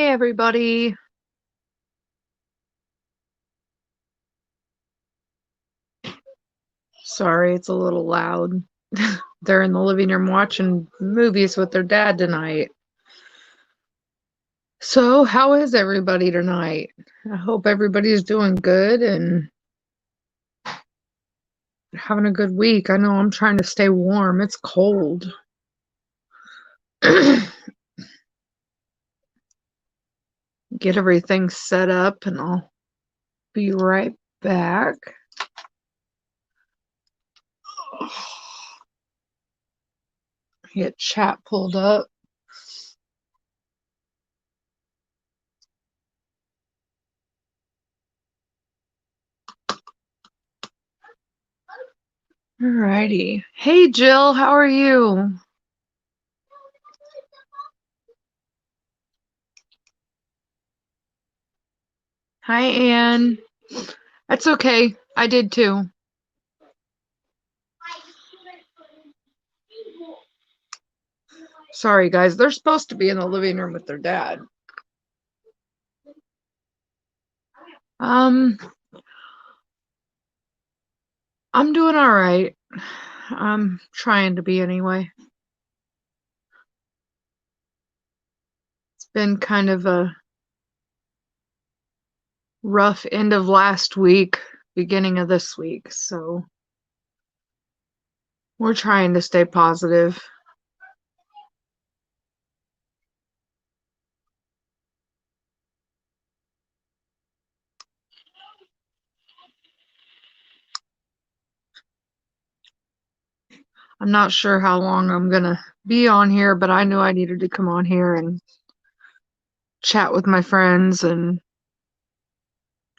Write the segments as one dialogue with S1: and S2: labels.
S1: Hey, everybody. Sorry, it's a little loud. They're in the living room watching movies with their dad tonight. So, how is everybody tonight? I hope everybody's doing good and having a good week. I know I'm trying to stay warm. It's cold. Get everything set up and I'll be right back. Get chat pulled up. Alrighty. Hey, Jill, how are you? Hi, Anne. That's okay. I did too. Sorry, guys. They're supposed to be in the living room with their dad. Um, I'm doing all right. I'm trying to be anyway. It's been kind of a rough end of last week, beginning of this week, so we're trying to stay positive. I'm not sure how long I'm gonna be on here, but I knew I needed to come on here and chat with my friends and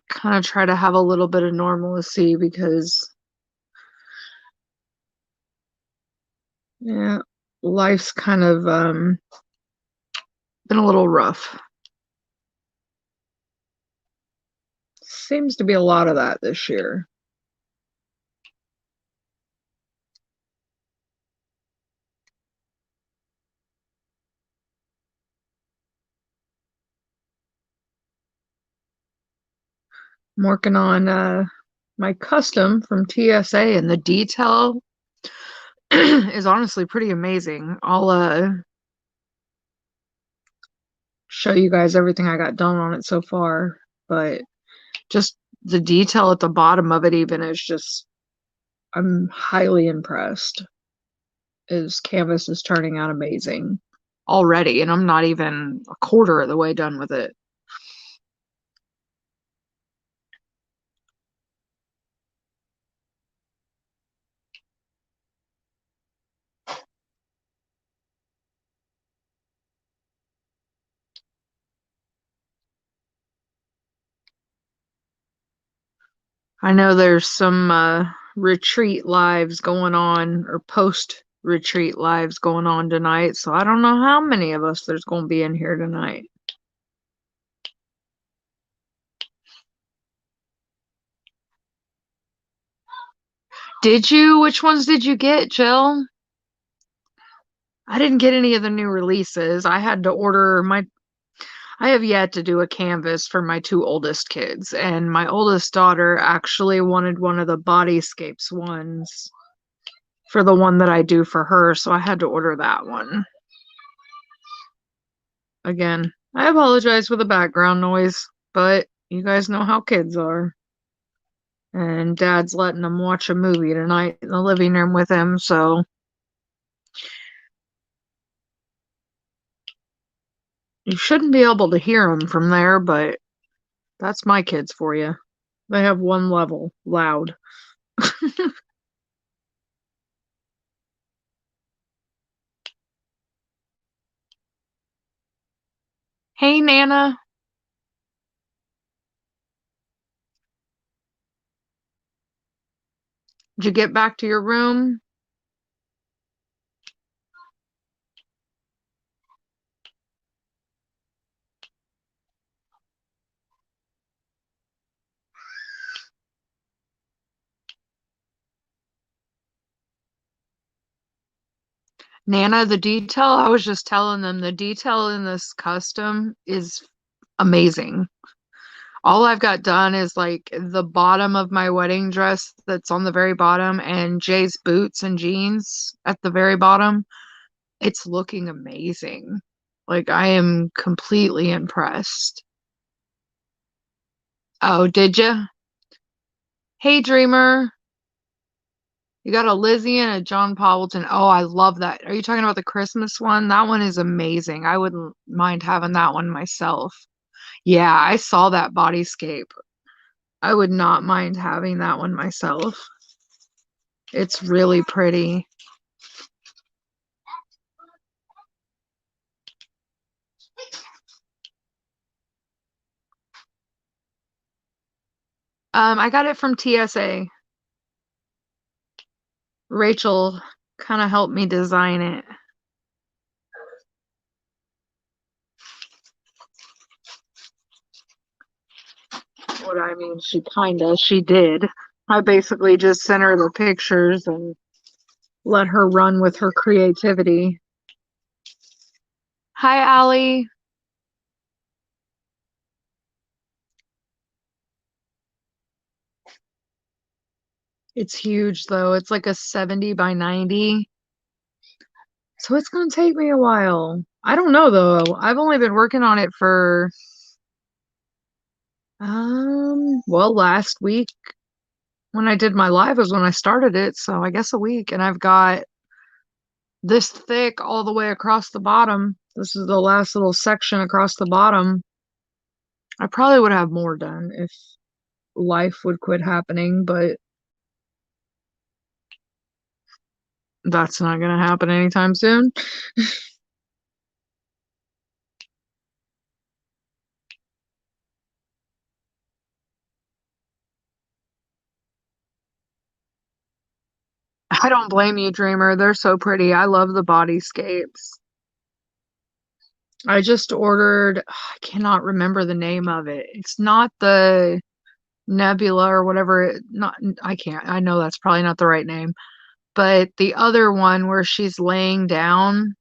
S1: kind of try to have a little bit of normalcy because, yeah, life's kind of been a little rough. Seems to be a lot of that this year. I'm working on my custom from TSA, and the detail is honestly pretty amazing. I'll show you guys everything I got done on it so far, but just the detail at the bottom of it even is just, I'm highly impressed. His canvas is turning out amazing already, and I'm not even a quarter of the way done with it. I know there's some retreat lives going on, or post retreat lives going on tonight, so I don't know how many of us there's going to be in here tonight. Did you? Which ones did you get, Jill? I didn't get any of the new releases. I had to order my I have yet to do a canvas for my two oldest kids, and my oldest daughter actually wanted one of the Bodyscapes ones for the one that I do for her, so I had to order that one. Again, I apologize for the background noise, but you guys know how kids are. And Dad's letting them watch a movie tonight in the living room with him, so you shouldn't be able to hear them from there, but that's my kids for you. They have one level, loud. Hey, Nana. Did you get back to your room? Nana, the detail, I was just telling them the detail in this custom is amazing. All I've got done is like the bottom of my wedding dress that's on the very bottom and Jay's boots and jeans at the very bottom. It's looking amazing. Like I am completely impressed. Oh, did you? Hey, Dreamer. You got a Lizzie and a John Poppleton. Oh, I love that. Are you talking about the Christmas one? That one is amazing. I wouldn't mind having that one myself. Yeah, I saw that bodyscape. I would not mind having that one myself. It's really pretty. I got it from TSA. Rachel kind of helped me design it. What I mean, she did. I basically just sent her the pictures and let her run with her creativity. Hi, Allie. It's huge though. It's like a 70 by 90. So it's gonna take me a while. I don't know though. I've only been working on it for well, last week when I did my live was when I started it, so I guess a week, and I've got this thick all the way across the bottom. This is the last little section across the bottom. I probably would have more done if life would quit happening, but that's not gonna happen anytime soon. I don't blame you, Dreamer. They're so pretty. I love the bodyscapes. I just ordered, I cannot remember the name of it. It's not the Nebula or whatever. Not, I can't. I know that's probably not the right name, but the other one where she's laying down,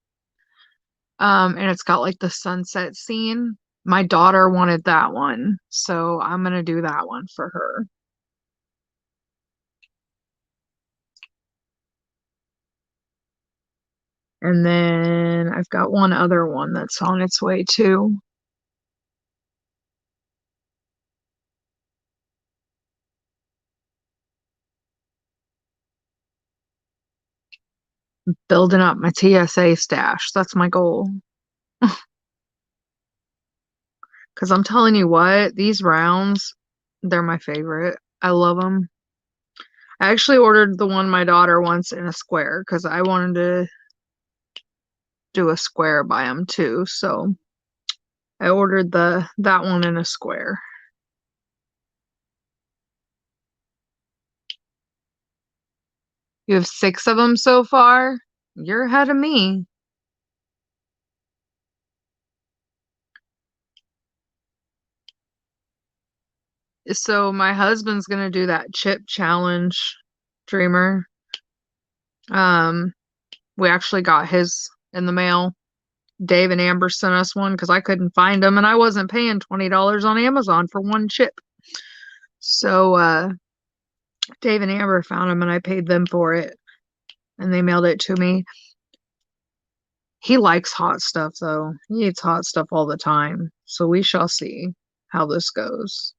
S1: and it's got like the sunset scene. My daughter wanted that one, so I'm gonna do that one for her. And then I've got one other one that's on its way too. Building up my TSA stash. That's my goal. Because I'm telling you what, these rounds, they're my favorite. I love them. I actually ordered the one my daughter wants in a square because I wanted to do a square by them too. So I ordered that one in a square. You have 6 of them so far. You're ahead of me. So my husband's gonna do that chip challenge, Dreamer. Um, we actually got his in the mail. Dave and Amber sent us one because I couldn't find them and I wasn't paying $20 on Amazon for one chip. So Dave and Amber found them and I paid them for it and they mailed it to me. He likes hot stuff though. He eats hot stuff all the time. So we shall see how this goes.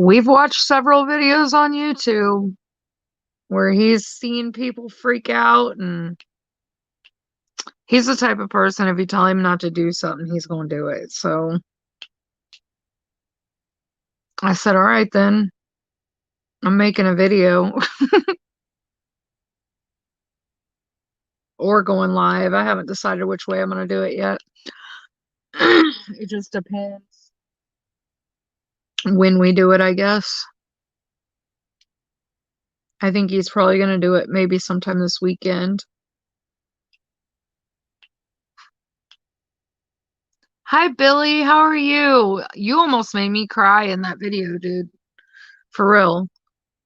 S1: We've watched several videos on YouTube where he's seen people freak out, and he's the type of person, if you tell him not to do something, he's going to do it. So I said, all right, then I'm making a video or going live. I haven't decided which way I'm going to do it yet. It just depends when we do it, I guess. I think he's probably going to do it maybe sometime this weekend. Hi, Billy. How are you? You almost made me cry in that video, dude. For real.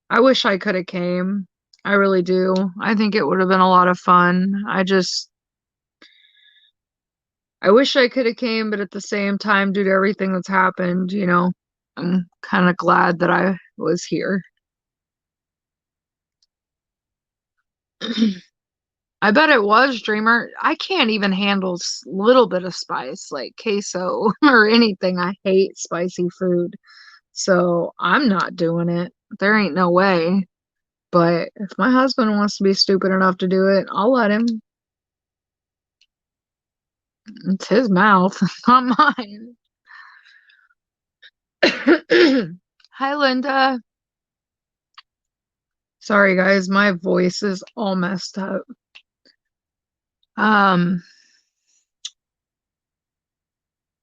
S1: I wish I could have came. I really do. I think it would have been a lot of fun. I wish I could have came, but at the same time, due to everything that's happened, I'm kind of glad that I was here. I bet it was, Dreamer. I can't even handle little bit of spice, like queso or anything. I hate spicy food. So I'm not doing it. There ain't no way. But if my husband wants to be stupid enough to do it, I'll let him. It's his mouth, not mine. Hi, Linda. Sorry, guys, my voice is all messed up. Um,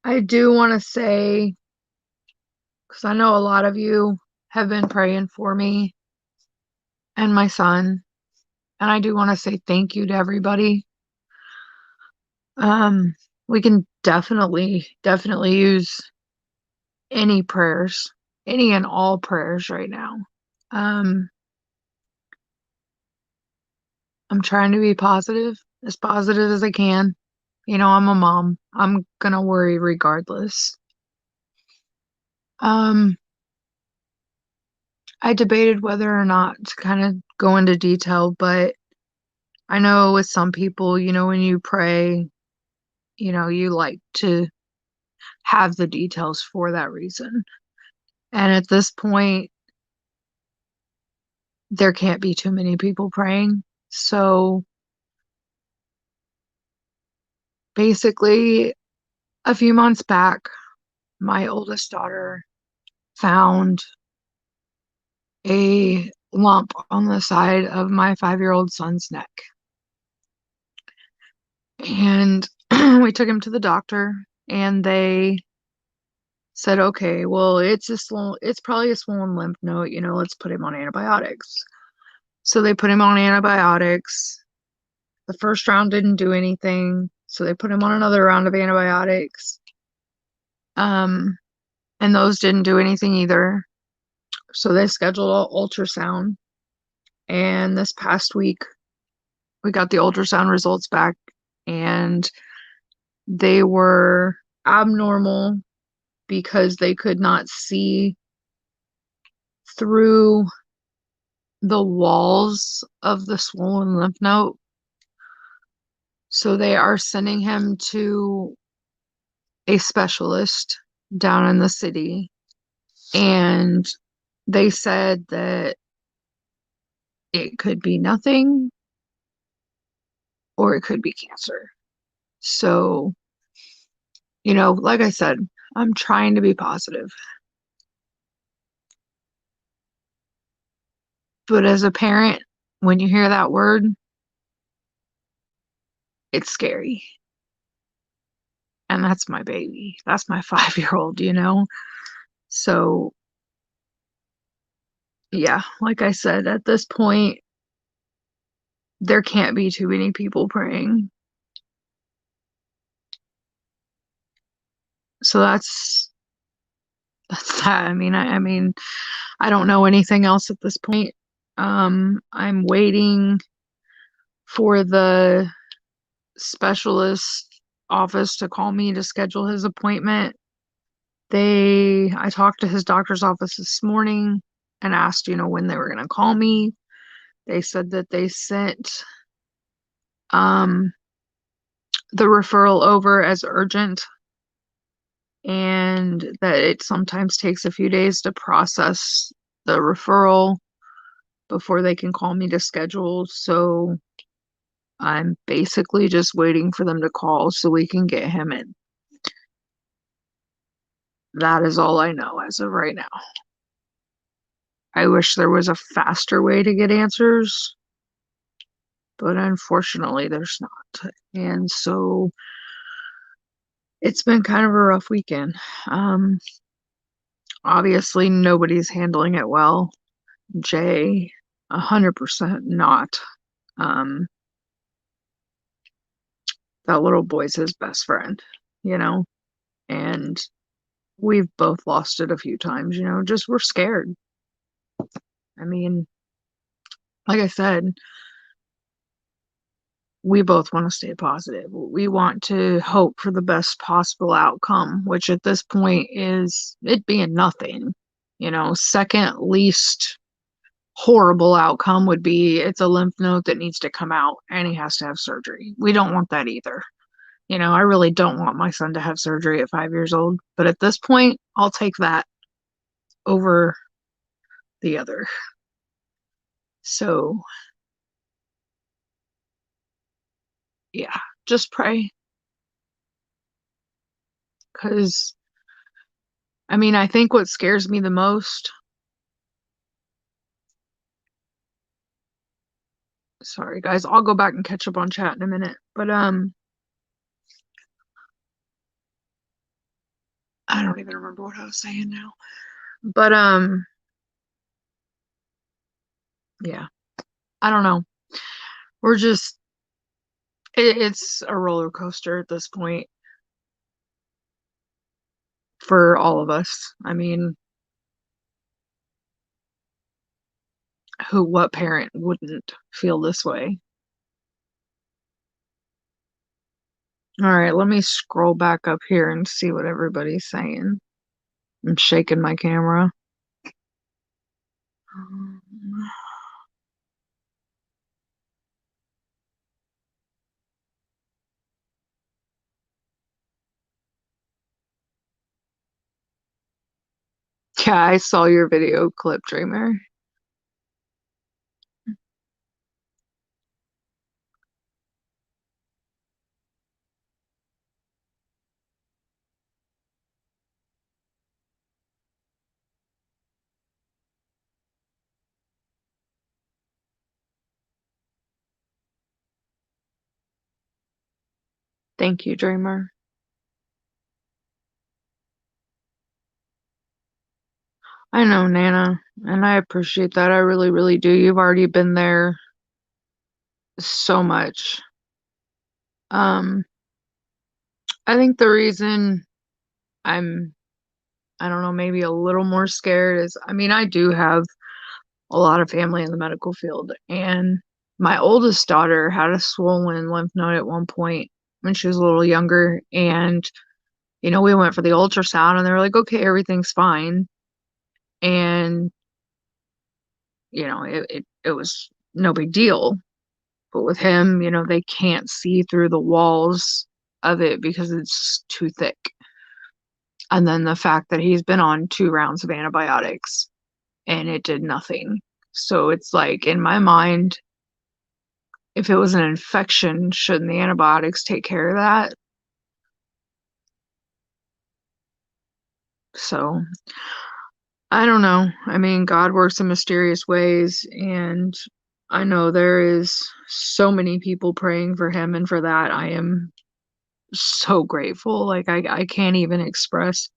S1: I do want to say, because I know a lot of you have been praying for me and my son, and I do want to say thank you to everybody. Um, we can definitely use any prayers, any and all prayers right now. Um, I'm trying to be as positive as I can. I'm a mom. I'm gonna worry regardless. Um, I debated whether or not to kind of go into detail, but I know with some people, when you pray, you like to have the details for that reason. And at this point, there can't be too many people praying. So basically, a few months back, my oldest daughter found a lump on the side of my 5-year-old son's neck. And we took him to the doctor and they said, okay, well, it's probably a swollen lymph node, let's put him on antibiotics. So they put him on antibiotics. The first round didn't do anything, so they put him on another round of antibiotics. Um, and those didn't do anything either. So they scheduled an ultrasound. And this past week, we got the ultrasound results back, and they were abnormal because they could not see through the walls of the swollen lymph node. So they are sending him to a specialist down in the city. And they said that it could be nothing or it could be cancer. So, like I said, I'm trying to be positive. But as a parent, when you hear that word, it's scary. And that's my baby. That's my 5-year-old. So, yeah, like I said, at this point, there can't be too many people praying. So that's that. I mean, I don't know anything else at this point. I'm waiting for the specialist office to call me to schedule his appointment. I talked to his doctor's office this morning and asked, when they were going to call me. They said that they sent um the referral over as urgent and that it sometimes takes a few days to process the referral before they can call me to schedule. So I'm basically just waiting for them to call so we can get him in. That is all I know as of right now. I wish there was a faster way to get answers, but unfortunately there's not. And so it's been kind of a rough weekend. Obviously nobody's handling it well. Jay, 100% not. Um, that little boy's his best friend, you know? And we've both lost it a few times, just we're scared. I mean, like I said, we both want to stay positive. We want to hope for the best possible outcome, which at this point is it being nothing. Second least horrible outcome would be it's a lymph node that needs to come out and he has to have surgery. We don't want that either. I really don't want my son to have surgery at 5 years old, but at this point, I'll take that over the other. So, yeah, just pray. Because, I think what scares me the most, sorry guys, I'll go back and catch up on chat in a minute, but, I don't even remember what I was saying now. But, yeah, I don't know. We're just, it's a roller coaster at this point for all of us. What parent wouldn't feel this way? All right, let me scroll back up here and see what everybody's saying. I'm shaking my camera. Um, Yeah, I saw your video clip, Dreamer. Thank you, Dreamer. I know, Nana, and I appreciate that. I really, really do. You've already been there so much. I think the reason I'm, I don't know, maybe a little more scared is, I do have a lot of family in the medical field, and my oldest daughter had a swollen lymph node at one point when she was a little younger, and we went for the ultrasound and they were like, okay, everything's fine. And, it was no big deal. But with him, they can't see through the walls of it because it's too thick. And then the fact that he's been on 2 rounds of antibiotics and it did nothing. So it's like, in my mind, if it was an infection, shouldn't the antibiotics take care of that? So I don't know. God works in mysterious ways, and I know there is so many people praying for him, and for that, I am so grateful. Like, I can't even express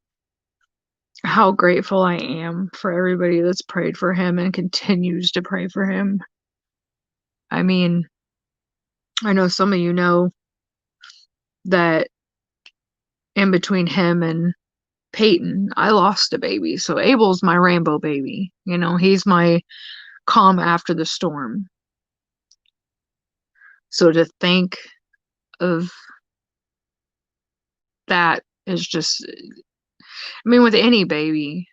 S1: how grateful I am for everybody that's prayed for him and continues to pray for him. I mean, I know some of you know that in between him and Peyton, I lost a baby. So Abel's my rainbow baby. He's my calm after the storm. So to think of that is just, with any baby,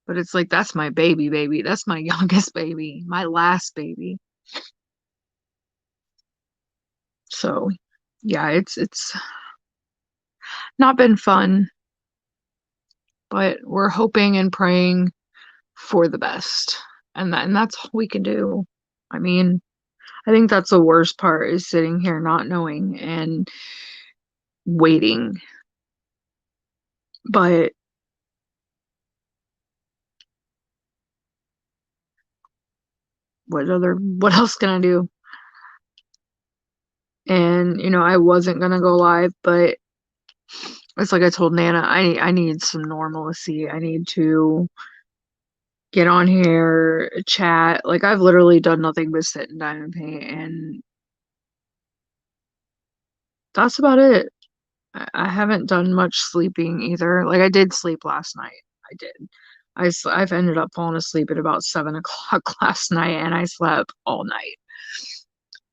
S1: but it's like, that's my baby. That's my youngest baby, my last baby. So yeah, it's not been fun, but we're hoping and praying for the best. And that's all we can do. I mean, I think that's the worst part, is sitting here not knowing and waiting. But what else can I do? And I wasn't gonna go live, but it's like I told Nana, I need some normalcy. I need to get on here, chat. Like, I've literally done nothing but sit in Diamond Paint, and that's about it. I haven't done much sleeping either. Like I did sleep last night. I did. I've ended up falling asleep at about 7 o'clock last night and I slept all night.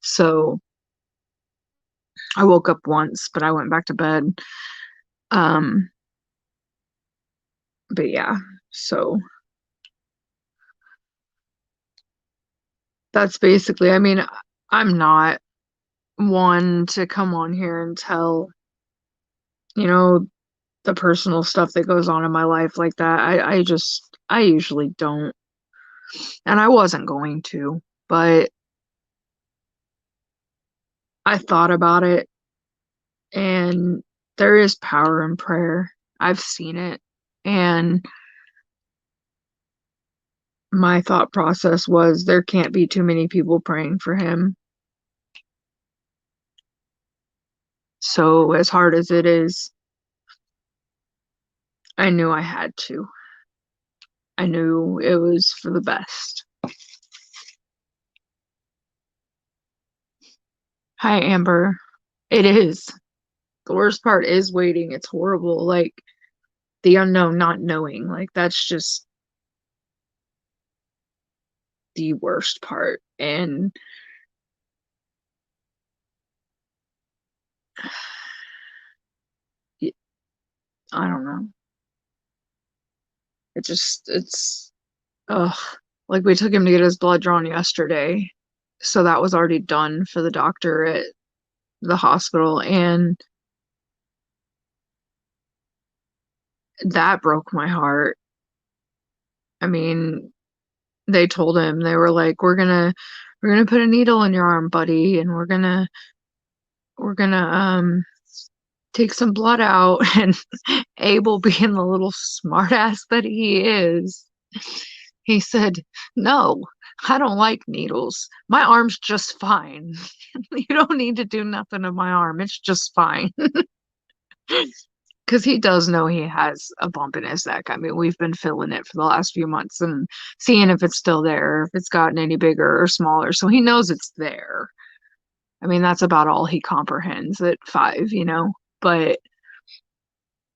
S1: So I woke up once, but I went back to bed. Um, but yeah, so that's basically, I mean, I'm not one to come on here and tell, you know, the personal stuff that goes on in my life like that. I usually don't. And I wasn't going to, but I thought about it and there is power in prayer. I've seen it. And my thought process was there can't be too many people praying for him. So, as hard as it is, I knew I had to. I knew it was for the best. Hi, Amber. It is. The worst part is waiting. It's horrible. Like the unknown, not knowing. Like that's just the worst part. And I don't know. It's, ugh. Like we took him to get his blood drawn yesterday. So that was already done for the doctor at the hospital. And that broke my heart. I mean, they told him, they were like, we're gonna put a needle in your arm, buddy, and we're gonna take some blood out. And Abel, being the little smartass that he is, he said, no, I don't like needles. My arm's just fine. You don't need to do nothing to my arm. It's just fine. Because he does know he has a bump in his neck. I mean, we've been feeling it for the last few months and seeing if it's still there, if it's gotten any bigger or smaller. So he knows it's there. I mean, that's about all he comprehends at 5. But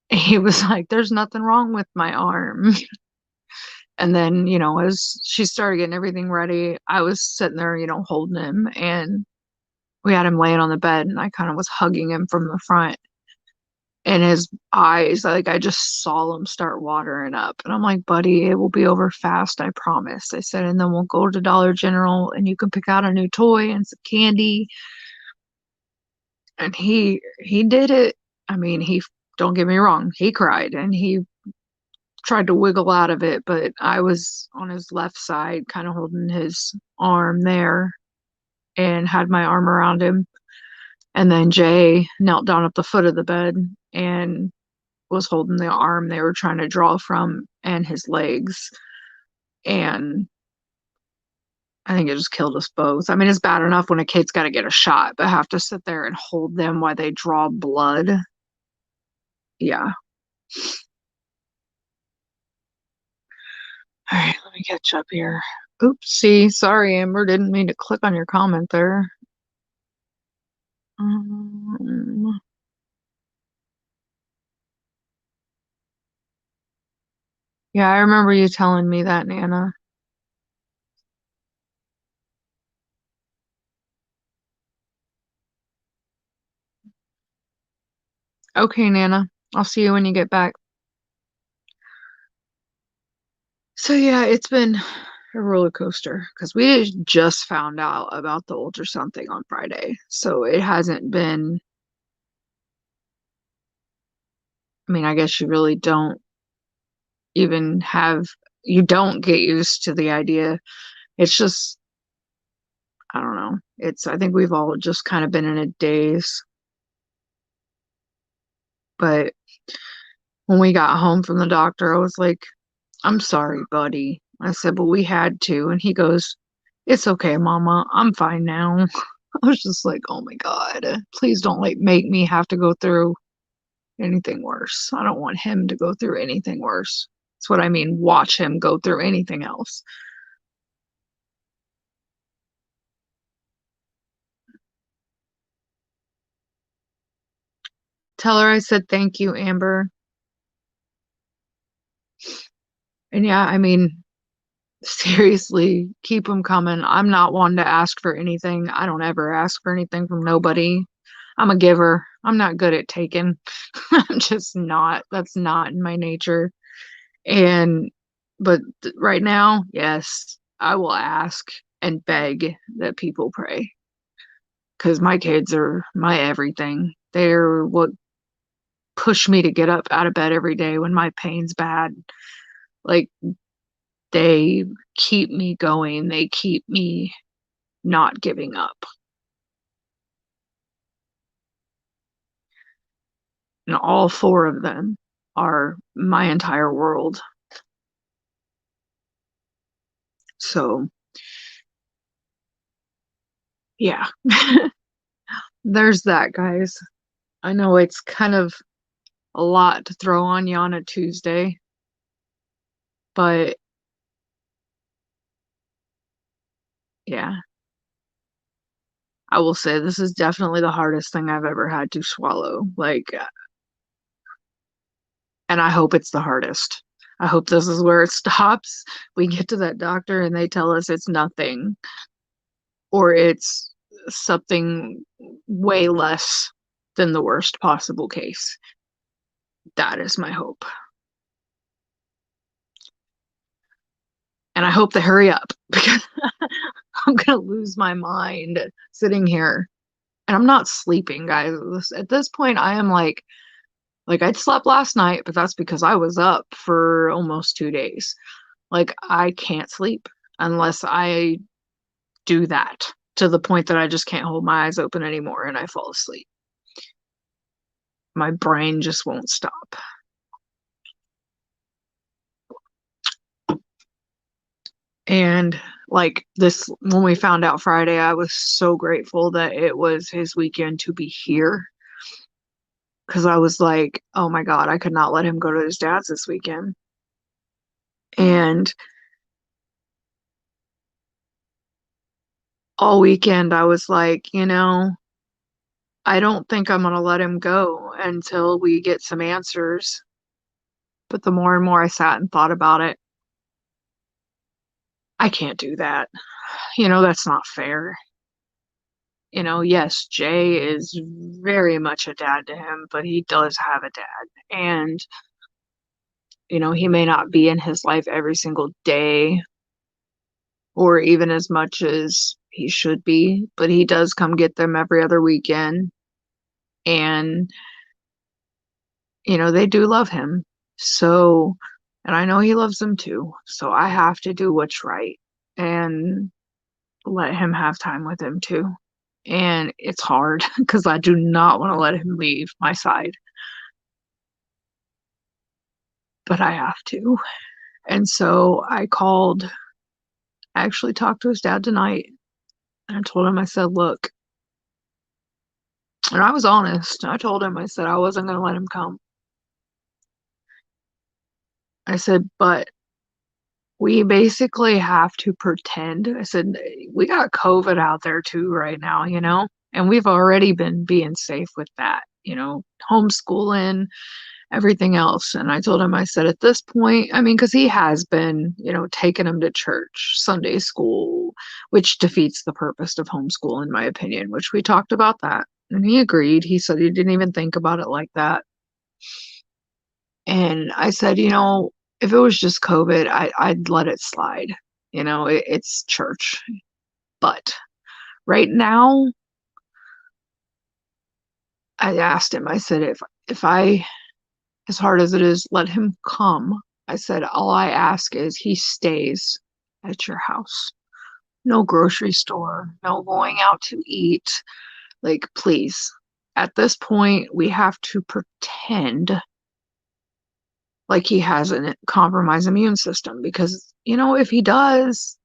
S1: he was like, there's nothing wrong with my arm. And then, as she started getting everything ready, I was sitting there, holding him, and we had him laying on the bed, and I kind of was hugging him from the front. And his eyes, like I just saw them start watering up. And I'm like, buddy, it will be over fast, I promise. I said, and then we'll go to Dollar General and you can pick out a new toy and some candy. And he did it. I mean, he don't get me wrong, he cried and he tried to wiggle out of it, but I was on his left side, kind of holding his arm there and had my arm around him. And then Jay knelt down at the foot of the bed and was holding the arm they were trying to draw from and his legs. And I think it just killed us both. I mean, it's bad enough when a kid's got to get a shot, but have to sit there and hold them while they draw blood. Yeah. All right, let me catch up here. Oopsie. Sorry, Amber. Didn't mean to click on your comment there. Um, yeah, I remember you telling me that, Nana. Okay, Nana. I'll see you when you get back. So yeah, it's been a roller coaster because we just found out about the ultrasound thing on Friday. So it hasn't been, I mean, I guess you really don't even have, you don't get used to the idea. It's just, I don't know. I think we've all just kind of been in a daze. But when we got home from the doctor, I was like, I'm sorry, buddy. I said, but we had to. And he goes, it's okay, Mama. I'm fine now. I was just like, oh my God, please don't like make me have to go through anything worse. I don't want him to go through anything worse. That's what I mean. Watch him go through anything else. Tell her I said thank you, Amber. And yeah, I mean, seriously, keep them coming. I'm not one to ask for anything. I don't ever ask for anything from nobody. I'm a giver. I'm not good at taking. I'm just not. That's not in my nature. And, but right now, yes, I will ask and beg that people pray because my kids are my everything. They're what push me to get up out of bed every day when my pain's bad. Like, they keep me going. They keep me not giving up. And all four of them are my entire world. So, yeah, there's that, guys. I know it's kind of a lot to throw on you on a Tuesday, but yeah, I will say this is definitely the hardest thing I've ever had to swallow. Like, and I hope it's the hardest. I hope this is where it stops. We get to that doctor and they tell us it's nothing or it's something way less than the worst possible case. That is my hope. And I hope they hurry up because I'm going to lose my mind sitting here. And I'm not sleeping, guys. At this point, I am like I slept last night, but that's because I was up for almost 2 days. Like I can't sleep unless I do that to the point that I just can't hold my eyes open anymore and I fall asleep. My brain just won't stop. And like this, when we found out Friday, I was so grateful that it was his weekend to be here. Because I was like, oh my God, I could not let him go to his dad's this weekend. And all weekend, I was like, I don't think I'm going to let him go until we get some answers. But the more and more I sat and thought about it, I can't do that. That's not fair. Yes, Jay is very much a dad to him, but he does have a dad. And, he may not be in his life every single day or even as much as he should be, but he does come get them every other weekend. And, they do love him. So, and I know he loves them too. So I have to do what's right and let him have time with him too. And it's hard because I do not want to let him leave my side, but I have to. And so I actually talked to his dad tonight and I told him, I said, look, and I was honest. I told him, I said, I wasn't going to let him come. I said, but we basically have to pretend. I said, we got COVID out there too right now, and we've already been being safe with that, homeschooling, everything else. And I told him, I said, at this point, I mean, because he has been, taking him to church, Sunday school, which defeats the purpose of homeschool, in my opinion, which we talked about that. And he agreed. He said he didn't even think about it like that. And I said, if it was just COVID, I'd let it slide. It's church. But right now, I asked him, I said, if I, as hard as it is, let him come. I said, all I ask is he stays at your house. No grocery store, no going out to eat. Like, please. At this point, we have to pretend like he has a compromised immune system because, if he does,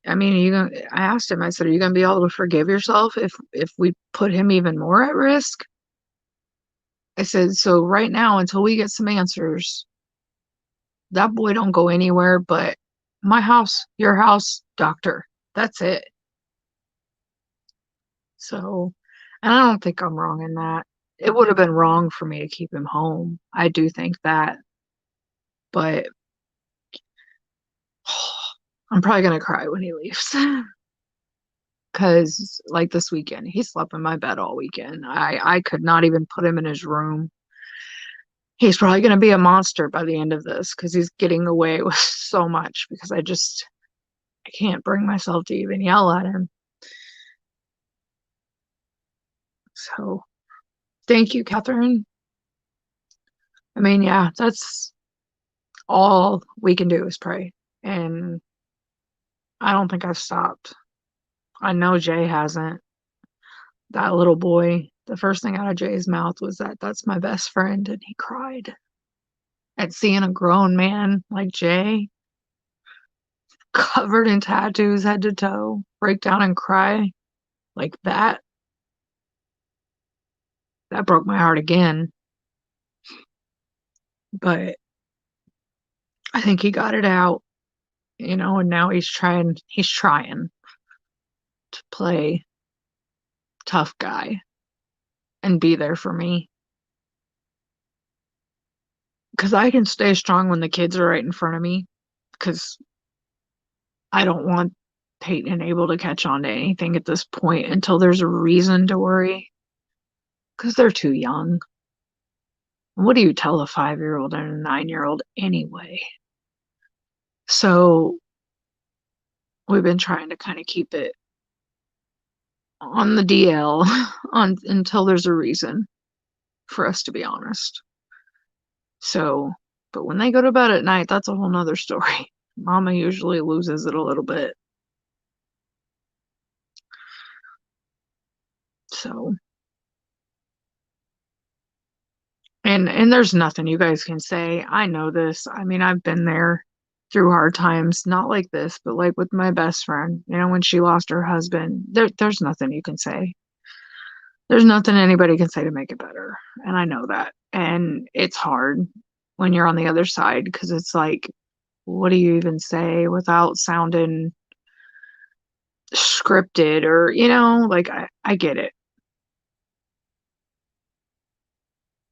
S1: I mean, I asked him, I said, are you going to be able to forgive yourself if we put him even more at risk? I said, so right now, until we get some answers, that boy don't go anywhere but my house, your house, doctor. That's it. So And I don't think I'm wrong in that. It would have been wrong for me to keep him home. I do think that. But I'm probably going to cry when he leaves. Because, like this weekend, he slept in my bed all weekend. I could not even put him in his room. He's probably going to be a monster by the end of this because he's getting away with so much because I can't bring myself to even yell at him. So, thank you, Catherine. I mean, yeah, that's all we can do is pray. And I don't think I've stopped. I know Jay hasn't. That little boy, the first thing out of Jay's mouth was that's my best friend, and he cried at seeing a grown man like Jay covered in tattoos head to toe break down and cry like that. That broke my heart again. But I think he got it out, and now he's trying to play tough guy and be there for me. Because I can stay strong when the kids are right in front of me. Because I don't want Peyton and Abel to catch on to anything at this point until there's a reason to worry. Because they're too young. What do you tell a 5-year-old and a 9-year-old anyway? So we've been trying to kind of keep it on the DL until there's a reason for us to be honest. So, but when they go to bed at night, that's a whole nother story. Mama usually loses it a little bit. So, and there's nothing you guys can say. I know this. I mean, I've been there through hard times, not like this, but like with my best friend, when she lost her husband, there's nothing you can say. There's nothing anybody can say to make it better. And I know that. And it's hard when you're on the other side because it's like, what do you even say without sounding scripted or, like I get it.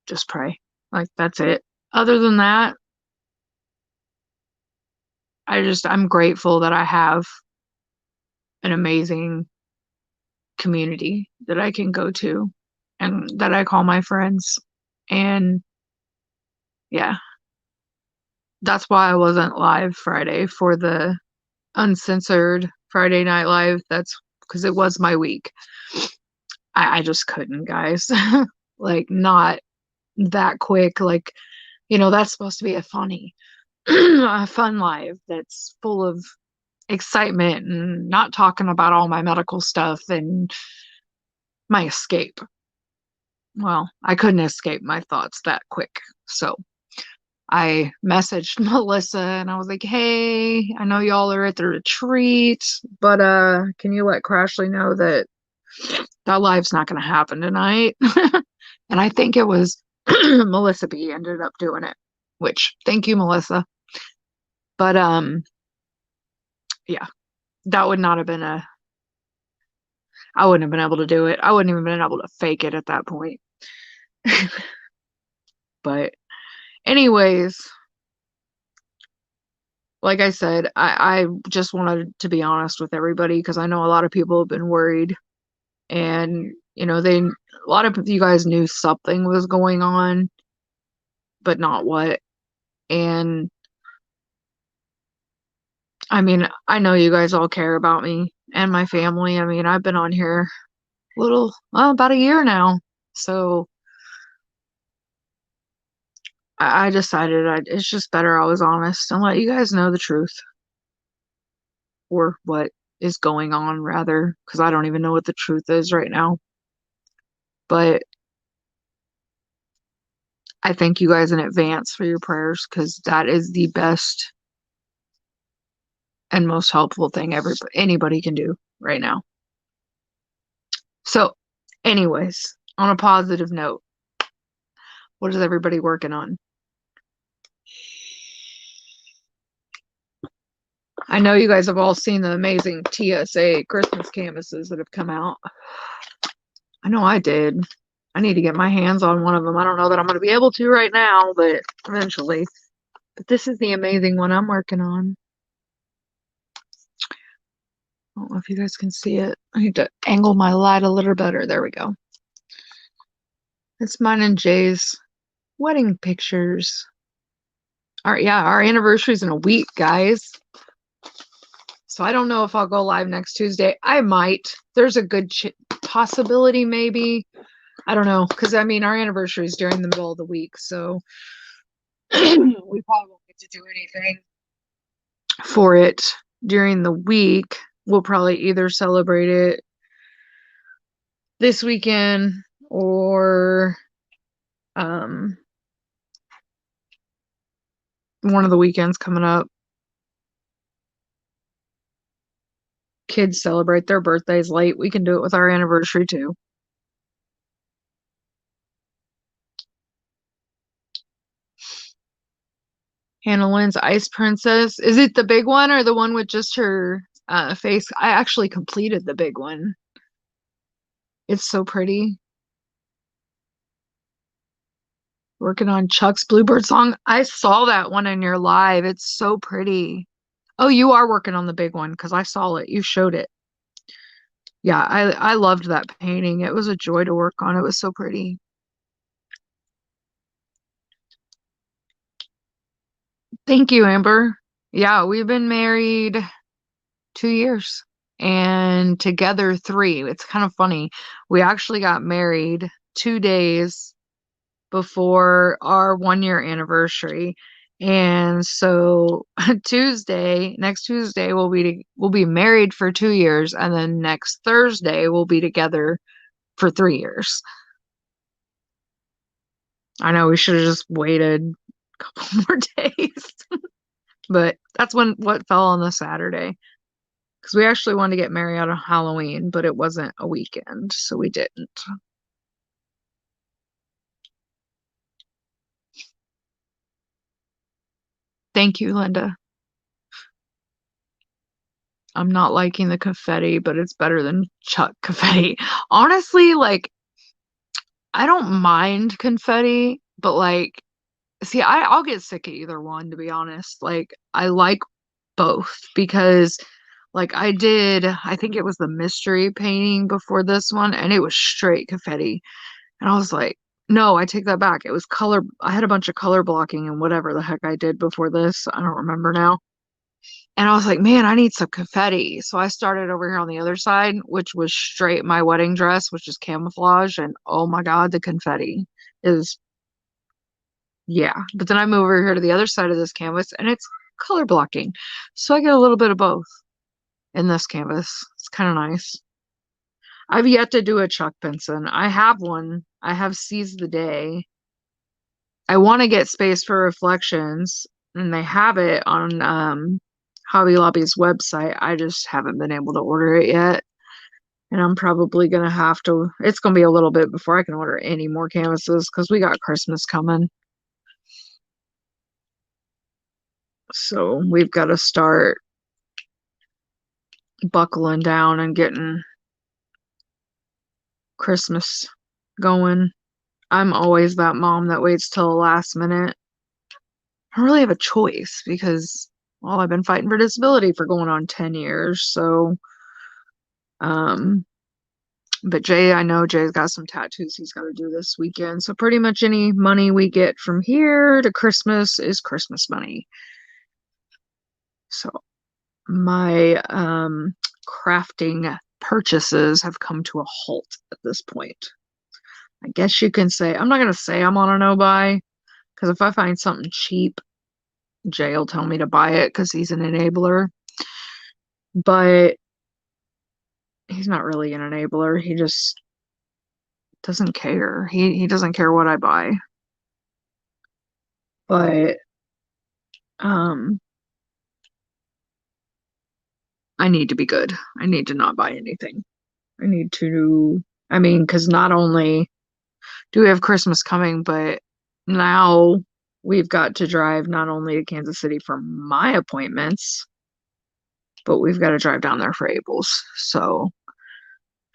S1: Just pray. Like that's it. Other than that, I'm grateful that I have an amazing community that I can go to and that I call my friends. And yeah, that's why I wasn't live Friday for the uncensored Friday Night Live. That's because it was my week. I just couldn't, guys. Like, not that quick. Like, that's supposed to be a fun live that's full of excitement and not talking about all my medical stuff and my escape. Well, I couldn't escape my thoughts that quick. So I messaged Melissa and I was like, hey, I know y'all are at the retreat, but can you let Crashly know that live's not gonna happen tonight? And I think it was Melissa B ended up doing it, which thank you, Melissa. But yeah, that would not have been I wouldn't have been able to do it. I wouldn't even been able to fake it at that point. But anyways, like I said, I just wanted to be honest with everybody because I know a lot of people have been worried and a lot of you guys knew something was going on, but not what. And I mean, I know you guys all care about me and my family. I mean, I've been on here about a year now. So I decided it's just better I was honest and let you guys know the truth or what is going on, rather, because I don't even know what the truth is right now. But I thank you guys in advance for your prayers because that is the best and most helpful thing anybody can do right now. So, anyways, on a positive note, what is everybody working on? I know you guys have all seen the amazing TSA Christmas canvases that have come out. I know I did. I need to get my hands on one of them. I don't know that I'm going to be able to right now, but eventually. But this is the amazing one I'm working on. I don't know if you guys can see it. I need to angle my light a little better. There we go. It's mine and Jay's wedding pictures. Our anniversary's in a week, guys. So I don't know if I'll go live next Tuesday. I might. There's a good possibility, maybe. I don't know, because I mean, our anniversary is during the middle of the week, so we probably won't get to do anything for it during the week. We'll probably either celebrate it this weekend or one of the weekends coming up. Kids celebrate their birthdays late. We can do it with our anniversary too. Hannah Lynn's Ice Princess. Is it the big one or the one with just her face? I actually completed the big one. It's so pretty. Working on Chuck's Bluebird song. I saw that one in your live. It's so pretty. Oh, you are working on the big one because I saw it. You showed it. Yeah, I loved that painting. It was a joy to work on. It was so pretty. Thank you, Amber. Yeah, we've been married 2 years and together 3. It's kind of funny. We actually got married 2 days before our 1 year anniversary. And so next Tuesday we'll be married for 2 years, and then next Thursday we'll be together for 3 years. I know we should have just waited a couple more days. But that's what fell on the Saturday. Because we actually wanted to get married on Halloween, but it wasn't a weekend, so we didn't. Thank you, Linda. I'm not liking the confetti, but it's better than Chuck confetti. Honestly, like, I don't mind confetti, but like, see, I'll get sick of either one, to be honest. Like, I like both because, like, I think it was the mystery painting before this one, and it was straight confetti. And I was like, no, I take that back. It was color. I had a bunch of color blocking and whatever the heck I did before this. I don't remember now. And I was like, man, I need some confetti. So I started over here on the other side, which was straight my wedding dress, which is camouflage. And oh my God, the confetti is, yeah. But then I move over here to the other side of this canvas and it's color blocking. So I get a little bit of both in this canvas. It's kind of nice. I've yet to do a Chuck Benson. I have one. I have Seize the Day. I want to get Space for Reflections, and they have it on Hobby Lobby's website. I just haven't been able to order it yet. And I'm probably going to have to, it's going to be a little bit before I can order any more canvases because we got Christmas coming. So we've got to start buckling down and getting Christmas going. I'm always that mom that waits till the last minute. I don't really have a choice because, well, I've been fighting for disability for going on 10 years. So, but I know Jay's got some tattoos he's got to do this weekend. So pretty much any money we get from here to Christmas is Christmas money. So my crafting purchases have come to a halt at this point. I guess you can say, I'm not going to say I'm on a no buy, because if I find something cheap, Jay will tell me to buy it because he's an enabler. But he's not really an enabler. He just doesn't care. He doesn't care what I buy. But I need to be good. I need to not buy anything. I need to, I mean, because not only do we have Christmas coming, but now we've got to drive not only to Kansas City for my appointments, but we've got to drive down there for Abel's. So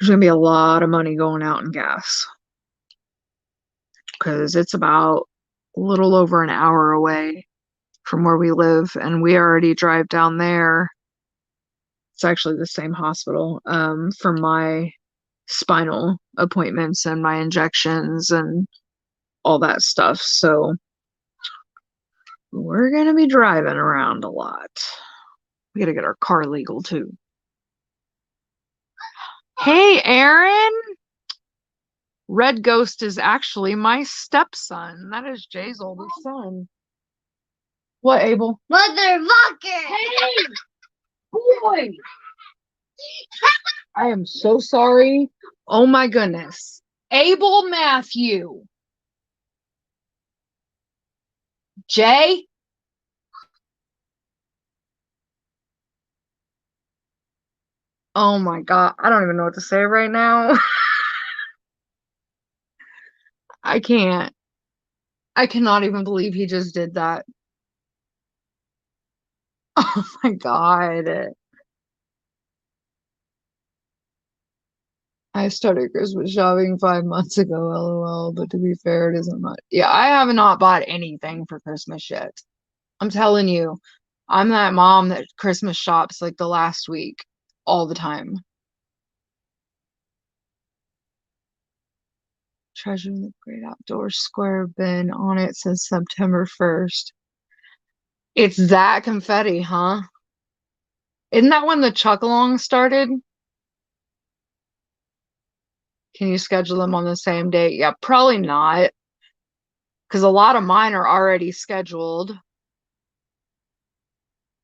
S1: There's going to be a lot of money going out in gas because it's about a little over an hour away from where we live, and we already drive down there. It's actually the same hospital for my spinal appointments and my injections and all that stuff. So we're going to be driving around a lot. We got to get our car legal too. Hey, Aaron. Red Ghost is actually my stepson. That is Jay's oldest son. What, Abel?
S2: Motherfucker!
S1: Hey, boy! I am so sorry. Oh my goodness. Abel Matthew. Jay? Oh my God. I don't even know what to say right now. I can't. I cannot even believe he just did that. Oh my God. I started Christmas shopping 5 months ago, lol, but to be fair, it isn't much. Yeah, I have not bought anything for Christmas yet. I'm telling you, I'm that mom that Christmas shops like the last week all the time. Treasure in the Great Outdoor Square bin on it since September 1st. It's that confetti, huh? Isn't that when the Chuck-along started? Can you schedule them on the same date? Yeah, probably not. Because a lot of mine are already scheduled.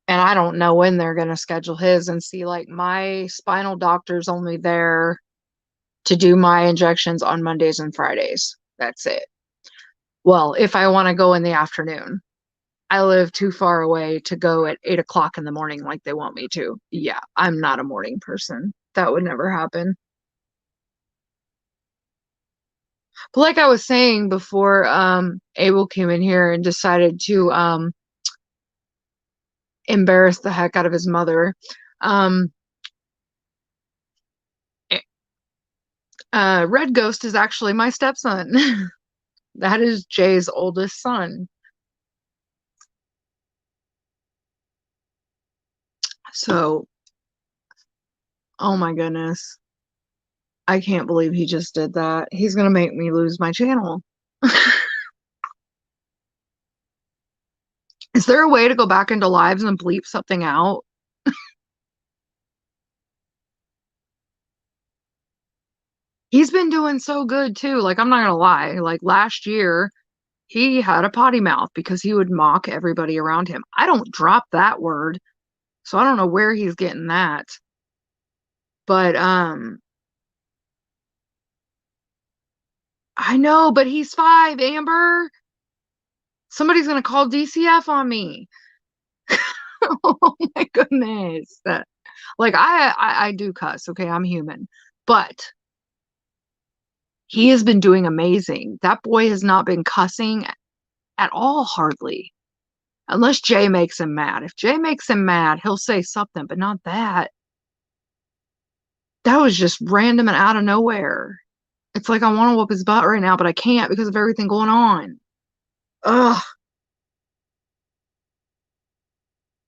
S1: And I don't know when they're going to schedule his. And see, like, my spinal doctor's only there to do my injections on Mondays and Fridays. That's it. Well, if I want to go in the afternoon, I live too far away to go at 8 o'clock in the morning like they want me to. Yeah, I'm not a morning person. That would never happen. But like I was saying before, Abel came in here and decided to embarrass the heck out of his mother. Um, Red Ghost is actually my stepson. That is Jay's oldest son. So, oh my goodness. I can't believe he just did that. He's gonna make me lose my channel. Is there a way to go back into lives and bleep something out? He's been doing so good too. Like, I'm not gonna lie. Like, last year, he had a potty mouth because he would mock everybody around him. I don't drop that word, so I don't know where he's getting that. But I know, but he's 5, Amber. Somebody's gonna call DCF on me. Oh my goodness. Like I do cuss, okay? I'm human. But he has been doing amazing. That boy has not been cussing at all, hardly. Unless Jay makes him mad. If Jay makes him mad, he'll say something, but not that. That was just random and out of nowhere. It's like I want to whoop his butt right now, but I can't because of everything going on. Ugh.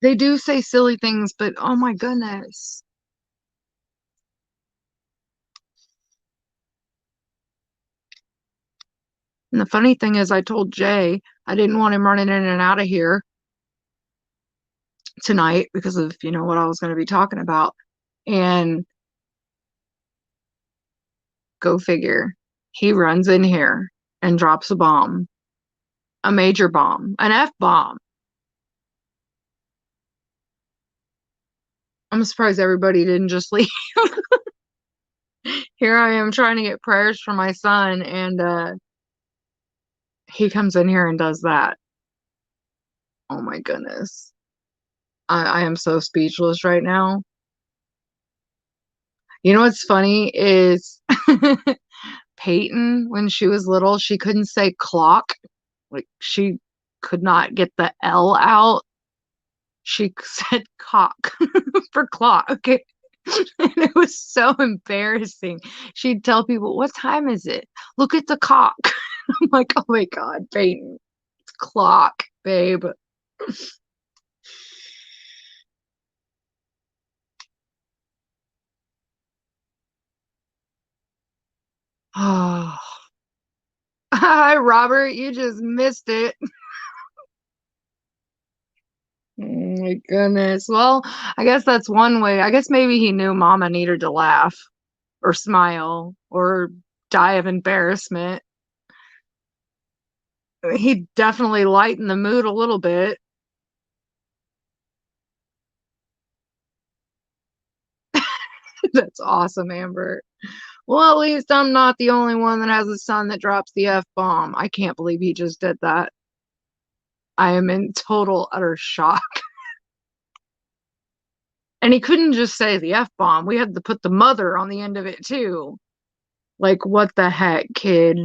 S1: They do say silly things, but oh my goodness. And the funny thing is, I told Jay I didn't want him running in and out of here tonight because of, what I was going to be talking about. And go figure, he runs in here and drops a bomb, a major bomb, an F bomb. I'm surprised everybody didn't just leave. Here I am trying to get prayers for my son, and he comes in here and does that. Oh my goodness. I am so speechless right now. You know what's funny is Peyton, when she was little, she couldn't say clock. Like, she could not get the L out. She said cock for clock. Okay. And it was so embarrassing. She'd tell people, "What time is it? Look at the clock." I'm like, "Oh my God, Peyton, it's clock, babe." Oh, hi, Robert. You just missed it. Oh my goodness. Well, I guess that's one way. I guess maybe he knew Mama needed to laugh or smile or die of embarrassment. He definitely lightened the mood a little bit. That's awesome, Amber. Well, at least I'm not the only one that has a son that drops the F bomb. I can't believe he just did that. I am in total, utter shock. And he couldn't just say the F bomb. We had to put the mother on the end of it, too. Like, what the heck, kid?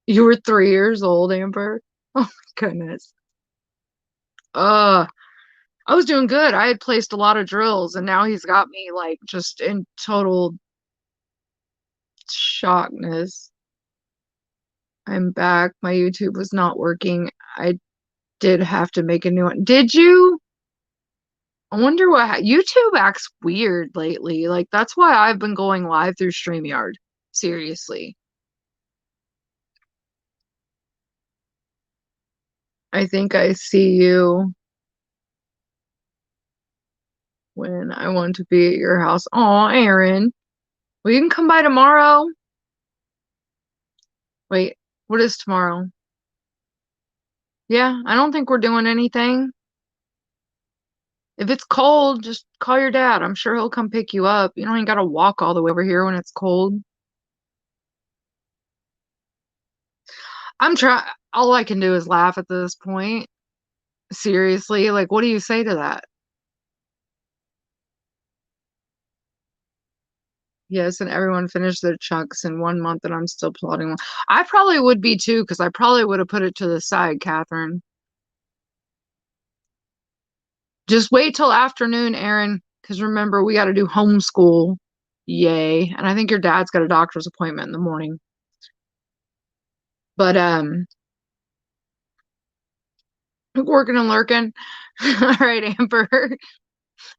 S1: You were 3 years old, Amber? Oh, my goodness. Uh, I was doing good. I had placed a lot of drills, and now he's got me, like, just in total shockness. I'm back. My YouTube was not working. I did have to make a new one. Did you? I wonder what YouTube acts weird lately. Like that's why I've been going live through StreamYard. Seriously. I think I see you when I want to be at your house. Oh, Aaron. Well, you can come by tomorrow. Wait, what is tomorrow? Yeah, I don't think we're doing anything. If it's cold, just call your dad. I'm sure he'll come pick you up. You don't even gotta walk all the way over here when it's cold. I'm trying. All I can do is laugh at this point. Seriously, like, what do you say to that? Yes, and everyone finished their chunks in 1 month, and I'm still plotting one. I probably would be too, because I probably would have put it to the side, Catherine. Just wait till afternoon, Aaron, because remember, we got to do homeschool. Yay. And I think your dad's got a doctor's appointment in the morning. But, working and lurking. All right, Amber.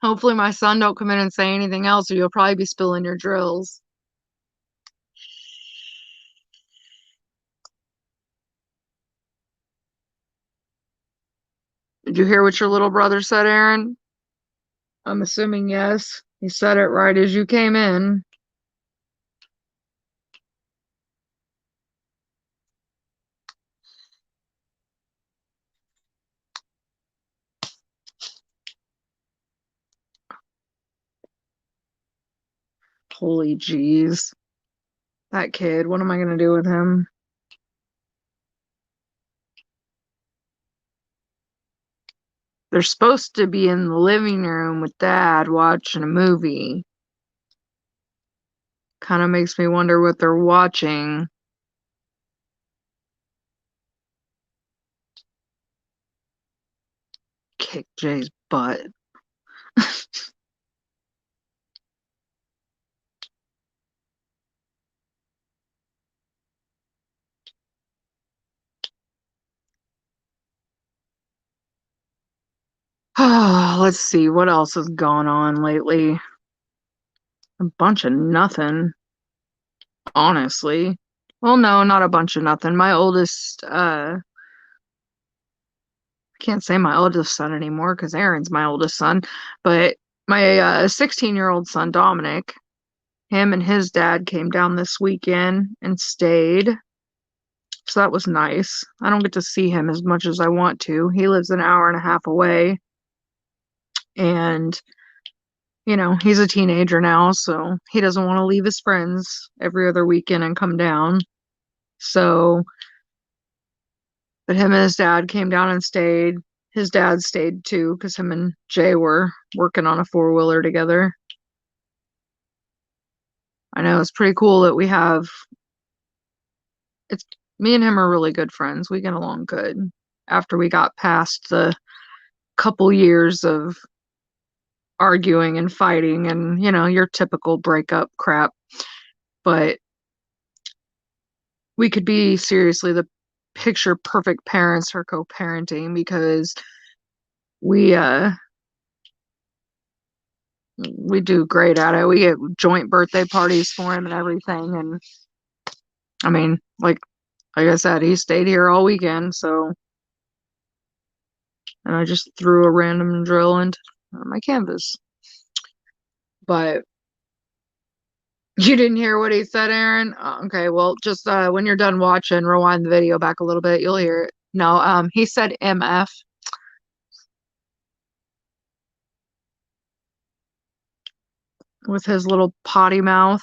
S1: Hopefully my son don't come in and say anything else, or you'll probably be spilling your drills. Did you hear what your little brother said, Aaron? I'm assuming yes. He said it right as you came in. Holy jeez. That kid, what am I gonna do with him? They're supposed to be in the living room with dad watching a movie. Kind of makes me wonder what they're watching. Kick Jay's butt. Let's see what else has gone on lately. A bunch of nothing, honestly. Well, no, not a bunch of nothing. My oldest, I can't say my oldest son anymore because Aaron's my oldest son, but my 16-year-old son, Dominic, him and his dad came down this weekend and stayed. So that was nice. I don't get to see him as much as I want to. He lives an hour and a half away, and he's a teenager now, so he doesn't want to leave his friends every other weekend and come down. So, but him and his dad came down and stayed. His dad stayed too because him and Jay were working on a four-wheeler together. I know it's pretty cool that we have it's me and him are really good friends. We get along good after we got past the couple years of arguing and fighting and, your typical breakup crap. But we could be seriously the picture perfect parents for co-parenting because we we do great at it. We get joint birthday parties for him and everything. And I mean, like I said, he stayed here all weekend, so and I just threw a random drill into my canvas. But you didn't hear what he said, Aaron? Okay, well, just when you're done watching, rewind the video back a little bit. You'll hear it. No, he said MF with his little potty mouth.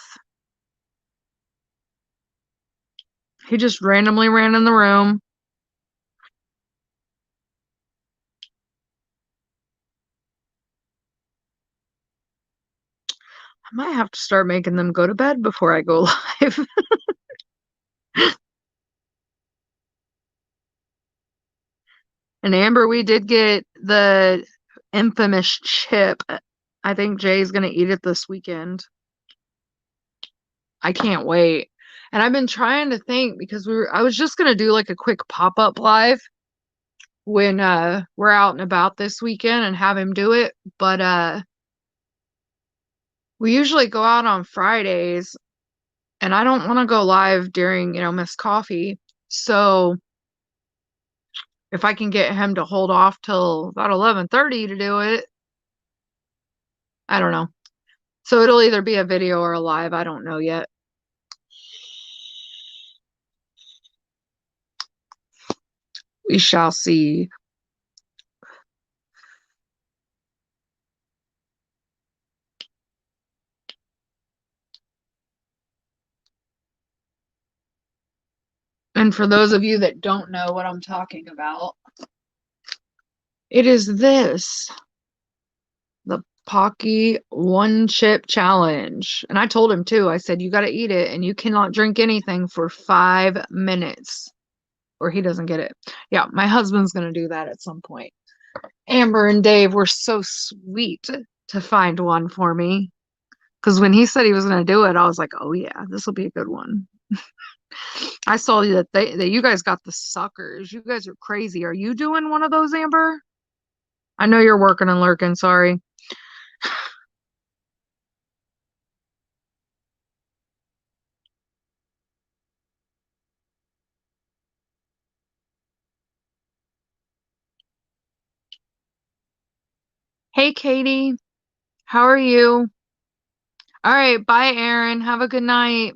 S1: He just randomly ran in the room. I might have to start making them go to bed before I go live. And Amber, we did get the infamous chip. I think Jay's gonna eat it this weekend. I can't wait. And I've been trying to think because I was just gonna do like a quick pop-up live when we're out and about this weekend and have him do it. But we usually go out on Fridays and I don't want to go live during, Miss Coffee. So if I can get him to hold off till about 11:30 to do it, I don't know. So it'll either be a video or a live. I don't know yet. We shall see. And for those of you that don't know what I'm talking about, it is this, the Pocky One Chip Challenge. And I told him too, I said, you got to eat it and you cannot drink anything for 5 minutes or he doesn't get it. Yeah, my husband's going to do that at some point. Amber and Dave were so sweet to find one for me. Because when he said he was going to do it, I was like, oh yeah, this will be a good one. I saw that you guys got the suckers. You guys are crazy. Are you doing one of those, Amber? I know you're working and lurking. Sorry. Hey, Katie. How are you? All right. Bye, Aaron. Have a good night.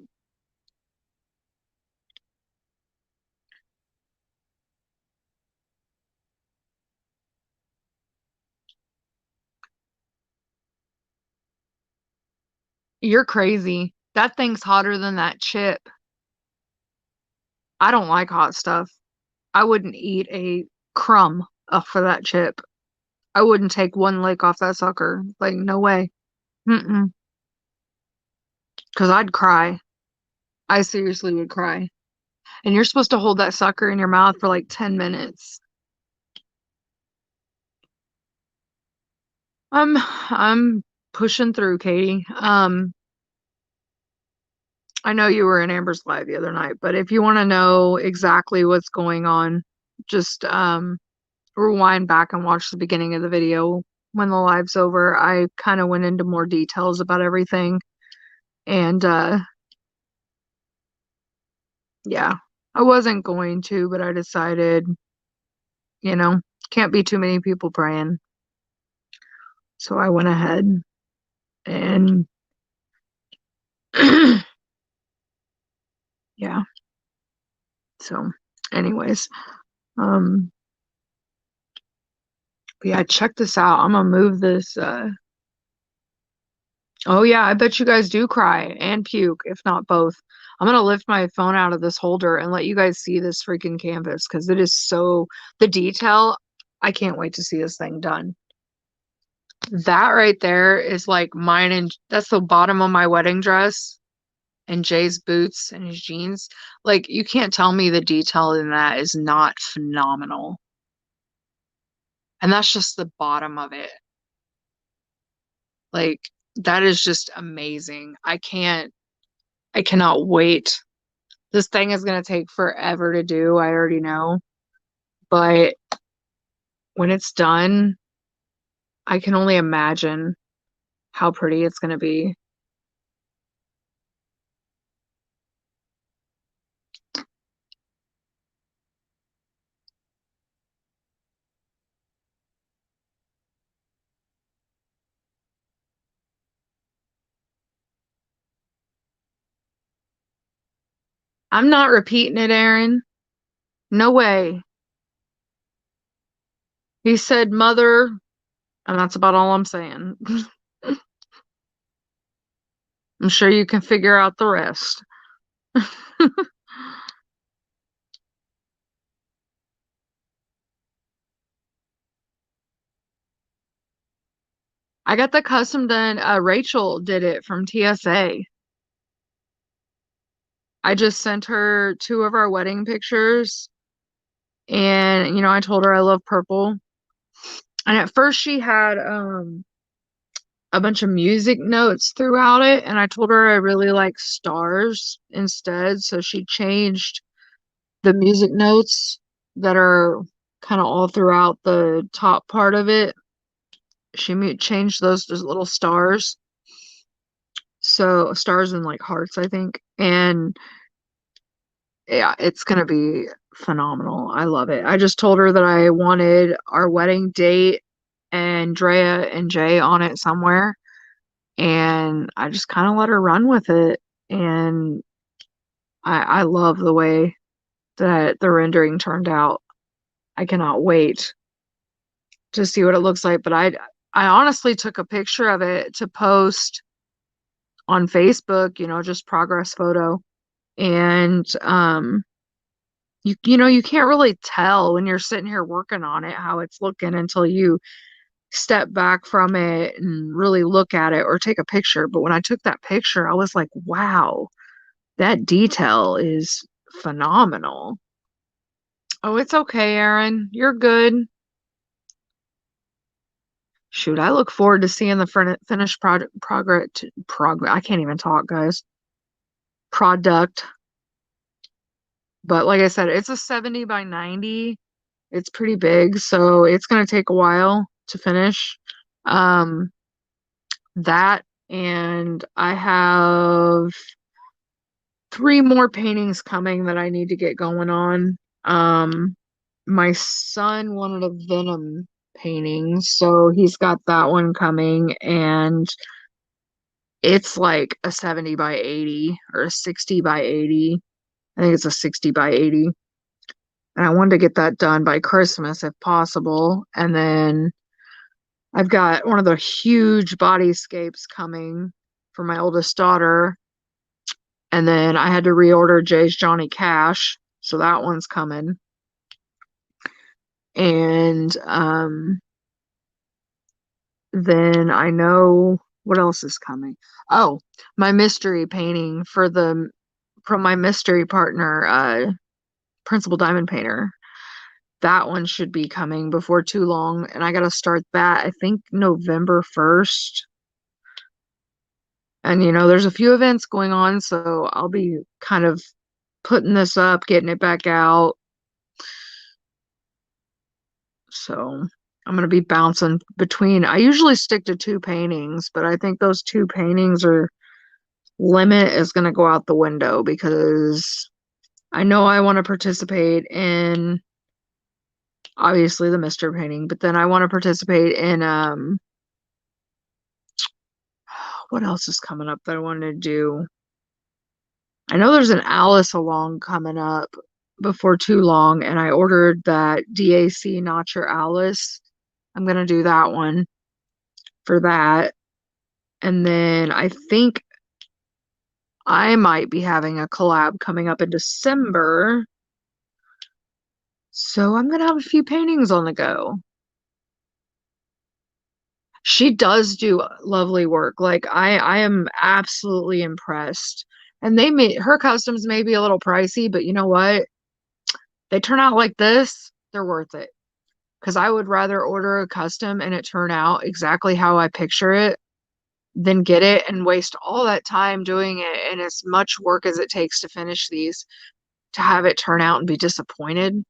S1: You're crazy. That thing's hotter than that chip. I don't like hot stuff. I wouldn't eat a crumb off of that chip. I wouldn't take one lick off that sucker. Like, no way. Mm-mm. Because I'd cry. I seriously would cry. And you're supposed to hold that sucker in your mouth for like 10 minutes. I'm pushing through, Katie. I know you were in Amber's live the other night, but if you want to know exactly what's going on, just rewind back and watch the beginning of the video when the live's over. I kind of went into more details about everything. And yeah, I wasn't going to, but I decided, can't be too many people praying. So I went ahead and yeah. So anyways, yeah, check this out. I'm gonna move this oh yeah, I bet you guys do cry and puke, if not both. I'm gonna lift my phone out of this holder and let you guys see this freaking canvas because it is so the detail. I can't wait to see this thing done. That right there is like mine, and that's the bottom of my wedding dress and Jay's boots and his jeans. Like, you can't tell me the detail in that is not phenomenal. And that's just the bottom of it. Like, that is just amazing. I cannot wait. This thing is going to take forever to do. I already know. But when it's done, I can only imagine how pretty it's going to be. I'm not repeating it, Aaron. No way. He said mother, and that's about all I'm saying. I'm sure you can figure out the rest. I got the custom done. Rachel did it from TSA. I just sent her two of our wedding pictures, and I told her I love purple. And at first she had a bunch of music notes throughout it, and I told her I really like stars instead, so she changed the music notes that are kind of all throughout the top part of it. She changed those to little stars. So stars and like hearts, I think. And yeah, it's gonna be phenomenal. I love it. I just told her that I wanted our wedding date and Drea and Jay on it somewhere. And I just kind of let her run with it. And I love the way that the rendering turned out. I cannot wait to see what it looks like. But I honestly took a picture of it to post on Facebook, just progress photo. And you can't really tell when you're sitting here working on it how it's looking until you step back from it and really look at it or take a picture. But when I took that picture, I was like, wow, that detail is phenomenal. Oh, it's okay, Aaron. You're good. Shoot, I look forward to seeing the finished progress. I can't even talk, guys. Product. But like I said, it's a 70 by 90. It's pretty big, so it's going to take a while to finish. Um, that and I have three more paintings coming that I need to get going on. My son wanted a Venom painting, so he's got that one coming, and it's like a 70 by 80 or a 60 by 80. I think it's a 60 by 80. And I wanted to get that done by Christmas if possible. And then I've got one of the huge bodyscapes coming for my oldest daughter. And then I had to reorder Jay's Johnny Cash. So that one's coming. And then I know what else is coming. Oh, my mystery painting from my mystery partner, Principal Diamond Painter. That one should be coming before too long, and I gotta start that, I think, November 1st. And there's a few events going on, so I'll be kind of putting this up, getting it back out. So I'm gonna be bouncing between. I usually stick to two paintings, but I think those two paintings are limit is gonna go out the window because I know I want to participate in obviously the Mr. painting, but then I want to participate in what else is coming up that I wanted to do? I know there's an Alice along coming up before too long, and I ordered that DAC Notcher Alice. I'm gonna do that one for that. And then I think I might be having a collab coming up in December. So I'm gonna have a few paintings on the go. She does do lovely work. Like I am absolutely impressed. And her customs may be a little pricey, but you know what? They turn out like this, they're worth it. Because I would rather order a custom and it turn out exactly how I picture it than get it and waste all that time doing it and as much work as it takes to finish these to have it turn out and be disappointed.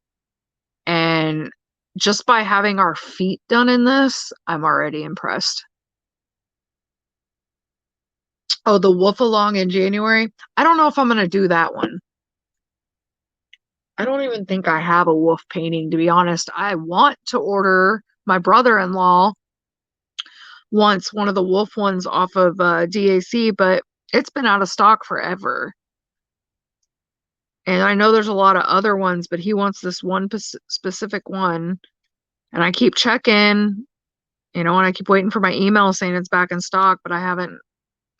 S1: And just by having our feet done in this, I'm already impressed. Oh, the Wolf Along in January. I don't know if I'm going to do that one. I don't even think I have a wolf painting, to be honest. I want to order. My brother-in-law wants one of the wolf ones off of DAC, but it's been out of stock forever. And I know there's a lot of other ones, but he wants this one specific one. And I keep checking, and I keep waiting for my email saying it's back in stock, but I haven't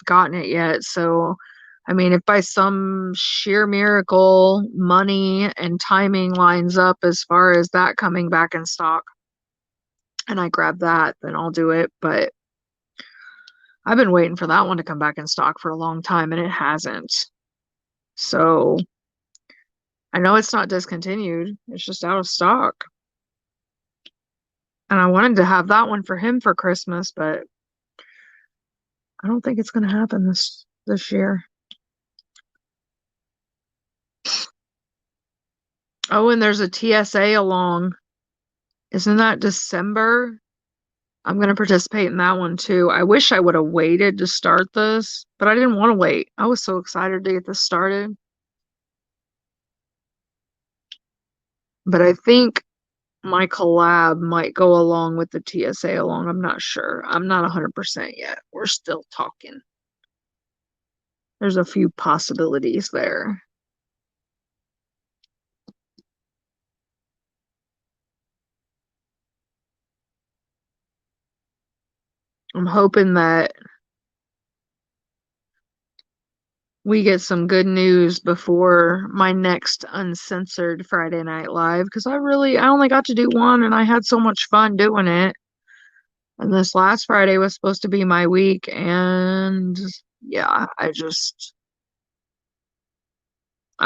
S1: gotten it yet. So, I mean, if by some sheer miracle money and timing lines up as far as that coming back in stock and I grab that, then I'll do it. But I've been waiting for that one to come back in stock for a long time and it hasn't. So I know it's not discontinued, it's just out of stock. And I wanted to have that one for him for Christmas, but I don't think it's going to happen this year. Oh, and there's a TSA along. Isn't that December? I'm going to participate in that one too. I wish I would have waited to start this, but I didn't want to wait. I was so excited to get this started. But I think my collab might go along with the TSA along. I'm not sure. I'm not 100% yet. We're still talking. There's a few possibilities there. I'm hoping that we get some good news before my next uncensored Friday Night Live because I only got to do one and I had so much fun doing it. And this last Friday was supposed to be my week, and yeah, I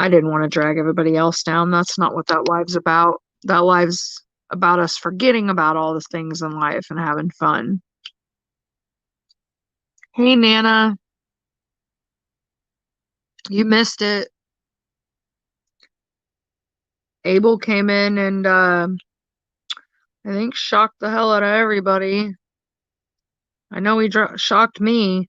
S1: didn't want to drag everybody else down. That's not what that live's about. That live's about us forgetting about all the things in life and having fun. Hey, Nana, you missed it. Abel came in and I think shocked the hell out of everybody. I know he shocked me.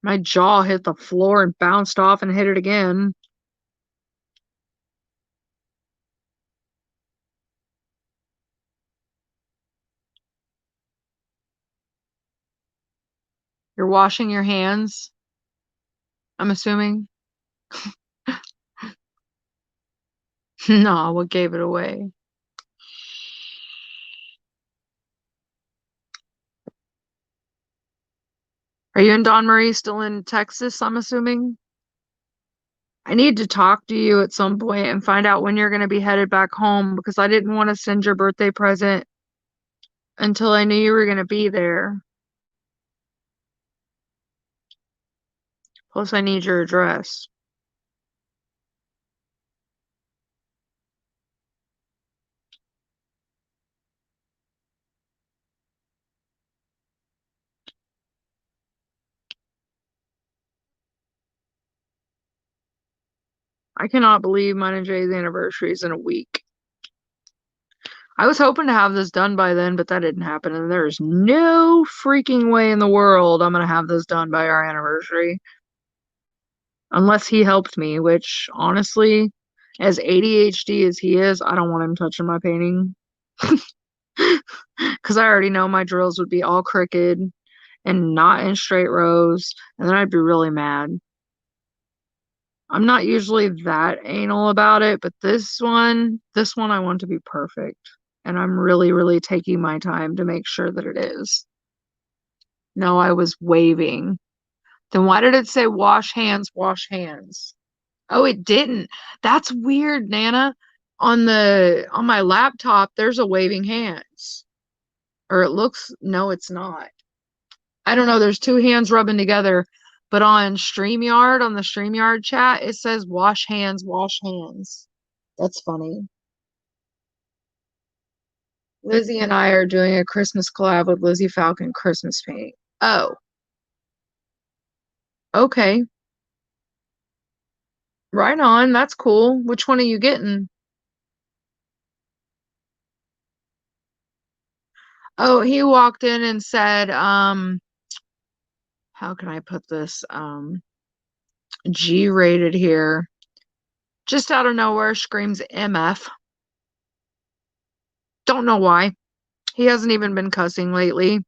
S1: My jaw hit the floor and bounced off and hit it again. You're washing your hands, I'm assuming. No, what gave it away? Are you and Don Marie still in Texas, I'm assuming? I need to talk to you at some point and find out when you're going to be headed back home because I didn't want to send your birthday present until I knew you were going to be there. Plus, I need your address. I cannot believe mine and Jay's anniversary is in a week. I was hoping to have this done by then, but that didn't happen, and there's no freaking way in the world I'm going to have this done by our anniversary. Unless he helped me, which honestly, as ADHD as he is, I don't want him touching my painting. Because I already know my drills would be all crooked and not in straight rows, and then I'd be really mad. I'm not usually that anal about it, but this one I want to be perfect. And I'm really, really taking my time to make sure that it is. No, I was waving. Then why did it say wash hands, wash hands? Oh, it didn't. That's weird, Nana. On my laptop, there's a waving hands. Or it looks, no, it's not. I don't know, there's two hands rubbing together, but on StreamYard, on the StreamYard chat, it says wash hands, wash hands. That's funny. Lizzie and I are doing a Christmas collab with Lizzie Falcon Christmas paint. Oh, okay. Right on. That's cool. Which one are you getting? Oh, he walked in and said, how can I put this? G-rated here. Just out of nowhere screams MF. Don't know why. He hasn't even been cussing lately.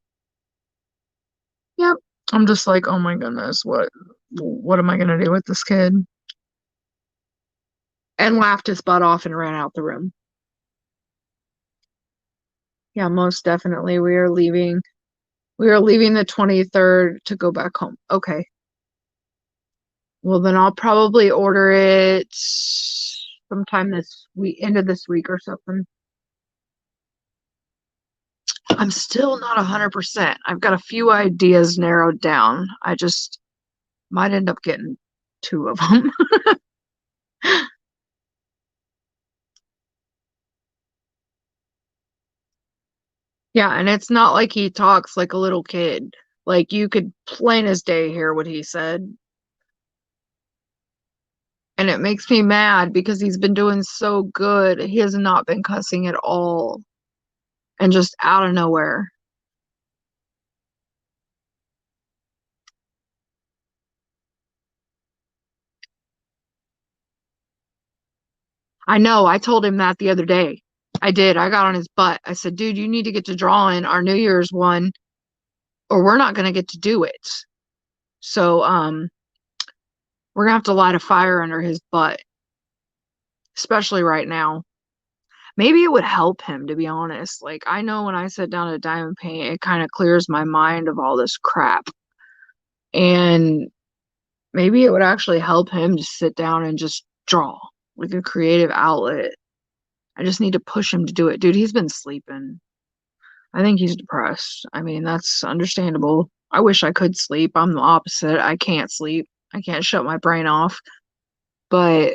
S1: Yep. I'm just like, oh my goodness, what am I gonna do with this kid? And laughed his butt off and ran out the room. Yeah, most definitely. We are leaving. We are leaving the 23rd to go back home. Okay. Well, then I'll probably order it sometime this week, end of this week or something. I'm still not 100%. I've got a few ideas narrowed down. I just might end up getting two of them. Yeah, and it's not like he talks like a little kid. Like you could plain as day hear what he said. And it makes me mad because he's been doing so good. He has not been cussing at all. And just out of nowhere. I know. I told him that the other day. I did. I got on his butt. I said, dude, you need to get to drawing our New Year's one, or we're not going to get to do it. So, we're going to have to light a fire under his butt, especially right now. Maybe it would help him, to be honest. Like, I know when I sit down to diamond paint, it kind of clears my mind of all this crap. And maybe it would actually help him to sit down and just draw like a creative outlet. I just need to push him to do it. Dude, he's been sleeping. I think he's depressed. I mean, that's understandable. I wish I could sleep. I'm the opposite. I can't sleep. I can't shut my brain off. But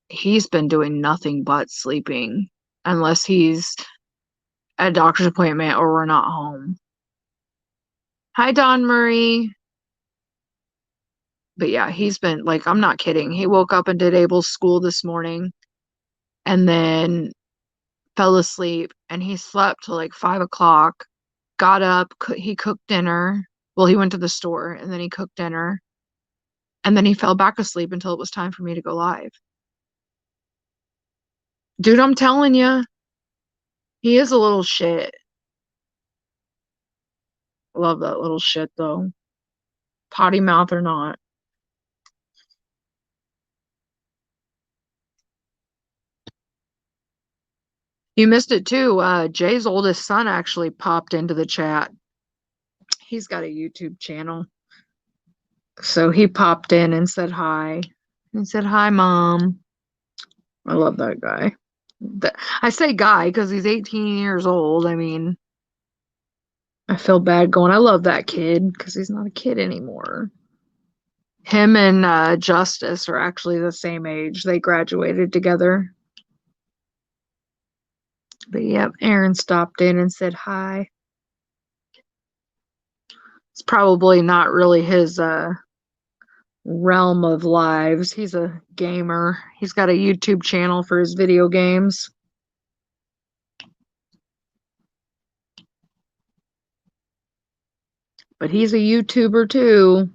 S1: he's been doing nothing but sleeping unless he's at a doctor's appointment or we're not home. Hi, Don Murray. But yeah, he's been like, I'm not kidding. He woke up and did Abel's school this morning and then fell asleep and he slept till like 5 o'clock, got up, he cooked dinner. Well, he went to the store and then he cooked dinner and then he fell back asleep until it was time for me to go live. Dude, I'm telling you, he is a little shit. Love that little shit though. Potty mouth or not. You missed it too. Jay's oldest son actually popped into the chat. He's got a YouTube channel. So he popped in and said hi. He said, hi, Mom. I love that guy. I say guy because he's 18 years old. I mean, I feel bad going, I love that kid because he's not a kid anymore. Him and Justice are actually the same age. They graduated together. But yep, Aaron stopped in and said hi. It's probably not really his realm of lives. He's a gamer. He's got a YouTube channel for his video games. But he's a YouTuber too.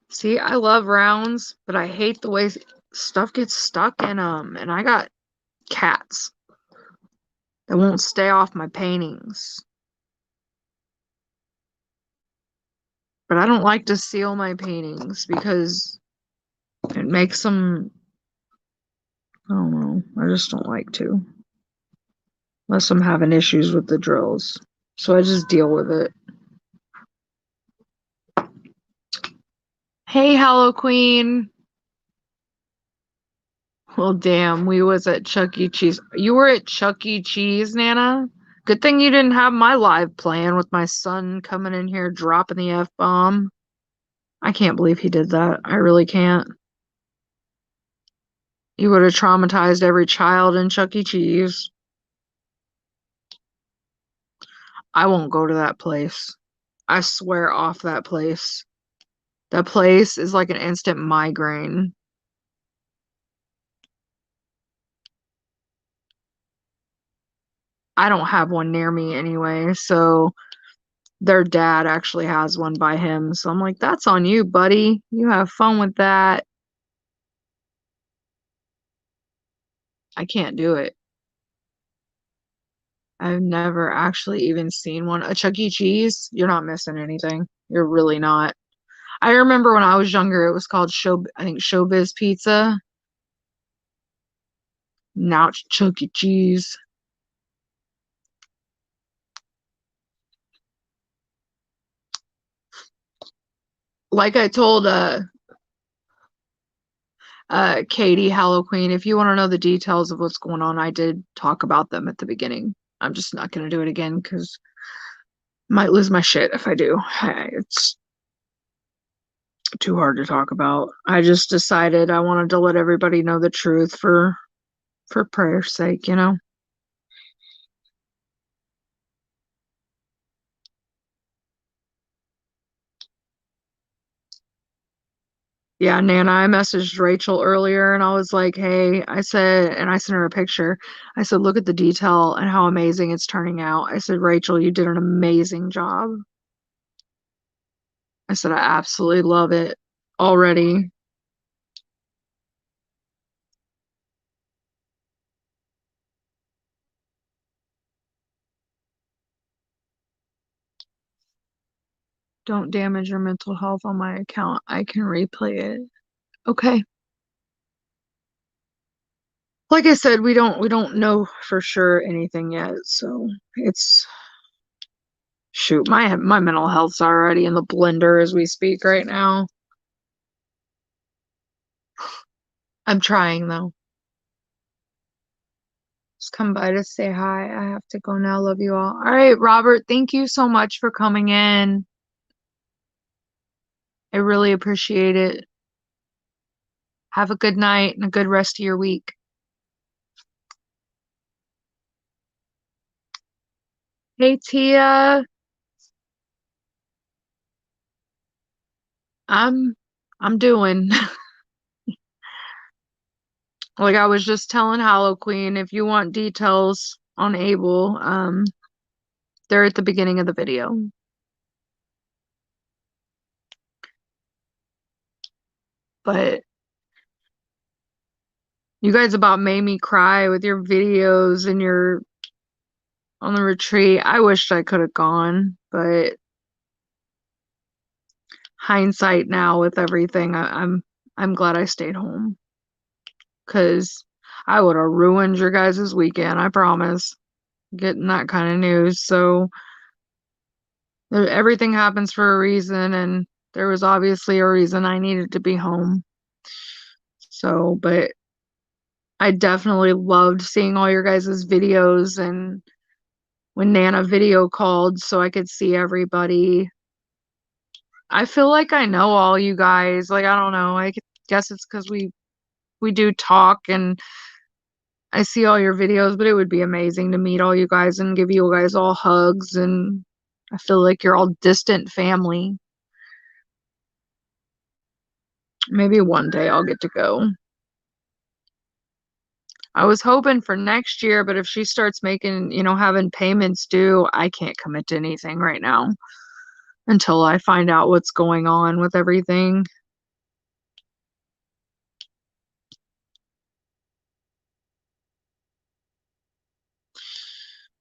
S1: See, I love rounds, but I hate the way stuff gets stuck in them. And I got cats that won't stay off my paintings. But I don't like to seal my paintings because it makes them, I don't know, I just don't like to. Unless I'm having issues with the drills. So I just deal with it. Hey, Hello Queen. Well, damn, we was at Chuck E. Cheese. You were at Chuck E. Cheese, Nana? Good thing you didn't have my live playing with my son coming in here dropping the F-bomb. I can't believe he did that. I really can't. He would have traumatized every child in Chuck E. Cheese. I won't go to that place. I swear off that place. That place is like an instant migraine. I don't have one near me anyway, so their dad actually has one by him. So I'm like, that's on you, buddy. You have fun with that. I can't do it. I've never actually even seen one. A Chuck E. Cheese, you're not missing anything. You're really not. I remember when I was younger, it was called I think Showbiz Pizza. Now it's Chuck E. Cheese. Like I told Katie Hallow Queen, if you want to know the details of what's going on, I did talk about them at the beginning. I'm just not gonna do it again because might lose my shit if I do. It's too hard to talk about. I just decided I wanted to let everybody know the truth for prayer's sake, you know? Yeah, Nana, I messaged Rachel earlier and I was like, hey, I said, and I sent her a picture. I said, look at the detail and how amazing it's turning out. I said, Rachel, you did an amazing job. I said, I absolutely love it already. Don't damage your mental health on my account. I can replay it. Okay. Like I said, we don't know for sure anything yet, so it's shoot, my mental health's already in the blender as we speak right now. I'm trying though. Just come by to say hi. I have to go now. Love you all. All right, Robert, thank you so much for coming in. I really appreciate it. Have a good night and a good rest of your week. Hey Tia, I'm I'm doing. Like I was just telling Hollow Queen, if you want details on Abel, they're at the beginning of the video. But you guys about made me cry with your videos and your on the retreat. I wished I could have gone, but hindsight now with everything, I'm glad I stayed home because I would have ruined your guys' weekend, I promise, getting that kind of news. So everything happens for a reason, and there was obviously a reason I needed to be home. So, but I definitely loved seeing all your guys' videos and when Nana video called so I could see everybody. I feel like I know all you guys. Like, I don't know. I guess it's because we do talk and I see all your videos, but it would be amazing to meet all you guys and give you guys all hugs and I feel like you're all distant family. Maybe one day I'll get to go. I was hoping for next year, but if she starts making, having payments due, I can't commit to anything right now until I find out what's going on with everything.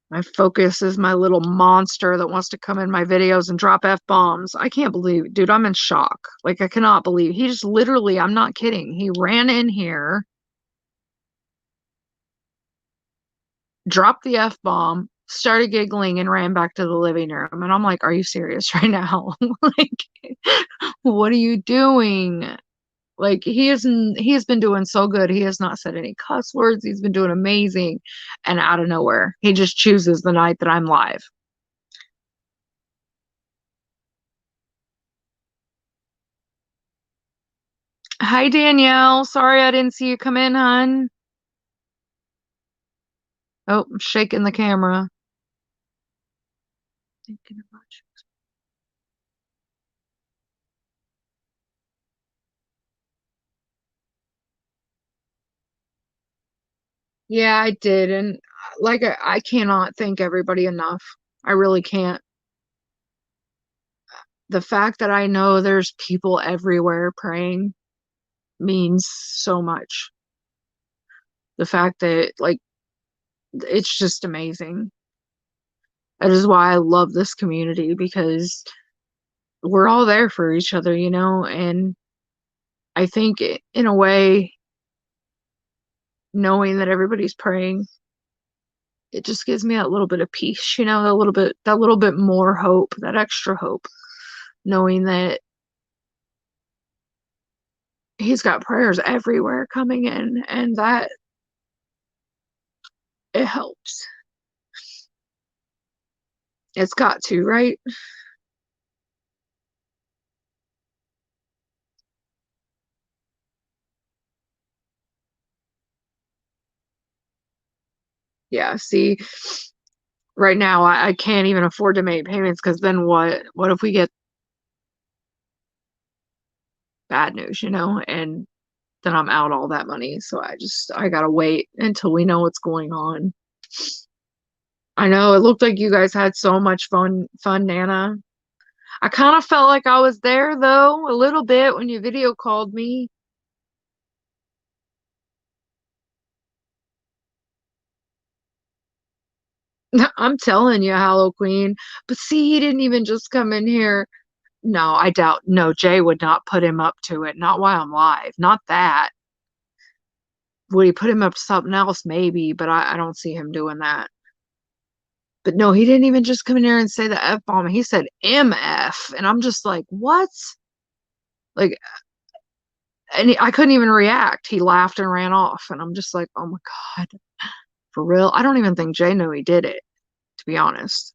S1: My focus is my little monster that wants to come in my videos and drop F-bombs. I can't believe, dude, I'm in shock. Like, I cannot believe. He just literally, I'm not kidding. He ran in here, dropped the F-bomb, started giggling, and ran back to the living room. And I'm like, are you serious right now? Like, what are you doing? Like he has been doing so good. He has not said any cuss words. He's been doing amazing. And out of nowhere, he just chooses the night that I'm live. Hi, Danielle. Sorry I didn't see you come in, hon. Oh, I'm shaking the camera. Thinking about you. Yeah, I did. And like, I cannot thank everybody enough. I really can't. The fact that I know there's people everywhere praying means so much. The fact that, like, it's just amazing. That is why I love this community because we're all there for each other, you know? And I think in a way, knowing that everybody's praying, it just gives me that little bit of peace, you know, that little bit more hope, that extra hope, knowing that he's got prayers everywhere coming in and that it helps. It's got to, right? Yeah, see, right now I can't even afford to make payments because then what? What if we get bad news, you know? And then I'm out all that money. So I gotta wait until we know what's going on. I know it looked like you guys had so much fun, Nana. I kind of felt like I was there though, a little bit when you video called me. I'm telling you, Hollow Queen. But see, he didn't even just come in here. No, I doubt. No, Jay would not put him up to it. Not while I'm live. Not that. Would he put him up to something else? Maybe, but I don't see him doing that. But no, he didn't even just come in here and say the F bomb. He said MF. And I'm just like, what? Like, and I couldn't even react. He laughed and ran off. And I'm just like, oh my God, for real? I don't even think Jay knew he did it, to be honest.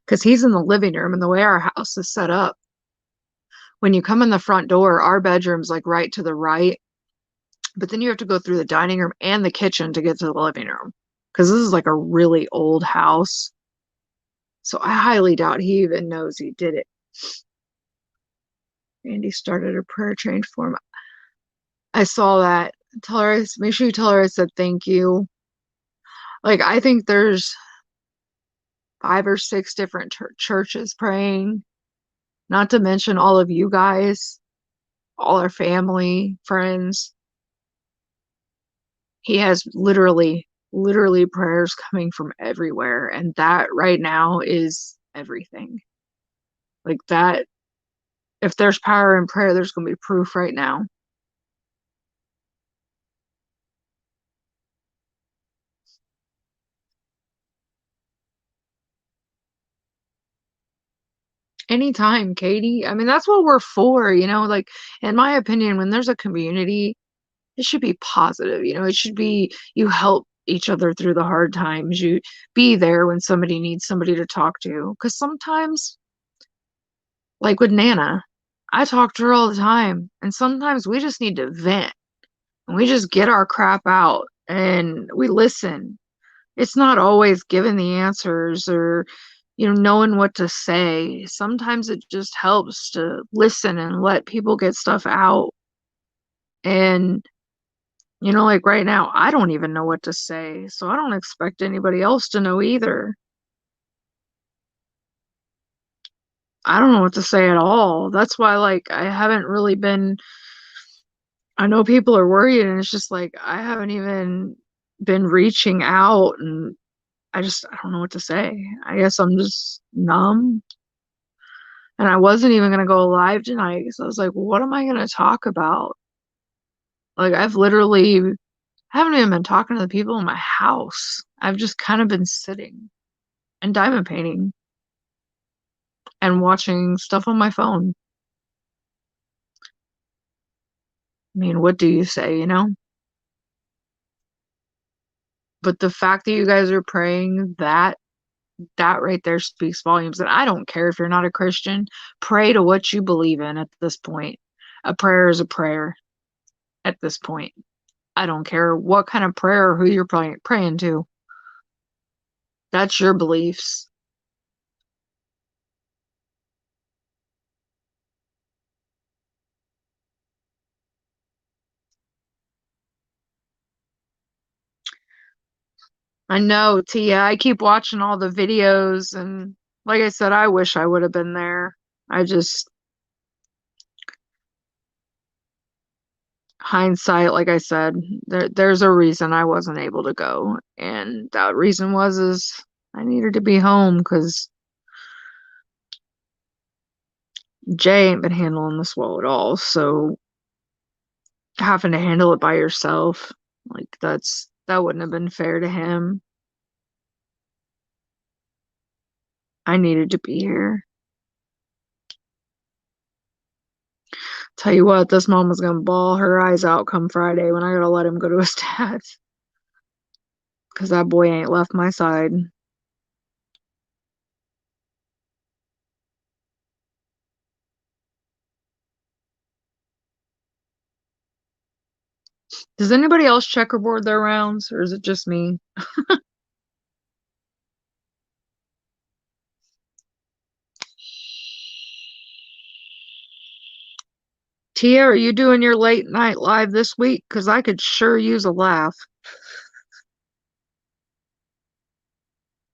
S1: Because he's in the living room and the way our house is set up, when you come in the front door, our bedroom's like right to the right. But then you have to go through the dining room and the kitchen to get to the living room. Because this is like a really old house. So I highly doubt he even knows he did it. Andy started a prayer chain for him. I saw that. Tell her, make sure you tell her I said thank you. Like, I think there's 5 or 6 different churches praying, not to mention all of you guys, all our family, friends. He has literally prayers coming from everywhere. And that right now is everything. Like that, if there's power in prayer, there's going to be proof right now. Anytime, Katie. I mean, that's what we're for, you know, like in my opinion, when there's a community, it should be positive, you know, it should be you help each other through the hard times. You be there when somebody needs somebody to talk to. Because sometimes, like with Nana, I talk to her all the time, and sometimes we just need to vent and we just get our crap out and we listen. It's not always giving the answers or, you know, knowing what to say. Sometimes it just helps to listen and let people get stuff out. And, you know, like right now, I don't even know what to say. So I don't expect anybody else to know either. I don't know what to say at all. That's why, like, I haven't really been. I know people are worried, and it's just like, I haven't even been reaching out, and I don't know what to say. I guess I'm just numb. And I wasn't even gonna go live tonight because I was like, what am I gonna talk about? Like I've literally haven't even been talking to the people in my house. I've just kind of been sitting and diamond painting and watching stuff on my phone. I mean, what do you say, you know? But the fact that you guys are praying that right there speaks volumes. And I don't care if you're not a Christian, pray to what you believe in at this point. A prayer is a prayer at this point. I don't care what kind of prayer or who you're praying to. That's your beliefs. I know, Tia. I keep watching all the videos, and like I said, I wish I would have been there. I just, hindsight, like I said, there's a reason I wasn't able to go. And that reason is I needed to be home because Jay ain't been handling this well at all. So having to handle it by yourself, like that wouldn't have been fair to him. I needed to be here. Tell you what, this mom was gonna bawl her eyes out come Friday when I gotta let him go to his dad's because that boy ain't left my side. Does anybody else checkerboard their rounds, or is it just me? Tia, are you doing your late night live this week? Because I could sure use a laugh.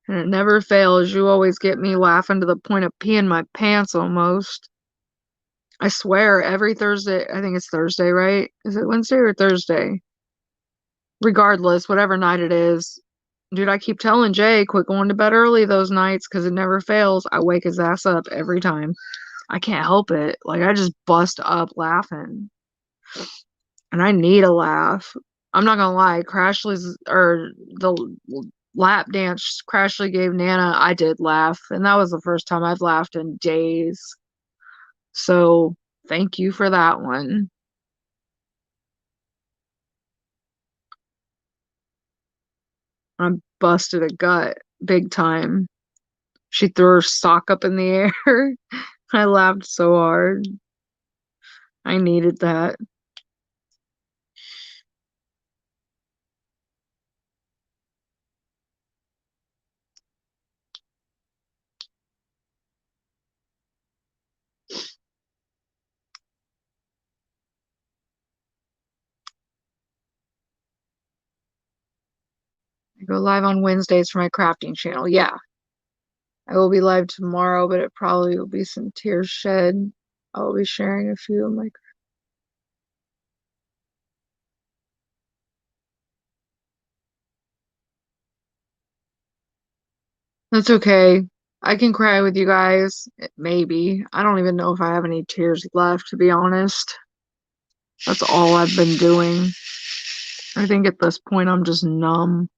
S1: And it never fails. You always get me laughing to the point of peeing my pants almost. I swear, every Thursday, I think it's Thursday, right? Is it Wednesday or Thursday? Regardless, whatever night it is. Dude, I keep telling Jay, quit going to bed early those nights because it never fails. I wake his ass up every time. I can't help it. Like, I just bust up laughing. And I need a laugh. I'm not gonna lie, Crashly's or the lap dance Crashly gave Nana, I did laugh, and that was the first time I've laughed in days. So thank you for that one. I busted a gut big time. She threw her sock up in the air. I laughed so hard. I needed that. I go live on Wednesdays for my crafting channel. Yeah, I will be live tomorrow, but it probably will be some tears shed. I will be sharing a few of my. That's okay. I can cry with you guys. Maybe. I don't even know if I have any tears left, to be honest. That's all I've been doing. I think at this point I'm just numb.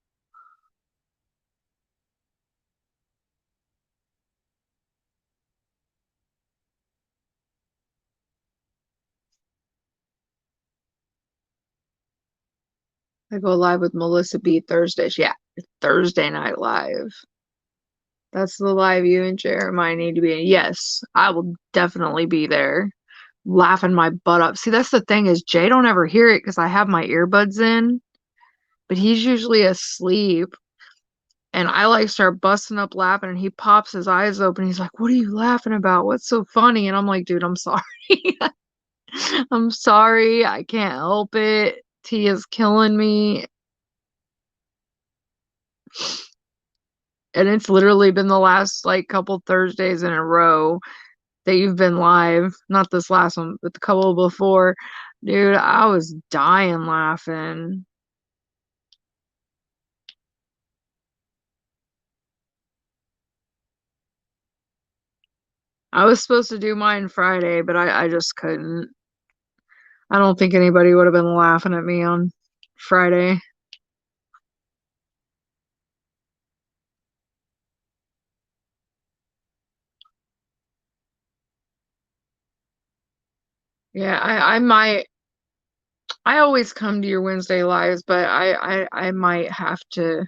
S1: I go live with Melissa B Thursdays. Yeah, Thursday night live. That's the live you and Jeremiah need to be in. Yes, I will definitely be there. Laughing my butt up. See, that's the thing is Jay don't ever hear it because I have my earbuds in, but he's usually asleep. And I like start busting up laughing and he pops his eyes open. He's like, "What are you laughing about? What's so funny?" And I'm like, "Dude, I'm sorry. I'm sorry. I can't help it. T is killing me." And it's literally been the last like couple Thursdays in a row that you've been live. Not this last one, but the couple before. Dude, I was dying laughing. I was supposed to do mine Friday, but I just couldn't. I don't think anybody would have been laughing at me on Friday. Yeah, I might. I always come to your Wednesday lives, but I might have to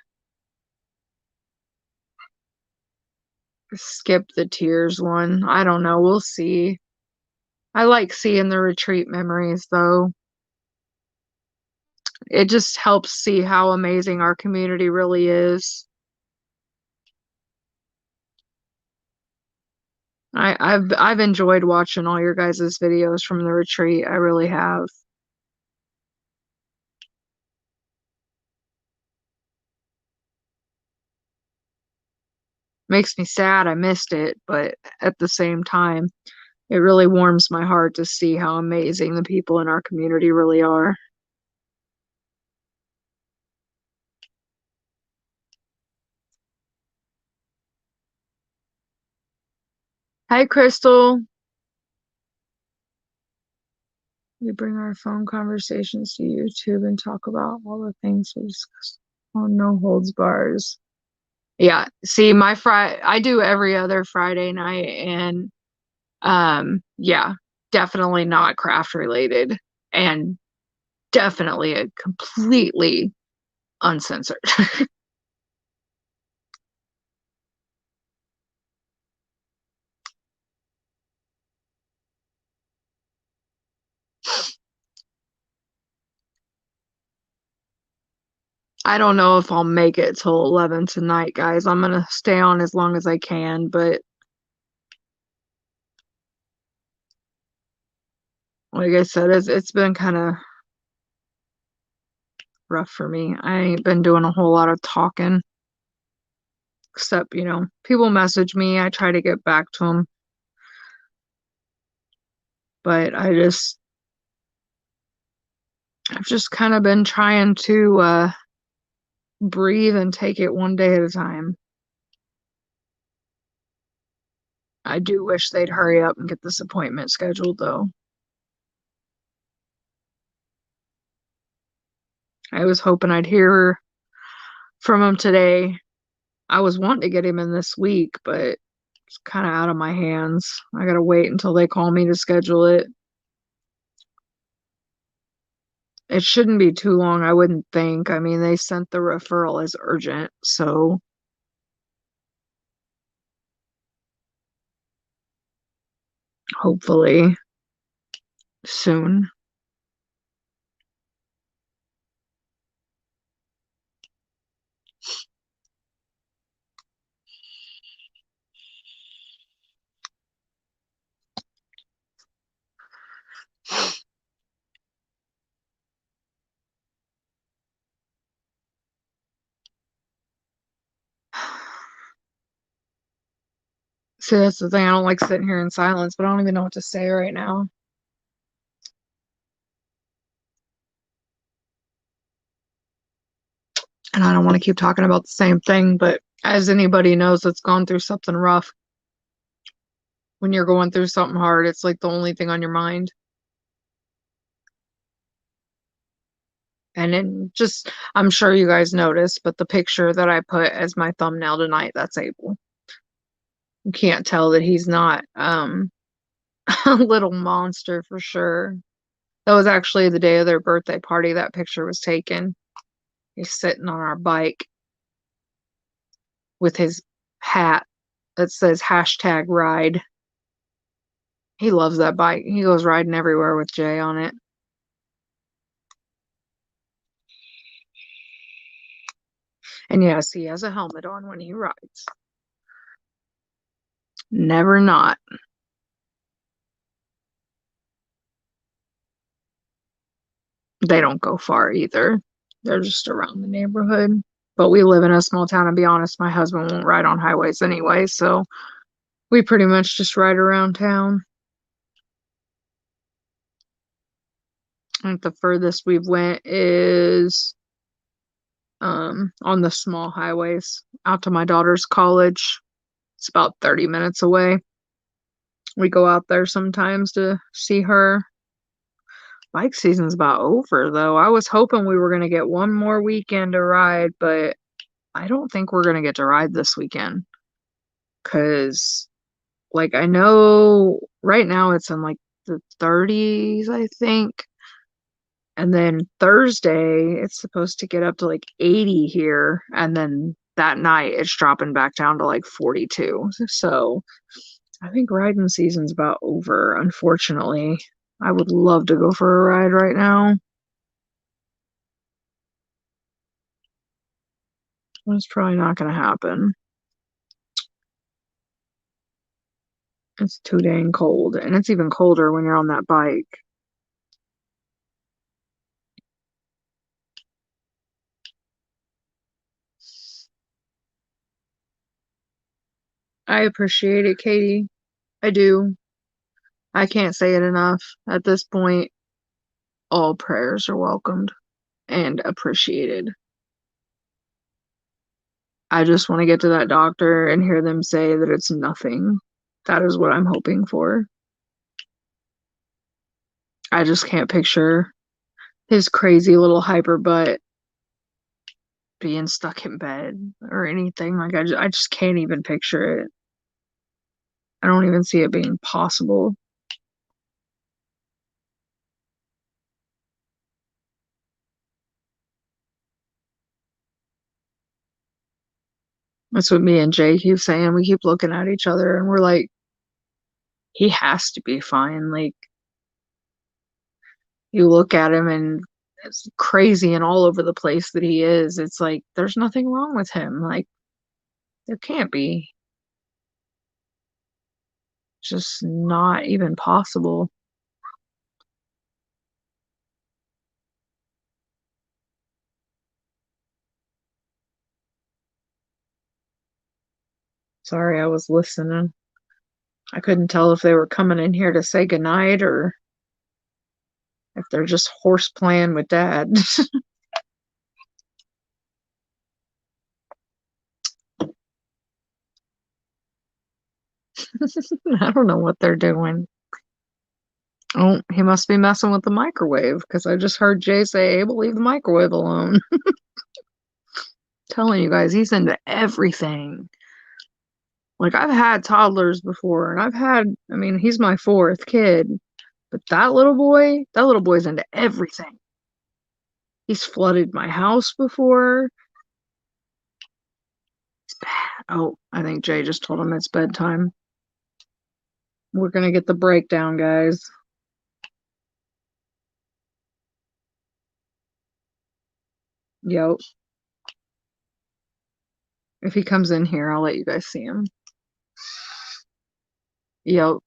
S1: skip the tears one. I don't know. We'll see. I like seeing the retreat memories though. It just helps see how amazing our community really is. I've enjoyed watching all your guys' videos from the retreat. I really have. Makes me sad I missed it, but at the same time, it really warms my heart to see how amazing the people in our community really are. Hi, Crystal. We bring our phone conversations to YouTube and talk about all the things we discussed on No Holds Bars. Yeah, see, I do every other Friday night, and yeah, definitely not craft related, and definitely a completely uncensored. I don't know if I'll make it till 11 tonight, guys. I'm gonna stay on as long as I can, but like I said, it's been kind of rough for me. I ain't been doing a whole lot of talking, except, people message me. I try to get back to them, but I've just kind of been trying to breathe and take it one day at a time. I do wish they'd hurry up and get this appointment scheduled, though. I was hoping I'd hear from him today. I was wanting to get him in this week, but it's kind of out of my hands. I gotta wait until they call me to schedule it. It shouldn't be too long, I wouldn't think. I mean, they sent the referral as urgent, so hopefully soon. See, that's the thing. I don't like sitting here in silence, but I don't even know what to say right now. And I don't want to keep talking about the same thing, but as anybody knows that's gone through something rough, when you're going through something hard, it's like the only thing on your mind. And then just, I'm sure you guys noticed, but the picture that I put as my thumbnail tonight, that's Abel. You can't tell that he's not a little monster for sure. That was actually the day of their birthday party that picture was taken. He's sitting on our bike with his hat that says hashtag ride. He loves that bike. He goes riding everywhere with Jay on it. And yes, he has a helmet on when he rides. Never not. They don't go far either. They're just around the neighborhood. But we live in a small town, and be honest, my husband won't ride on highways anyway, so we pretty much just ride around town. I think the furthest we've went is on the small highways out to my daughter's college. It's about 30 minutes away. We go out there sometimes to see her. Bike season's about over though. I was hoping we were going to get one more weekend to ride, but I don't think we're going to get to ride this weekend. Cause like I know right now it's in like the 30s, I think. And then Thursday, it's supposed to get up to like 80 here. And then that night, it's dropping back down to like 42. So I think riding season's about over, unfortunately. I would love to go for a ride right now. It's probably not going to happen. It's too dang cold. And it's even colder when you're on that bike. I appreciate it, Katie. I do. I can't say it enough. At this point, all prayers are welcomed and appreciated. I just want to get to that doctor and hear them say that it's nothing. That is what I'm hoping for. I just can't picture his crazy little hyper butt being stuck in bed or anything. Like, I just can't even picture it. I don't even see it being possible. That's what me and Jay keep saying. We keep looking at each other and we're like, he has to be fine. Like, you look at him and it's crazy and all over the place that he is. It's like, there's nothing wrong with him. Like, there can't be. Just not even possible. Sorry, I was listening. I couldn't tell if they were coming in here to say goodnight or if they're just horse playing with dad. I don't know what they're doing. Oh, he must be messing with the microwave because I just heard Jay say, Abel, leave the microwave alone. Telling you guys, he's into everything. Like, I've had toddlers before, and I mean, he's my fourth kid, but that little boy's into everything. He's flooded my house before. It's bad. Oh, I think Jay just told him it's bedtime. We're gonna get the breakdown, guys. Yep. If he comes in here, I'll let you guys see him. Yep.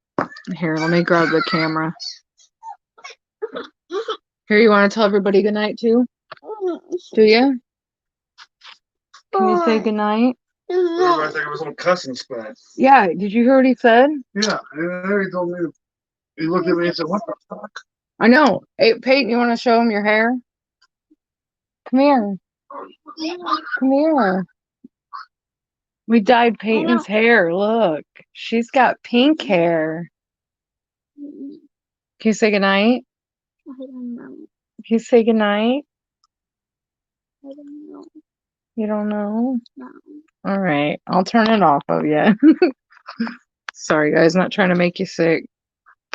S1: Here, let me grab the camera. Here, you want to tell everybody good night too? Do you? Can you say good night?
S2: I think it was on cussing spot.
S1: Yeah, did you hear what he said?
S2: Yeah, and then he told me, he looked at me and said, "What the fuck?"
S1: I know. Hey, Peyton, you want to show him your hair? Come here. Come here. We dyed Peyton's hair. Look, she's got pink hair. Can you say goodnight? I don't know. Can you say goodnight? I don't know. You don't know? No. All right, I'll turn it off of you. Sorry, guys, not trying to make you sick.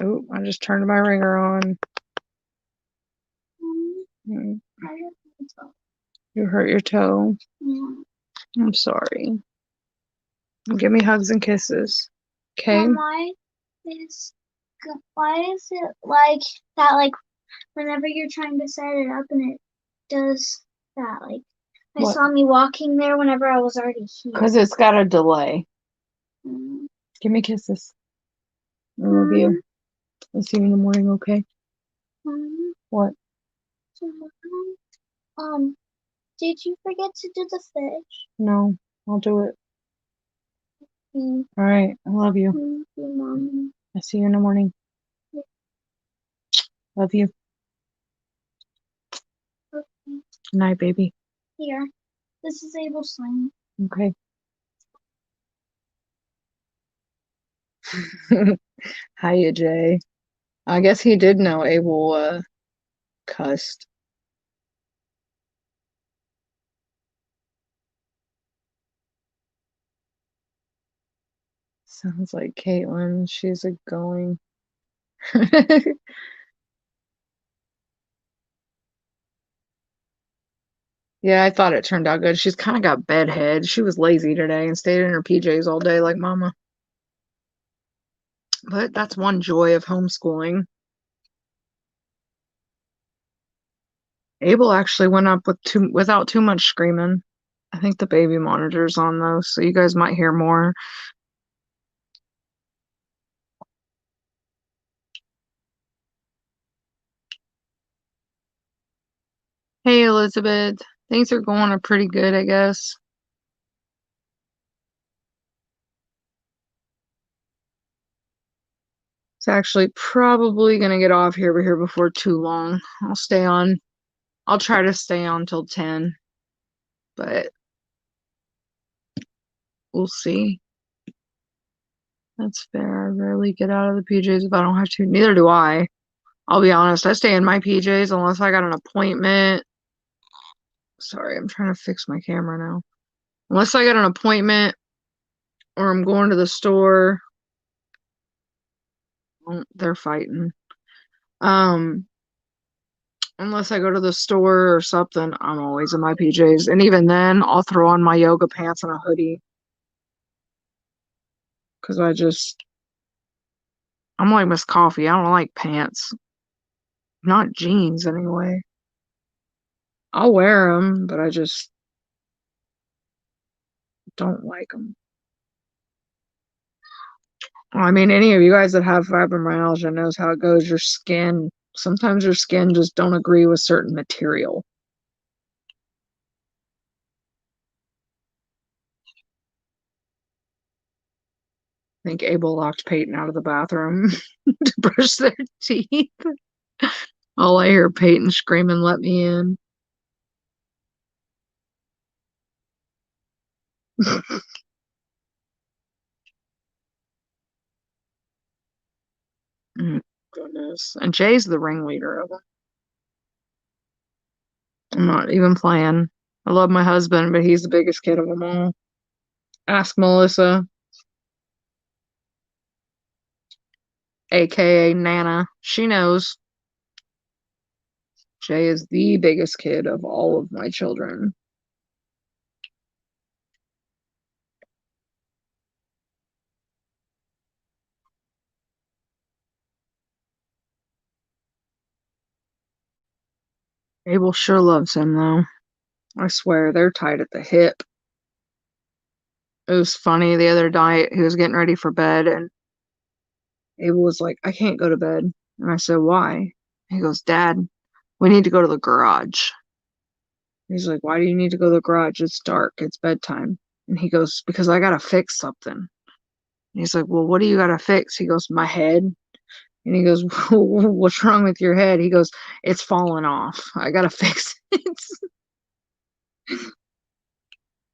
S1: Oh, I just turned my ringer on. Mm. You hurt your toe? Yeah. I'm sorry. Give me hugs and kisses. Okay?
S3: Is why is it like that? Like whenever you're trying to set it up and it does that, like I
S1: What?
S3: saw me walking there whenever I was already here.
S1: Because it's got a delay. Give me kisses. I love you. I'll see you in the morning, okay? What?
S3: Did you forget to do the fish?
S1: No, I'll do it. All right, I love you.
S3: Mommy.
S1: I'll see you in the morning. Love you.
S3: Okay.
S1: Good night, baby.
S3: Here. This is Abel's sign.
S1: Okay. Hiya, Jay. I guess he did know Abel cussed. Sounds like Caitlin. She's a going. Yeah, I thought it turned out good. She's kind of got bedhead. She was lazy today and stayed in her PJs all day like mama. But that's one joy of homeschooling. Abel actually went up without too much screaming. I think the baby monitor's on though, so you guys might hear more. Hey Elizabeth, things are going pretty good, I guess. It's actually probably gonna get off here before too long. I'll stay on. I'll try to stay on till 10, but we'll see. That's fair. I rarely get out of the PJs if I don't have to. Neither do I. I'll be honest, I stay in my PJs unless I got an appointment. Sorry, I'm trying to fix my camera now. Unless I got an appointment or I'm going to the store. Oh, they're fighting. Um, unless I go to the store or something, I'm always in my PJs. And even then, I'll throw on my yoga pants and a hoodie. Because I'm like Miss Coffee. I don't like pants. Not jeans, anyway. I'll wear them, but I just don't like them. I mean, any of you guys that have fibromyalgia knows how it goes. Sometimes your skin just don't agree with certain material. I think Abel locked Peyton out of the bathroom to brush their teeth. All I hear Peyton screaming, "Let me in." Mm, goodness. And Jay's the ringleader of them. I'm not even playing. I love my husband, but he's the biggest kid of them all. Ask Melissa, aka Nana. She knows. Jay is the biggest kid of all of my children. Abel sure loves him, though. I swear, they're tied at the hip. It was funny the other night. He was getting ready for bed, and Abel was like, "I can't go to bed." And I said, "Why?" He goes, "Dad, we need to go to the garage." He's like, "Why do you need to go to the garage? It's dark. It's bedtime." And he goes, "Because I gotta fix something." And he's like, "Well, what do you gotta fix?" He goes, "My head." And he goes, "What's wrong with your head?" He goes, "It's falling off. I gotta fix it."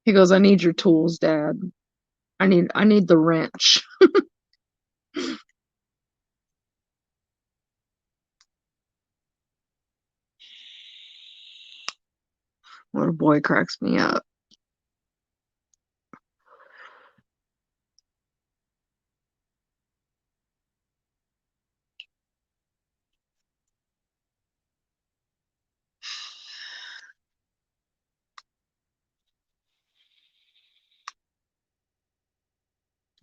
S1: He goes, "I need your tools, Dad. I need the wrench." Little boy cracks me up.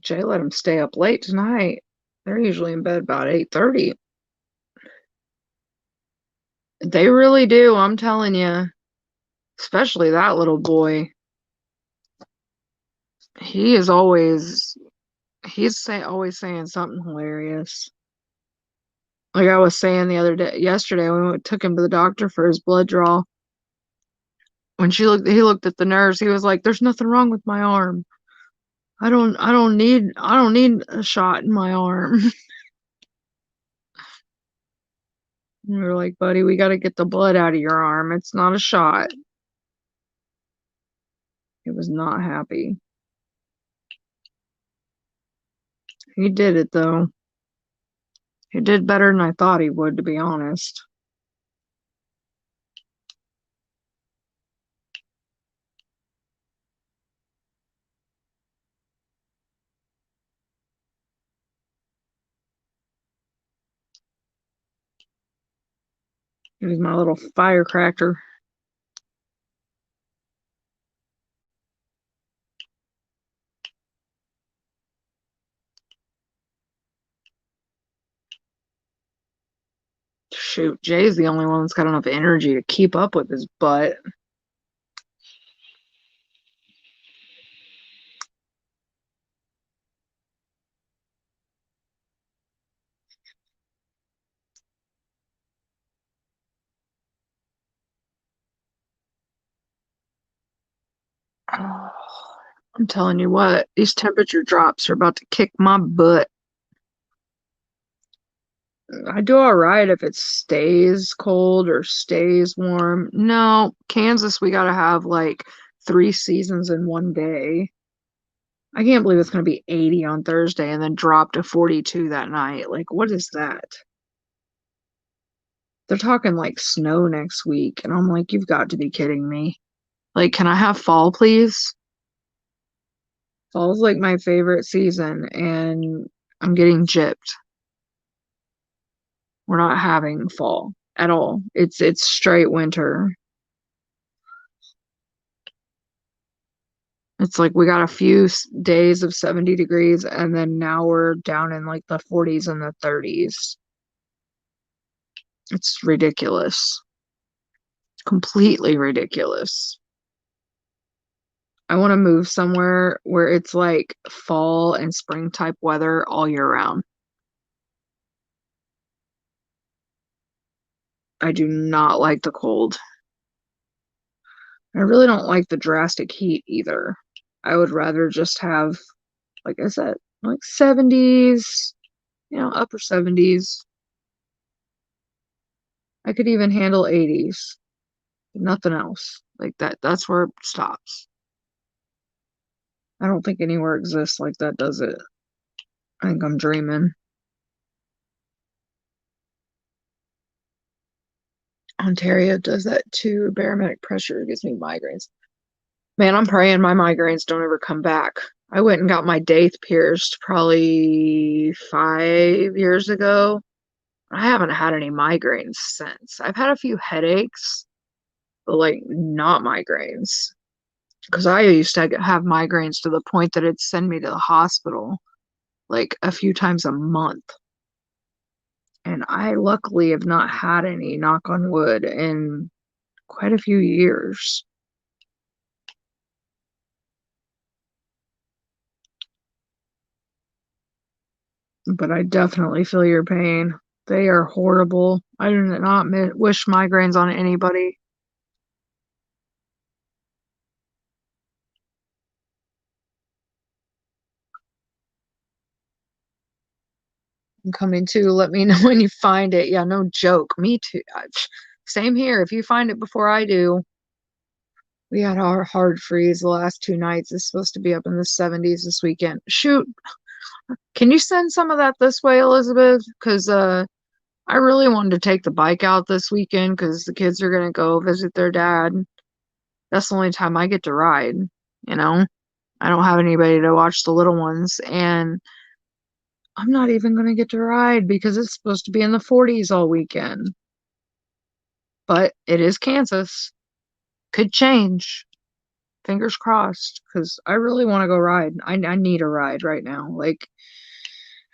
S1: Jay let him stay up late tonight. They're usually in bed about 8:30. They really do, I'm telling you. Especially that little boy. He is always saying something hilarious. Like I was saying yesterday when we took him to the doctor for his blood draw. When he looked at the nurse, he was like, "There's nothing wrong with my arm. I don't need a shot in my arm." And we were like, "Buddy, we got to get the blood out of your arm. It's not a shot." He was not happy. He did it though. He did better than I thought he would, to be honest. He was my little firecracker. Shoot, Jay's the only one that's got enough energy to keep up with his butt. Oh, I'm telling you what, these temperature drops are about to kick my butt. I do all right if it stays cold or stays warm. No, Kansas, we gotta have like 3 seasons in one day. I can't believe it's gonna be 80 on Thursday and then drop to 42 that night. Like, what is that? They're talking like snow next week, and I'm like, you've got to be kidding me. Like, can I have fall, please? Fall's like my favorite season, and I'm getting gypped. We're not having fall at all. It's straight winter. It's like we got a few days of 70 degrees, and then now we're down in like the 40s and the 30s. It's ridiculous. Completely ridiculous. I want to move somewhere where it's like fall and spring type weather all year round. I do not like the cold. I really don't like the drastic heat either. I would rather just have, like I said, like 70s, upper 70s. I could even handle 80s. Nothing else. Like that's where it stops. I don't think anywhere exists like that, does it? I think I'm dreaming. Ontario does that too. Barometric pressure gives me migraines. Man, I'm praying my migraines don't ever come back. I went and got my daith pierced probably 5 years ago. I haven't had any migraines since. I've had a few headaches, but like not migraines. Because I used to have migraines to the point that it'd send me to the hospital like a few times a month. And I luckily have not had any, knock on wood, in quite a few years. But I definitely feel your pain. They are horrible. I do not wish migraines on anybody. I'm coming too. Let me know when you find it. Yeah, no joke. Me too. Same here. If you find it before I do, we had our hard freeze the last 2 nights. It's supposed to be up in the 70s this weekend. Shoot, can you send some of that this way, Elizabeth? Because I really wanted to take the bike out this weekend because the kids are gonna go visit their dad. That's the only time I get to ride, you know? I don't have anybody to watch the little ones, and I'm not even gonna get to ride because it's supposed to be in the 40s all weekend. But it is Kansas. Could change. Fingers crossed, because I really want to go ride. I need a ride right now. Like,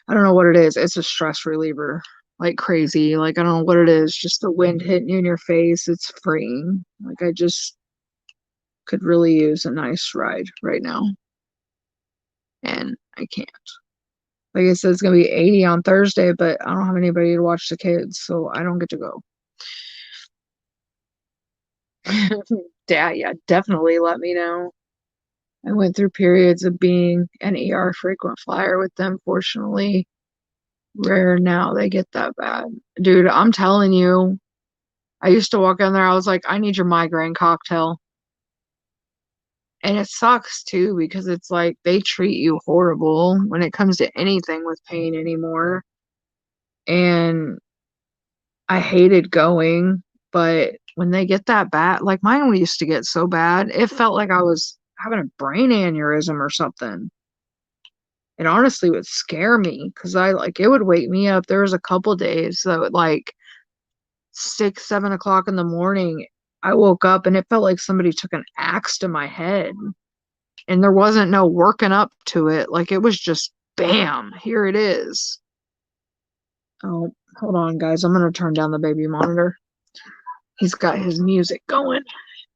S1: I don't know what it is. It's a stress reliever, like crazy. Like, I don't know what it is. Just the wind hitting you in your face. It's freeing. Like, I just could really use a nice ride right now. And I can't. Like I said, it's going to be 80 on Thursday, but I don't have anybody to watch the kids, so I don't get to go. Dad, yeah, definitely let me know. I went through periods of being an ER frequent flyer with them. Fortunately, rare now they get that bad. Dude, I'm telling you, I used to walk in there, I was like, I need your migraine cocktail. And it sucks too because it's like they treat you horrible when it comes to anything with pain anymore. And I hated going, but when they get that bad, like mine used to get so bad, it felt like I was having a brain aneurysm or something. It honestly would scare me because it would wake me up. There was a couple days that would like 6, 7 o'clock in the morning. I woke up and it felt like somebody took an axe to my head, and there wasn't no working up to it. Like it was just bam, here it is. Oh, hold on, guys. I'm gonna turn down the baby monitor. He's got his music going.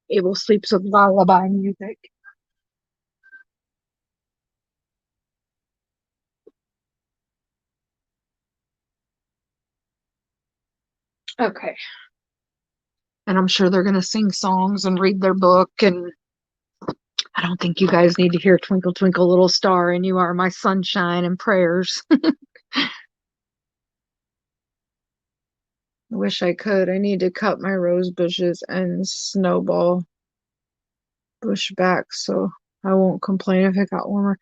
S1: Abel sleeps with lullaby music. Okay. And I'm sure they're gonna sing songs and read their book, and I don't think you guys need to hear Twinkle Twinkle Little Star and You Are My Sunshine and prayers. I wish I could. I need to cut my rose bushes and snowball bush back so I won't complain if it got warmer.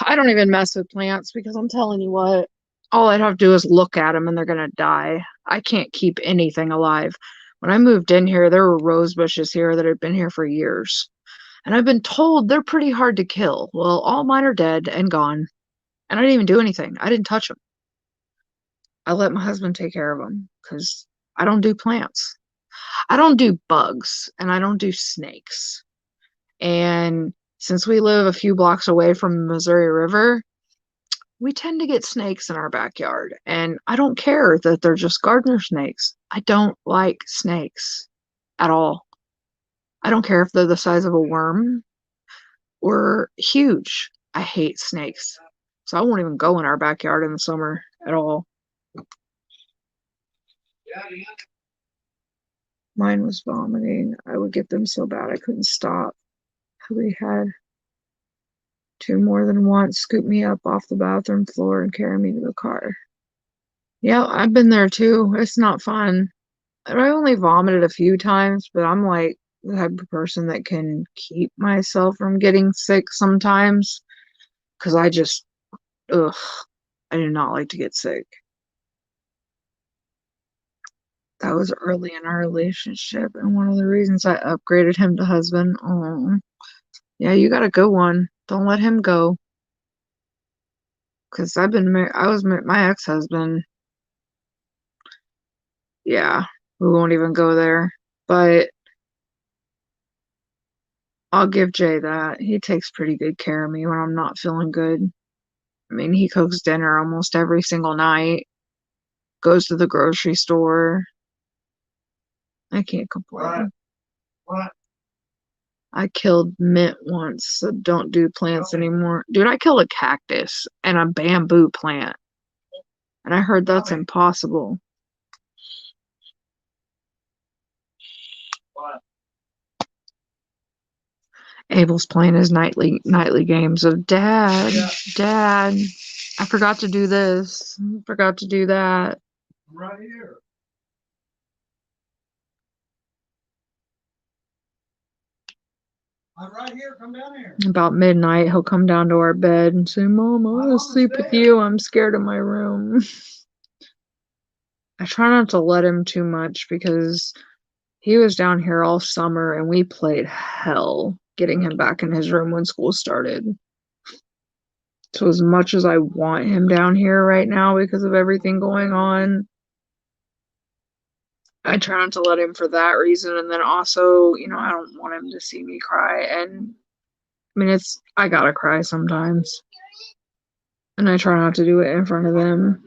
S1: I don't even mess with plants because I'm telling you what, all I'd have to do is look at them and they're gonna die. I can't keep anything alive. When I moved in here, there were rose bushes here that had been here for years. And I've been told they're pretty hard to kill. Well, all mine are dead and gone. And I didn't even do anything. I didn't touch them. I let my husband take care of them because I don't do plants. I don't do bugs and I don't do snakes. And since we live a few blocks away from the Missouri River, we tend to get snakes in our backyard. And I don't care that they're just gardener snakes. I don't like snakes at all. I don't care if they're the size of a worm or huge. I hate snakes. So I won't even go in our backyard in the summer at all. Mine was vomiting. I would get them so bad I couldn't stop. We had to more than once scoop me up off the bathroom floor and carry me to the car. Yeah, I've been there too. It's not fun. I only vomited a few times, but I'm like the type of person that can keep myself from getting sick sometimes because ugh, I do not like to get sick. That was early in our relationship, and one of the reasons I upgraded him to husband. Oh, yeah, you got a good one. Don't let him go. Because I've been married, my ex-husband. Yeah, we won't even go there. But I'll give Jay that. He takes pretty good care of me when I'm not feeling good. I mean, he cooks dinner almost every single night, goes to the grocery store. I can't complain.
S2: What?
S1: I killed mint once, so don't do plants anymore. Dude, I killed a cactus and a bamboo plant. And I heard that's impossible.
S2: What?
S1: Abel's playing his nightly games of Dad, I forgot to do this. Forgot to do that.
S2: Right here. I'm right here. Come down here.
S1: About midnight, he'll come down to our bed and say, Mom, I want to sleep with you. I'm scared of my room. I try not to let him too much because he was down here all summer and we played hell getting him back in his room when school started. So as much as I want him down here right now because of everything going on, I try not to let him for that reason. And then also, I don't want him to see me cry. And I mean, I gotta cry sometimes. And I try not to do it in front of them.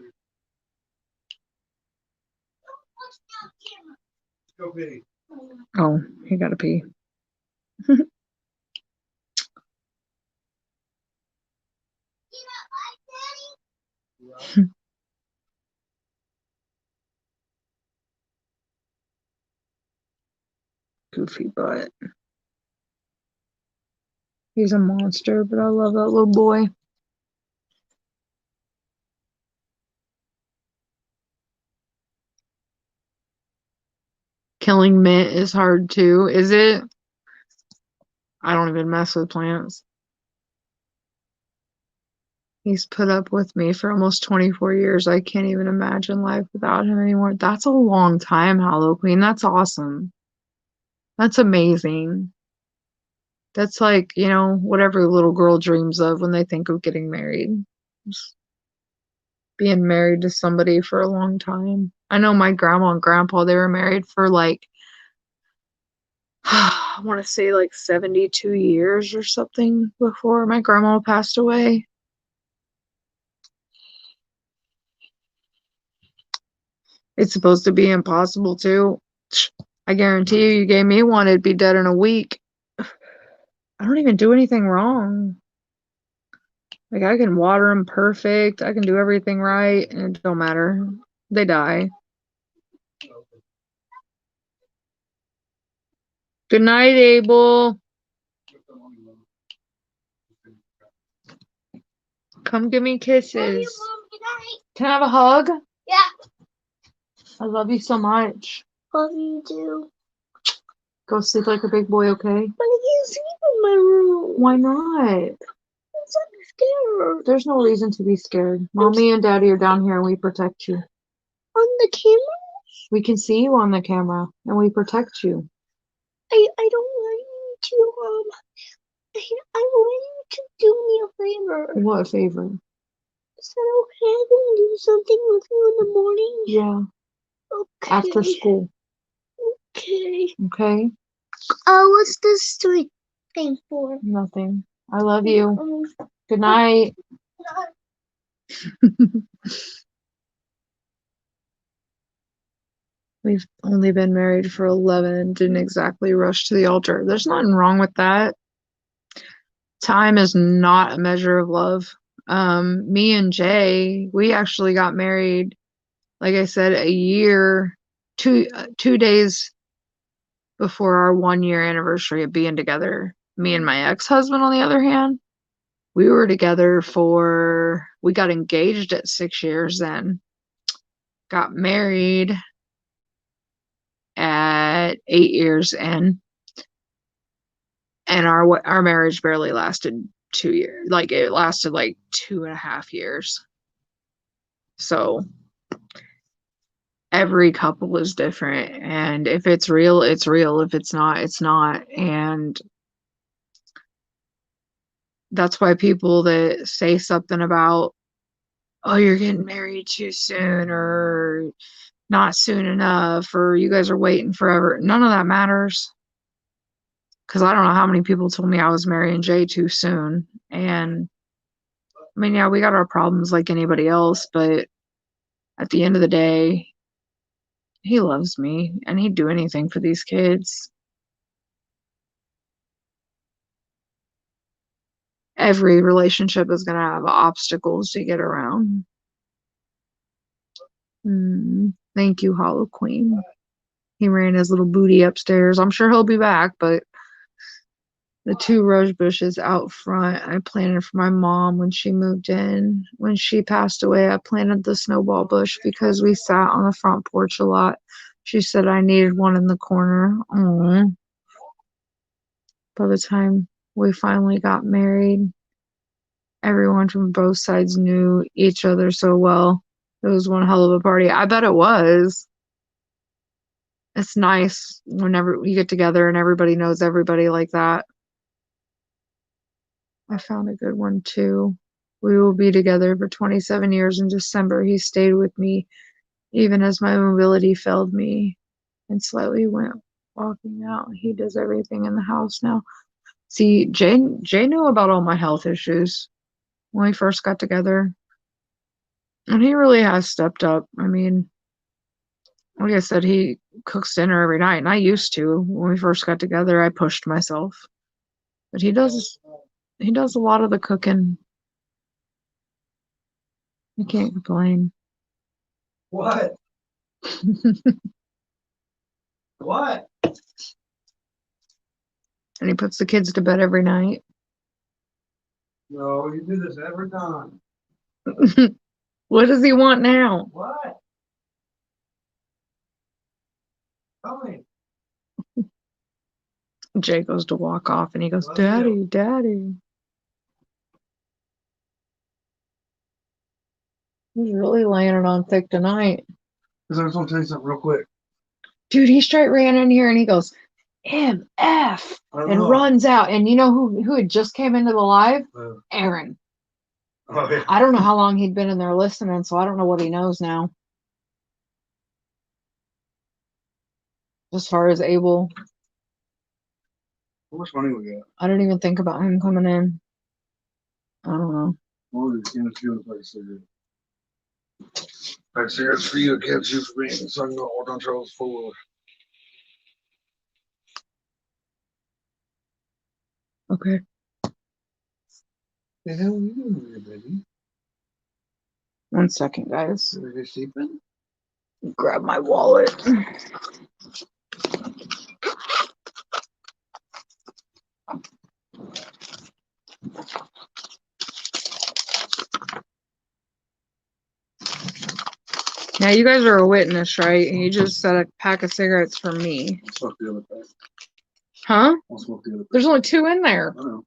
S2: Go pee.
S1: Oh, he gotta pee. Goofy butt. He's a monster, but I love that little boy. Killing mint is hard too, is it? I don't even mess with plants. He's put up with me for almost 24 years. I can't even imagine life without him anymore. That's a long time, Hollow Queen. That's awesome. That's amazing. That's like, what every little girl dreams of when they think of getting married. Just being married to somebody for a long time. I know my grandma and grandpa, they were married for I want to say 72 years or something before my grandma passed away. It's supposed to be impossible too. I guarantee you, you gave me one, it'd be dead in a week. I don't even do anything wrong. Like, I can water them perfect. I can do everything right, and it don't matter. They die. Good night, Abel. Come give me kisses.
S3: Love you, Mom. Good night.
S1: Can I have a hug?
S3: Yeah.
S1: I love you so much.
S3: Love you too.
S1: Go sleep like a big boy, okay?
S3: But I can't sleep in my room.
S1: Why not?
S3: I'm so scared.
S1: There's no reason to be scared. Mommy and Daddy are down here and we protect you.
S3: On the camera?
S1: We can see you on the camera and we protect you.
S3: I don't want you to I want you to do me a favor.
S1: What a favor?
S3: Is that okay? I can do something with you in the morning.
S1: Yeah.
S3: Okay.
S1: After school.
S3: Okay.
S1: Okay?
S3: What's this street thing for?
S1: Nothing. I love you. Good night. We've only been married for 11, didn't exactly rush to the altar. There's nothing wrong with that. Time is not a measure of love. Me and Jay, we actually got married, like I said, a year, 2 days before our 1 year anniversary of being together. Me and my ex-husband, on the other hand, we were together we got engaged at 6 years then, got married at 8 years in, and our marriage barely lasted 2 years. Like, it lasted like 2.5 years. So every couple is different, and if it's real, it's real. If it's not, it's not. And that's why people that say something about, oh, you're getting married too soon, or not soon enough, or you guys are waiting forever, none of that matters. Because I don't know how many people told me I was marrying Jay too soon. And I mean, yeah, we got our problems like anybody else, but at the end of the day, he loves me and he'd do anything for these kids. Every relationship is going to have obstacles to get around. Thank you, Hollow Queen. He ran his little booty upstairs. I'm sure he'll be back, but the 2 rose bushes out front, I planted for my mom when she moved in. When she passed away, I planted the snowball bush because we sat on the front porch a lot. She said I needed one in the corner. Aww. By the time we finally got married, everyone from both sides knew each other so well. It was one hell of a party. I bet it was. It's nice whenever you get together and everybody knows everybody like that. I found a good one too. We will be together for 27 years in December. He stayed with me even as my mobility failed me and slightly went walking out. He does everything in the house now. See, Jay knew about all my health issues when we first got together. And he really has stepped up. I mean, like I said, he cooks dinner every night, and I used to. When we first got together, I pushed myself. But he does a lot of the cooking. I can't complain.
S2: What? What?
S1: And he puts the kids to bed every night.
S2: No, you do this every time.
S1: What does he want now?
S2: What? Tell me.
S1: Jay goes to walk off and he goes,
S2: Love
S1: Daddy,
S2: you.
S1: Daddy. He's really laying it on thick tonight.
S2: Because I just want to tell you something real quick.
S1: Dude, he straight ran in here and he goes, MF, and runs out. And you know who had just came into the live? Aaron.
S2: Oh, yeah.
S1: I don't know how long he'd been in there listening, so I don't know what he knows now. As far as Abel,
S2: How much money we got?
S1: I didn't even think about him coming in. I don't know.
S2: More than in a few like cigarette. Pack cigarettes for you, a can shoes for me, so I can go work on Charles' four-wheeler.
S1: Okay.
S2: The hell are you doing here, baby?
S1: 1 second, guys.
S2: Are you sleeping?
S1: Grab my wallet. Now you guys are a witness, right? And you just said a pack of cigarettes for me.
S2: I'll smoke the other pack.
S1: Huh?
S2: I'll smoke the other pack.
S1: There's only 2 in there.
S2: I know.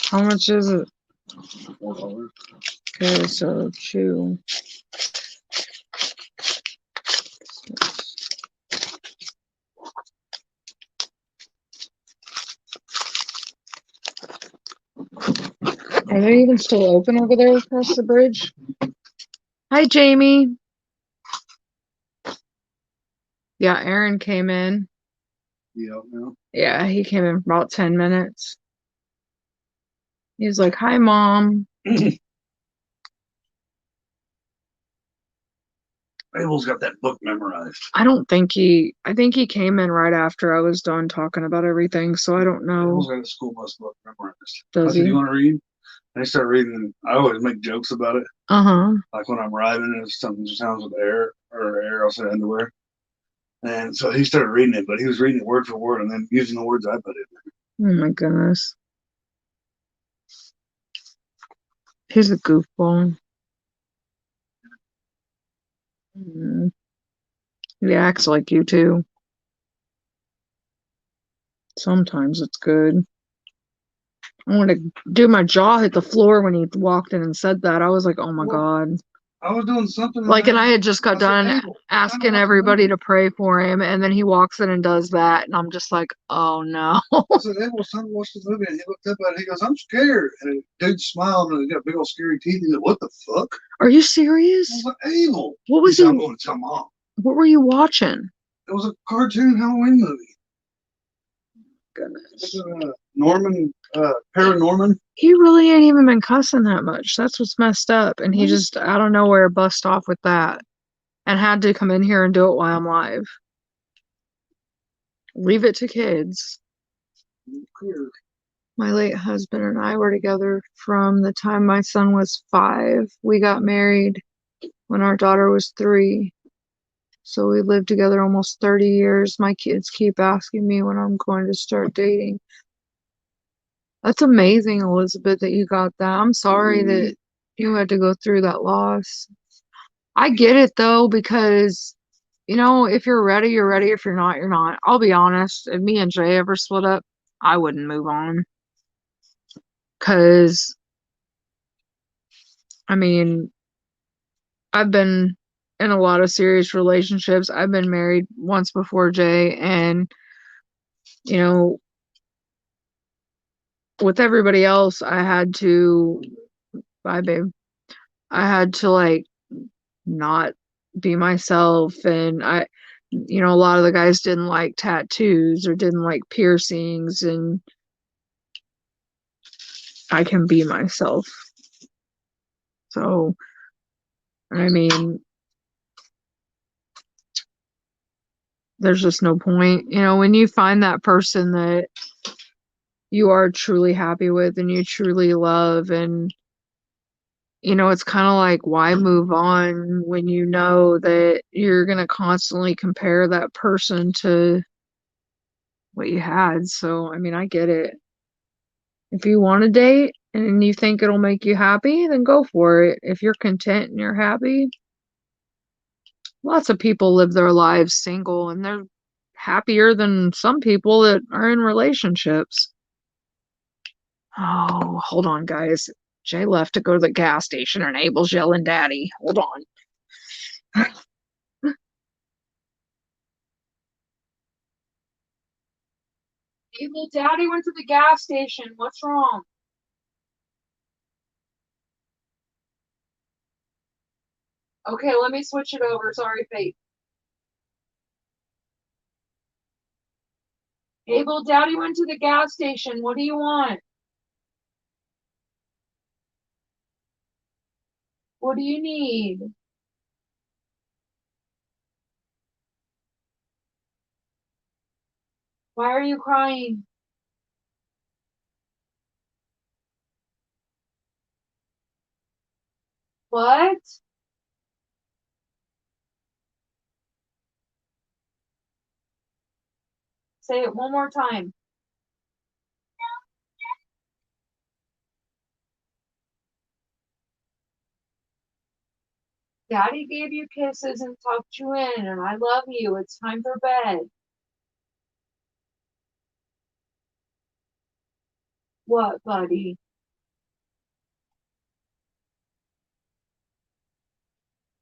S1: How much is it?
S2: $4.
S1: Okay, so 2. Are they even still open over there across the bridge? Hi, Jamie. Yeah, Aaron came in.
S2: Yeah, no.
S1: Yeah, he came in for about 10 minutes. He's like, hi, Mom.
S2: Abel's got that book memorized.
S1: I think he came in right after I was done talking about everything, so I don't know.
S2: Abel's got a school bus book memorized.
S1: Does
S2: I said,
S1: he?
S2: you want to read? And I start reading. I always make jokes about it.
S1: Uh-huh.
S2: Like when I'm riding and something sounds with air, I'll say underwear. And so he started reading it, but he was reading it word for word and then using the words I put in
S1: Oh my goodness. He's a goofball. Mm. He acts like you too. Sometimes it's good. I want to do my jaw hit the floor when he walked in and said that. I was like, oh my God.
S2: I was doing something.
S1: Like, and I had just got done asking everybody to pray for him, and then he walks in and does that, and I'm just like, oh no.
S2: I said, Abel, son, watch the movie, and he looked up at it. He goes, I'm scared. And the dude smiled, and he got big old scary teeth. He said, what the fuck?
S1: Are you serious?
S2: I was like, Abel.
S1: What was
S2: he?
S1: he?
S2: I'm going to tell Mom.
S1: What were you watching?
S2: It was a cartoon Halloween movie.
S1: Goodness.
S2: Paranorman.
S1: He really ain't even been cussing that much. That's what's messed up. And he just out of nowhere bust off with that and had to come in here and do it while I'm live. Leave it to kids. My late husband and I were together from the time my son was 5. We got married when our daughter was 3. So we lived together almost 30 years. My kids keep asking me when I'm going to start dating. That's amazing, Elizabeth, that you got that. I'm sorry that you had to go through that loss. I get it though, because if you're ready, you're ready. If you're not, you're not. I'll be honest, if me and Jay ever split up, I wouldn't move on. Cause I mean, I've been in a lot of serious relationships. I've been married once before Jay, and you know, with everybody else, bye babe. I had to like not be myself, and a lot of the guys didn't like tattoos or didn't like piercings, and I can be myself. So, I mean, there's just no point. When you find that person that you are truly happy with and you truly love, and it's kind of like, why move on when you know that you're going to constantly compare that person to what you had. So, I mean, I get it. If you want to date and you think it'll make you happy, then go for it. If you're content and you're happy, lots of people live their lives single and they're happier than some people that are in relationships. Oh, hold on, guys. Jay left to go to the gas station and Abel's yelling daddy. Hold on. Abel, daddy went to the gas station. What's wrong? Okay, let me switch it over. Sorry, Faith. Abel, Daddy went to the gas station. What do you want? What do you need? Why are you crying? What? Say it one more time. Daddy gave you kisses and tucked you in, and I love you. It's time for bed. What, buddy?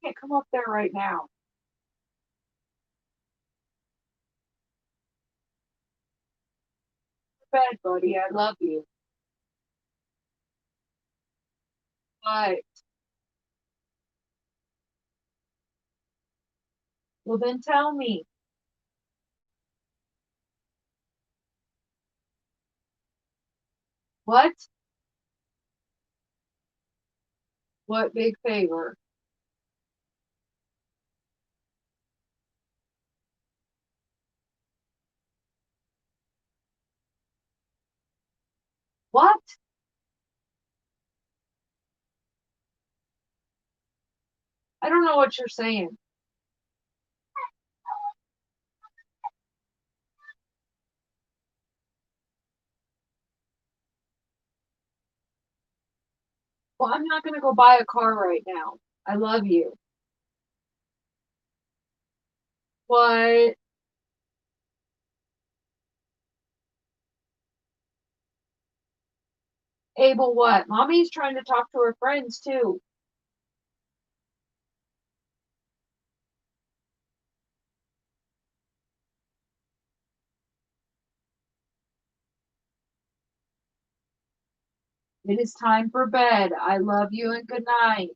S1: Can't come up there right now. Bed, buddy. I love you. What? Well, then tell me. What? What big favor? What? I don't know what you're saying. Well, I'm not going to go buy a car right now. I love you. What? Abel, what? Mommy's trying to talk to her friends, too. It is time for bed. I love you and good night.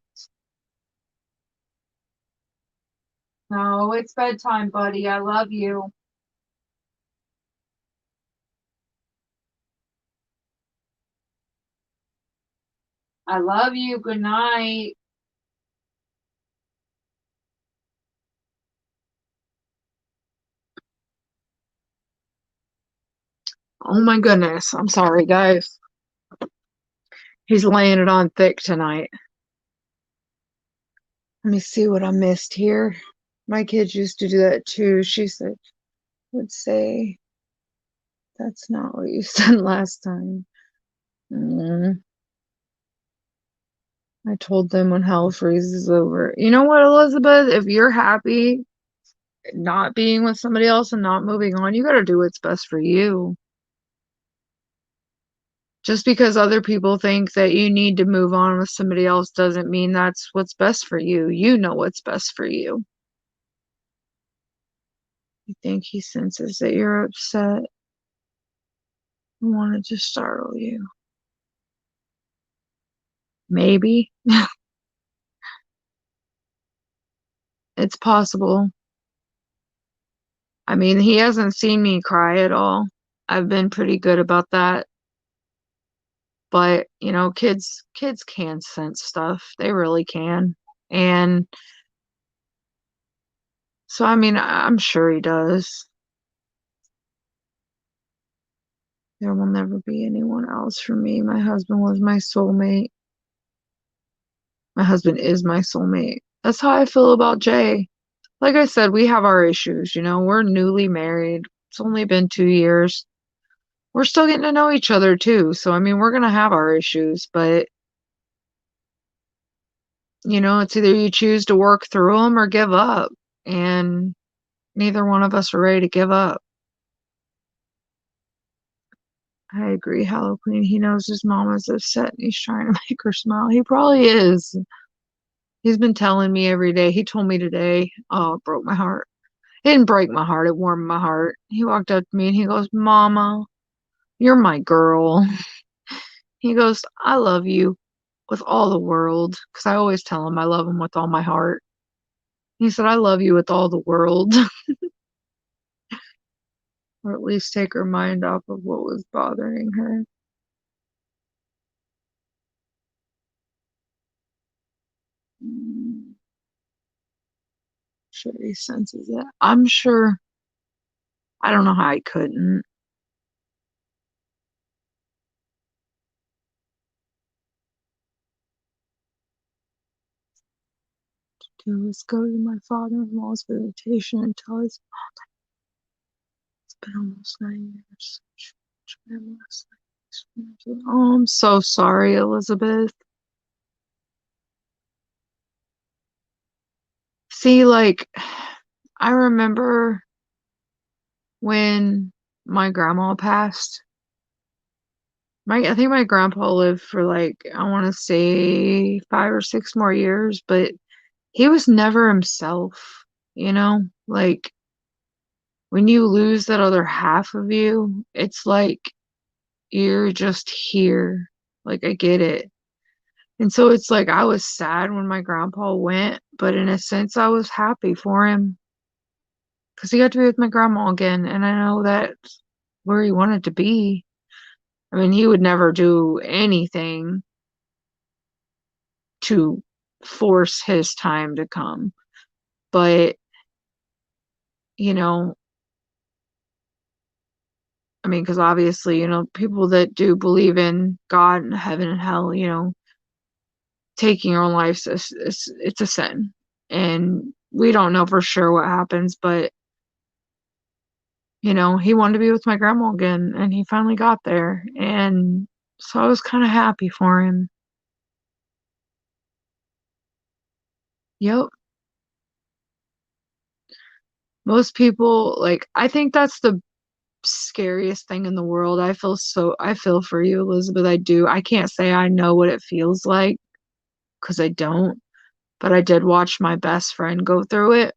S1: No, it's bedtime, buddy. I love you. I love you. Good night. Oh my goodness. I'm sorry, guys. He's laying it on thick tonight. Let me see what I missed here. My kids used to do that too. She said, would say, that's not what you said last time. I told them when hell freezes over. You know what, Elizabeth? If you're happy not being with somebody else and not moving on, you got to do what's best for you. Just because other people think that you need to move on with somebody else doesn't mean that's what's best for you. You know what's best for you. I think he senses that you're upset. I wanted to startle you. Maybe. It's possible. I mean, he hasn't seen me cry at all. I've been pretty good about that. But, you know, kids can sense stuff. They really can. And so, I mean, I'm sure he does. There will never be anyone else for me. My husband was my soulmate. My husband is my soulmate. That's how I feel about Jay. Like I said, we have our issues, you know, we're newly married. It's only been 2 years. We're still getting to know each other too. So, I mean, we're going to have our issues, but, you know, it's either you choose to work through them or give up. And neither one of us are ready to give up. I agree, Hollow Queen. He knows his mama's upset and he's trying to make her smile. He probably is. He's been telling me every day. He told me today. Oh, it broke my heart. It didn't break my heart. It warmed my heart. He walked up to me and he goes, Mama, you're my girl. He goes, I love you with all the world. Because I always tell him I love him with all my heart. He said, I love you with all the world. or at least take her mind off of what was bothering her. Sure he senses it. I'm sure. I don't know how I couldn't. Do is go to my father-in-law's visitation and tell his it's been almost 9 years. Oh, I'm so sorry, Elizabeth. See, like, I remember when my grandma passed. I think my grandpa lived for like, I want to say 5 or 6 more years, but he was never himself, you know? Like, when you lose that other half of you, it's like you're just here. Like, I get it. And so it's like I was sad when my grandpa went, but in a sense, I was happy for him because he got to be with my grandma again. And I know that's where he wanted to be. I mean, he would never do anything to force his time to come. But, you know, I mean, because obviously, people that do believe in God and heaven and hell, taking your own life, it's a sin. And we don't know for sure what happens, but, he wanted to be with my grandma again, and he finally got there. And so I was kind of happy for him. Yep. Most people, like, I think that's the scariest thing in the world. I feel for you, Elizabeth. I do. I can't say I know what it feels like because I don't, but I did watch my best friend go through it.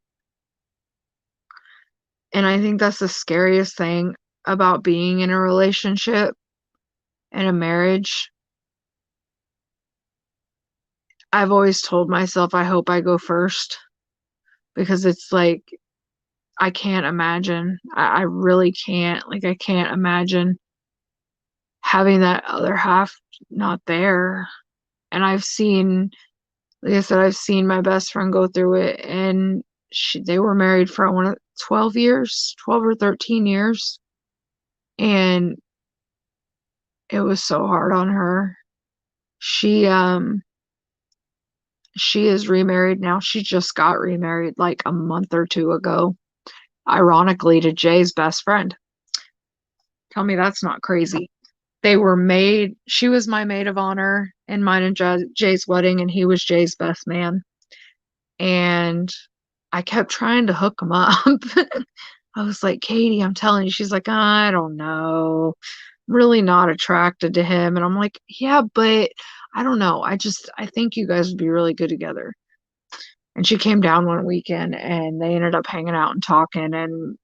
S1: And I think that's the scariest thing about being in a relationship and a marriage. I've always told myself I hope I go first because it's like I can't imagine. I really can't. Like, I can't imagine having that other half not there. And like I said, I've seen my best friend go through it, and they were married for, I want to, 12 years, 12 or 13 years. And it was so hard on her. She, she is remarried now. She just got remarried like a month or two ago, ironically, to Jay's best friend. Tell me that's not crazy. She was my maid of honor in mine and Jay's wedding, and he was Jay's best man. And I kept trying to hook him up. I was like, Katie, I'm telling you. She's like, I don't know. I'm really not attracted to him. And I'm like, yeah, but I don't know. I think you guys would be really good together. And she came down one weekend and they ended up hanging out and talking. And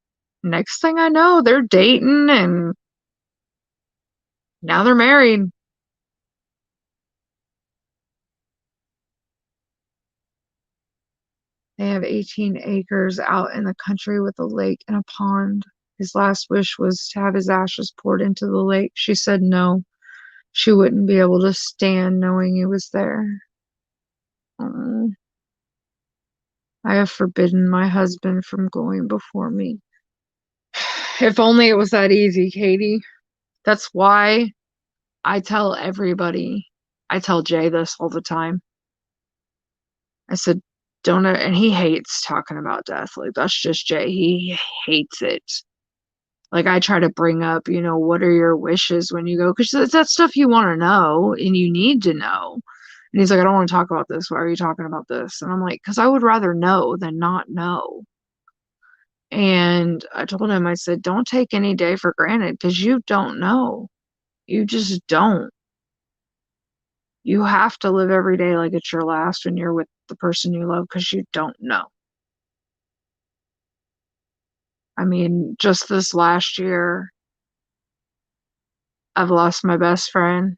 S1: next thing I know, they're dating and now they're married. They have 18 acres out in the country with a lake and a pond. His last wish was to have his ashes poured into the lake. She said no. She wouldn't be able to stand knowing he was there. Oh, I have forbidden my husband from going before me. If only it was that easy, Katie. That's why I tell everybody. I tell Jay this all the time. I said, don't, and he hates talking about death. Like, that's just Jay. He hates it. Like, I try to bring up, what are your wishes when you go? Because that's stuff you want to know and you need to know. And he's like, I don't want to talk about this. Why are you talking about this? And I'm like, because I would rather know than not know. And I told him, I said, don't take any day for granted because you don't know. You just don't. You have to live every day like it's your last when you're with the person you love because you don't know. I mean, just this last year, I've lost my best friend.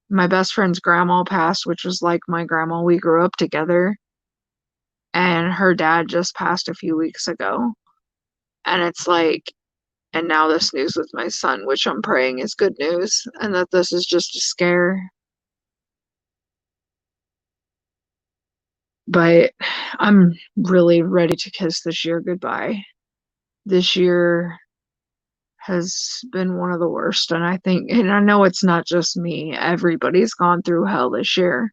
S1: My best friend's grandma passed, which was like my grandma. We grew up together. And her dad just passed a few weeks ago. And it's like, and now this news with my son, which I'm praying is good news, and that this is just a scare. But I'm really ready to kiss this year goodbye. This year has been one of the worst, and I know it's not just me. Everybody's gone through hell this year.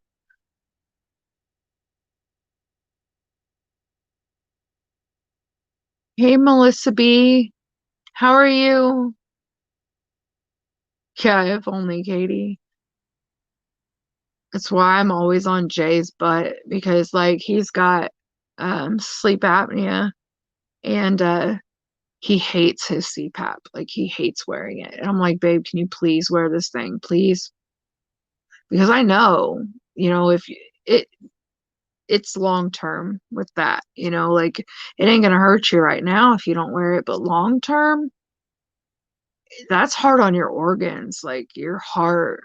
S1: Hey, Melissa B. How are you? Yeah, if only, Katie. That's why I'm always on Jay's butt because like he's got sleep apnea and he hates his CPAP. Like he hates wearing it. And I'm like, babe, can you please wear this thing, please? Because I know, if it it's long term with that, like it ain't gonna hurt you right now if you don't wear it, but long term, that's hard on your organs, like your heart,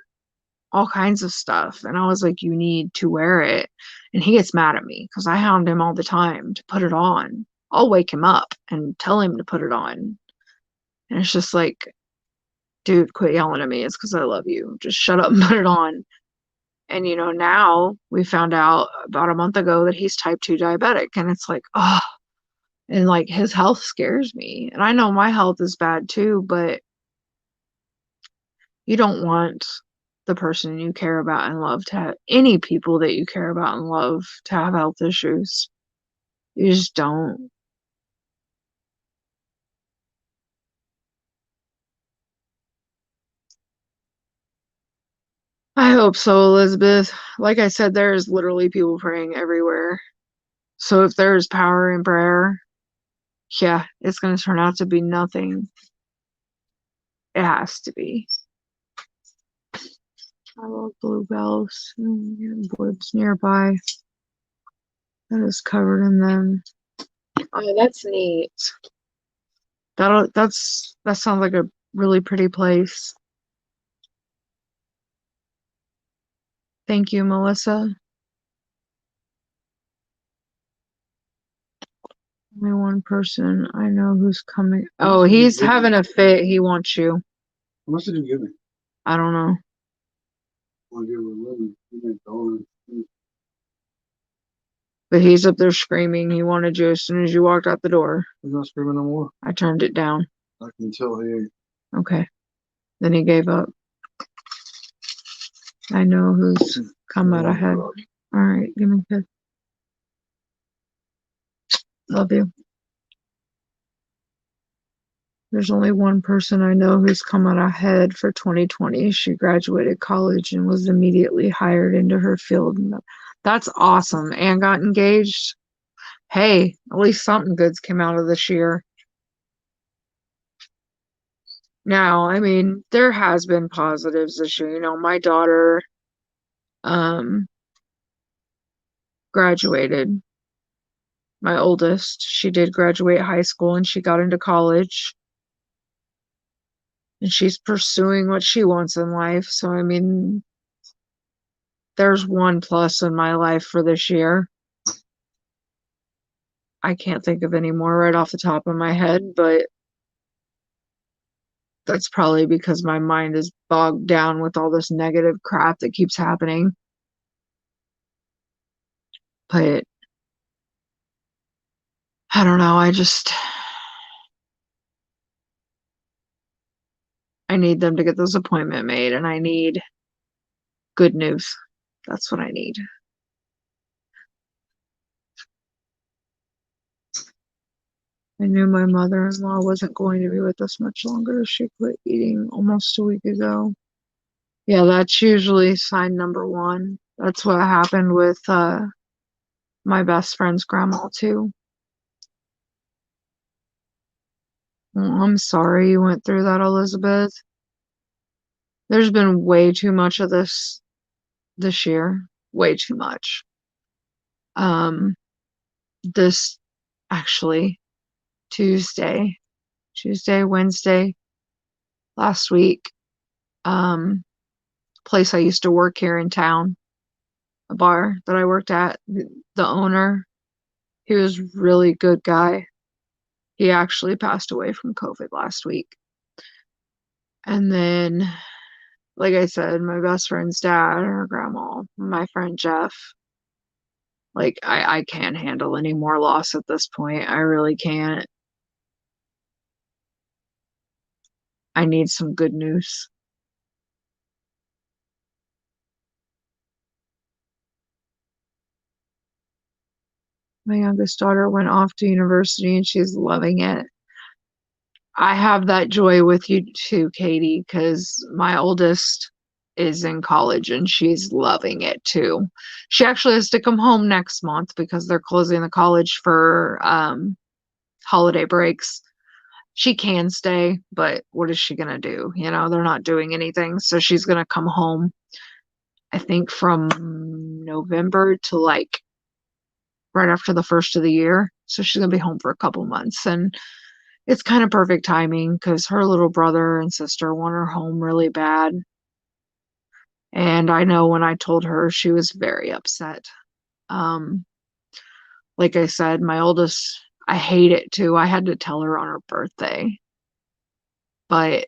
S1: all kinds of stuff. And I was like, you need to wear it. And he gets mad at me because I hound him all the time to put it on. I'll wake him up and tell him to put it on. And it's just like, dude, quit yelling at me. It's because I love you. Just shut up and put it on. And now we found out about a month ago that he's type 2 diabetic. And it's like, oh, and like his health scares me. And I know my health is bad too, but you don't want the person you care about and love to have any people that you care about and love to have health issues. You just don't. I hope so, Elizabeth. Like I said, there's literally people praying everywhere. So if there's power in prayer, yeah, it's going to turn out to be nothing. It has to be. I love bluebells and woods nearby that is covered in them. Oh, that's neat. That sounds like a really pretty place. Thank you, Melissa. Only one person I know who's coming. Oh, he's having a fit. He wants you.
S2: How much did you give me?
S1: I don't know.
S2: I'll give her $11.
S1: But he's up there screaming. He wanted you as soon as you walked out the door.
S2: He's not screaming no more.
S1: I turned it down.
S2: I can tell he ain't.
S1: Okay. Then he gave up. I know who's come out ahead. All right, give me a kiss. Love you. There's only one person I know who's come out ahead for 2020. She graduated college and was immediately hired into her field. That's awesome. And got engaged. Hey, at least something good's came out of this year. Now, I mean, there has been positives this year. My daughter graduated. My oldest, she did graduate high school and she got into college. And she's pursuing what she wants in life. So, I mean, there's one plus in my life for this year. I can't think of any more right off the top of my head, but that's probably because my mind is bogged down with all this negative crap that keeps happening. But I don't know. I need them to get this appointment made and I need good news. That's what I need. I knew my mother-in-law wasn't going to be with us much longer. She quit eating almost a week ago. Yeah, that's usually sign number one. That's what happened with my best friend's grandma too. Well, I'm sorry you went through that, Elizabeth. There's been way too much of this year. Way too much. This actually Tuesday, Wednesday, last week, place I used to work here in town, a bar that I worked at, the owner, he was really good guy. He actually passed away from COVID last week. And then, like I said, my best friend's dad, her grandma, my friend Jeff. Like, I can't handle any more loss at this point. I really can't. I need some good news. My youngest daughter went off to university and she's loving it. I have that joy with you too, Katie, because my oldest is in college and she's loving it too. She actually has to come home next month because they're closing the college for holiday breaks. She can stay, but what is she gonna do? You know, they're not doing anything. So she's gonna come home, I think from November to like right after the first of the year. So she's gonna be home for a couple months. And it's kind of perfect timing because her little brother and sister want her home really bad. And I know when I told her, she was very upset. Um, like I said, my oldest, I hate it too. I had to tell her on her birthday, but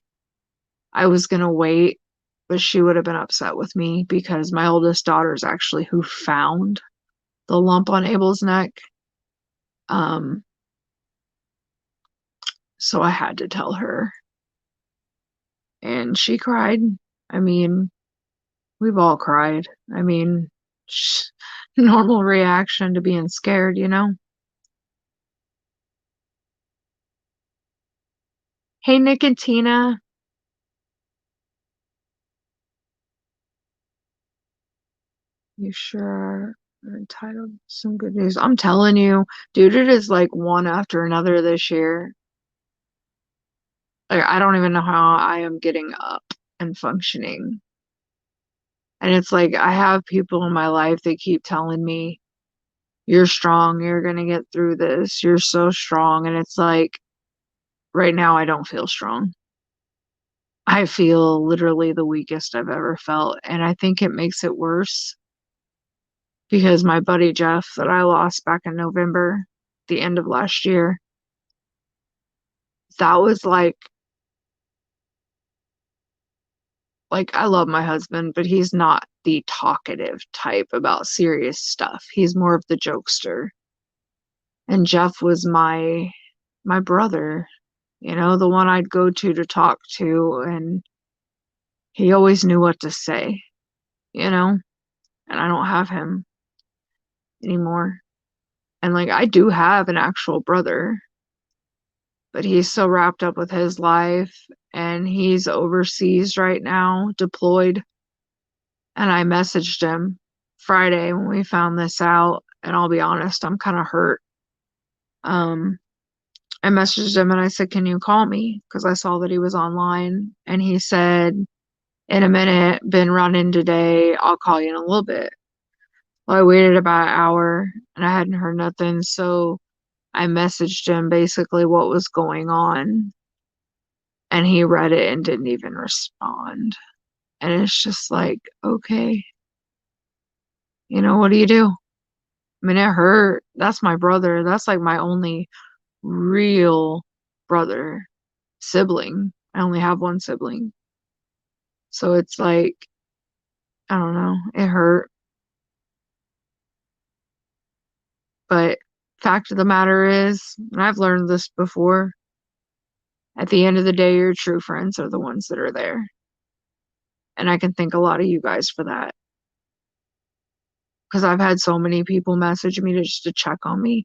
S1: I was gonna wait, but she would have been upset with me because my oldest daughter is actually who found the lump on Abel's neck. Um, so I had to tell her, and she cried. I mean, we've all cried. I mean, normal reaction to being scared, you know? Hey, Nick and Tina. You sure are entitled to some good news. I'm telling you, dude, it is like one after another this year. Like, I don't even know how I am getting up and functioning. And it's like, I have people in my life that keep telling me, you're strong, you're gonna get through this, you're so strong. And it's like, right now, I don't feel strong. I feel literally the weakest I've ever felt. And I think it makes it worse because my buddy Jeff, that I lost back in November, the end of last year, that was like I love my husband, but he's not the talkative type about serious stuff. He's more of the jokester. And Jeff was my brother, you know, the one I'd go to talk to, and he always knew what to say, you know, and I don't have him anymore. And like I do have an actual brother, but he's so wrapped up with his life and he's overseas right now, deployed. And I messaged him Friday when we found this out, and I'll be honest, I'm kind of hurt. Um, I messaged him and I said, "Can you call me?" Because I saw that he was online, and he said, "In a minute, been running today. I'll call you in a little bit." Well, I waited about an hour and I hadn't heard nothing, so I messaged him basically what was going on, and he read it and didn't even respond. And it's just like, okay, you know, what do you do? I mean, it hurt. That's my brother. That's like my only real brother, sibling. I only have one sibling. So it's like, I don't know, it hurt. But fact of the matter is, and I've learned this before, at the end of the day, your true friends are the ones that are there. And I can thank a lot of you guys for that. Because I've had so many people message me just to check on me.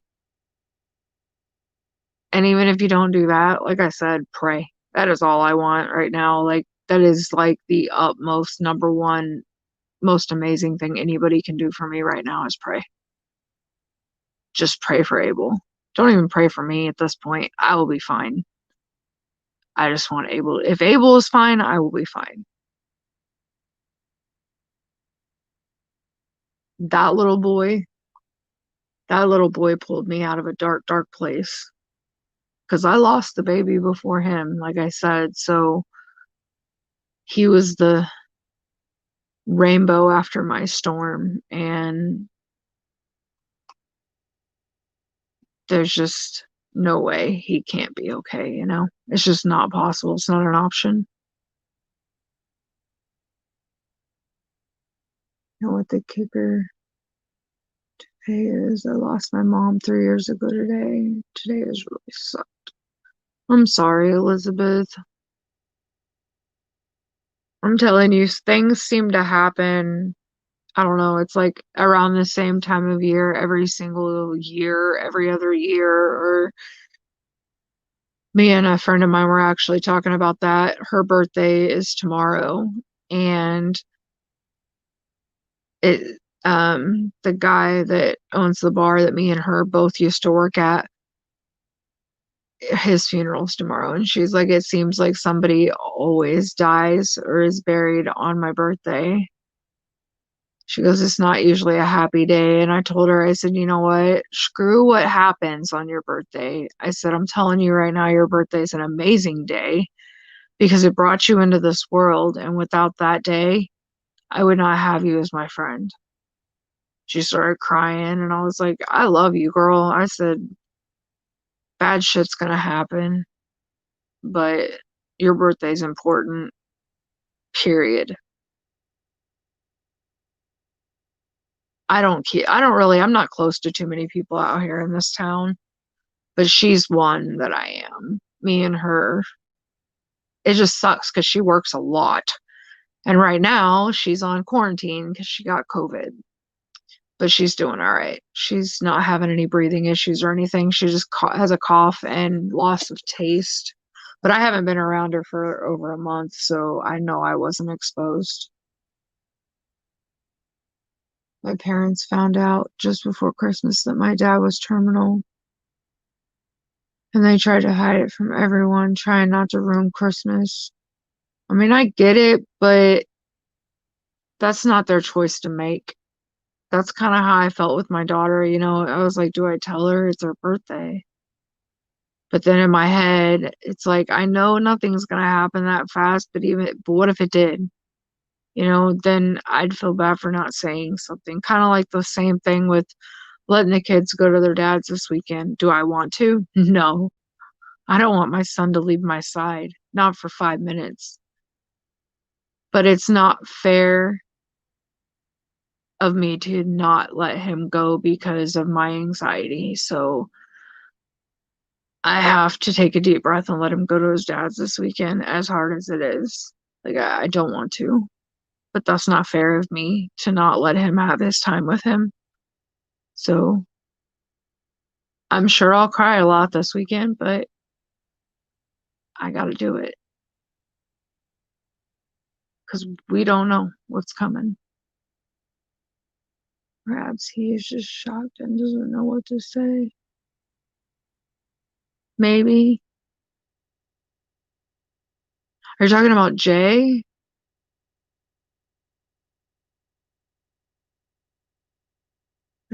S1: And even if you don't do that, like I said, pray. That is all I want right now. Like, that is like the utmost number one, most amazing thing anybody can do for me right now is pray. Just pray for Abel. Don't even pray for me at this point. I will be fine. I just want Abel. If Abel is fine, I will be fine. That little boy, that little boy pulled me out of a dark, dark place because I lost the baby before him, like I said. So he was the rainbow after my storm. And there's just no way, he can't be okay, you know? It's just not possible. It's not an option. You know what the kicker today is? I lost my mom 3 years ago today. Today is really sucked. I'm sorry, Elizabeth. I'm telling you, things seem to happen. I don't know, it's like around the same time of year, every single year, every other year, or me and a friend of mine were actually talking about that. Her birthday is tomorrow, and the guy that owns the bar that me and her both used to work at, his funeral's tomorrow. And she's like, it seems like somebody always dies or is buried on my birthday. She goes, it's not usually a happy day. And I told her, I said, you know what? Screw what happens on your birthday. I said, I'm telling you right now, your birthday is an amazing day because it brought you into this world. And without that day, I would not have you as my friend. She started crying, and I was like, I love you, girl. I said, bad shit's gonna happen, but your birthday's important, period. I'm not close to too many people out here in this town, but she's one that I am. Me and her, it just sucks because she works a lot. And right now she's on quarantine because she got COVID, but she's doing all right. She's not having any breathing issues or anything. She just has a cough and loss of taste. But I haven't been around her for over a month, so I know I wasn't exposed. My parents found out just before Christmas that my dad was terminal, and they tried to hide it from everyone, trying not to ruin Christmas. I mean, I get it, but that's not their choice to make. That's kind of how I felt with my daughter. You know, I was like, do I tell her it's her birthday? But then in my head, it's like, I know nothing's gonna happen that fast, but what if it did? You know, then I'd feel bad for not saying something. Kind of like the same thing with letting the kids go to their dads this weekend. Do I want to? No. I don't want my son to leave my side, not for 5 minutes. But it's not fair of me to not let him go because of my anxiety. So I have to take a deep breath and let him go to his dad's this weekend, as hard as it is. Like, I don't want to, but that's not fair of me to not let him have his time with him. So I'm sure I'll cry a lot this weekend, but I gotta do it because we don't know what's coming. Perhaps he is just shocked and doesn't know what to say. Maybe. Are you talking about Jay?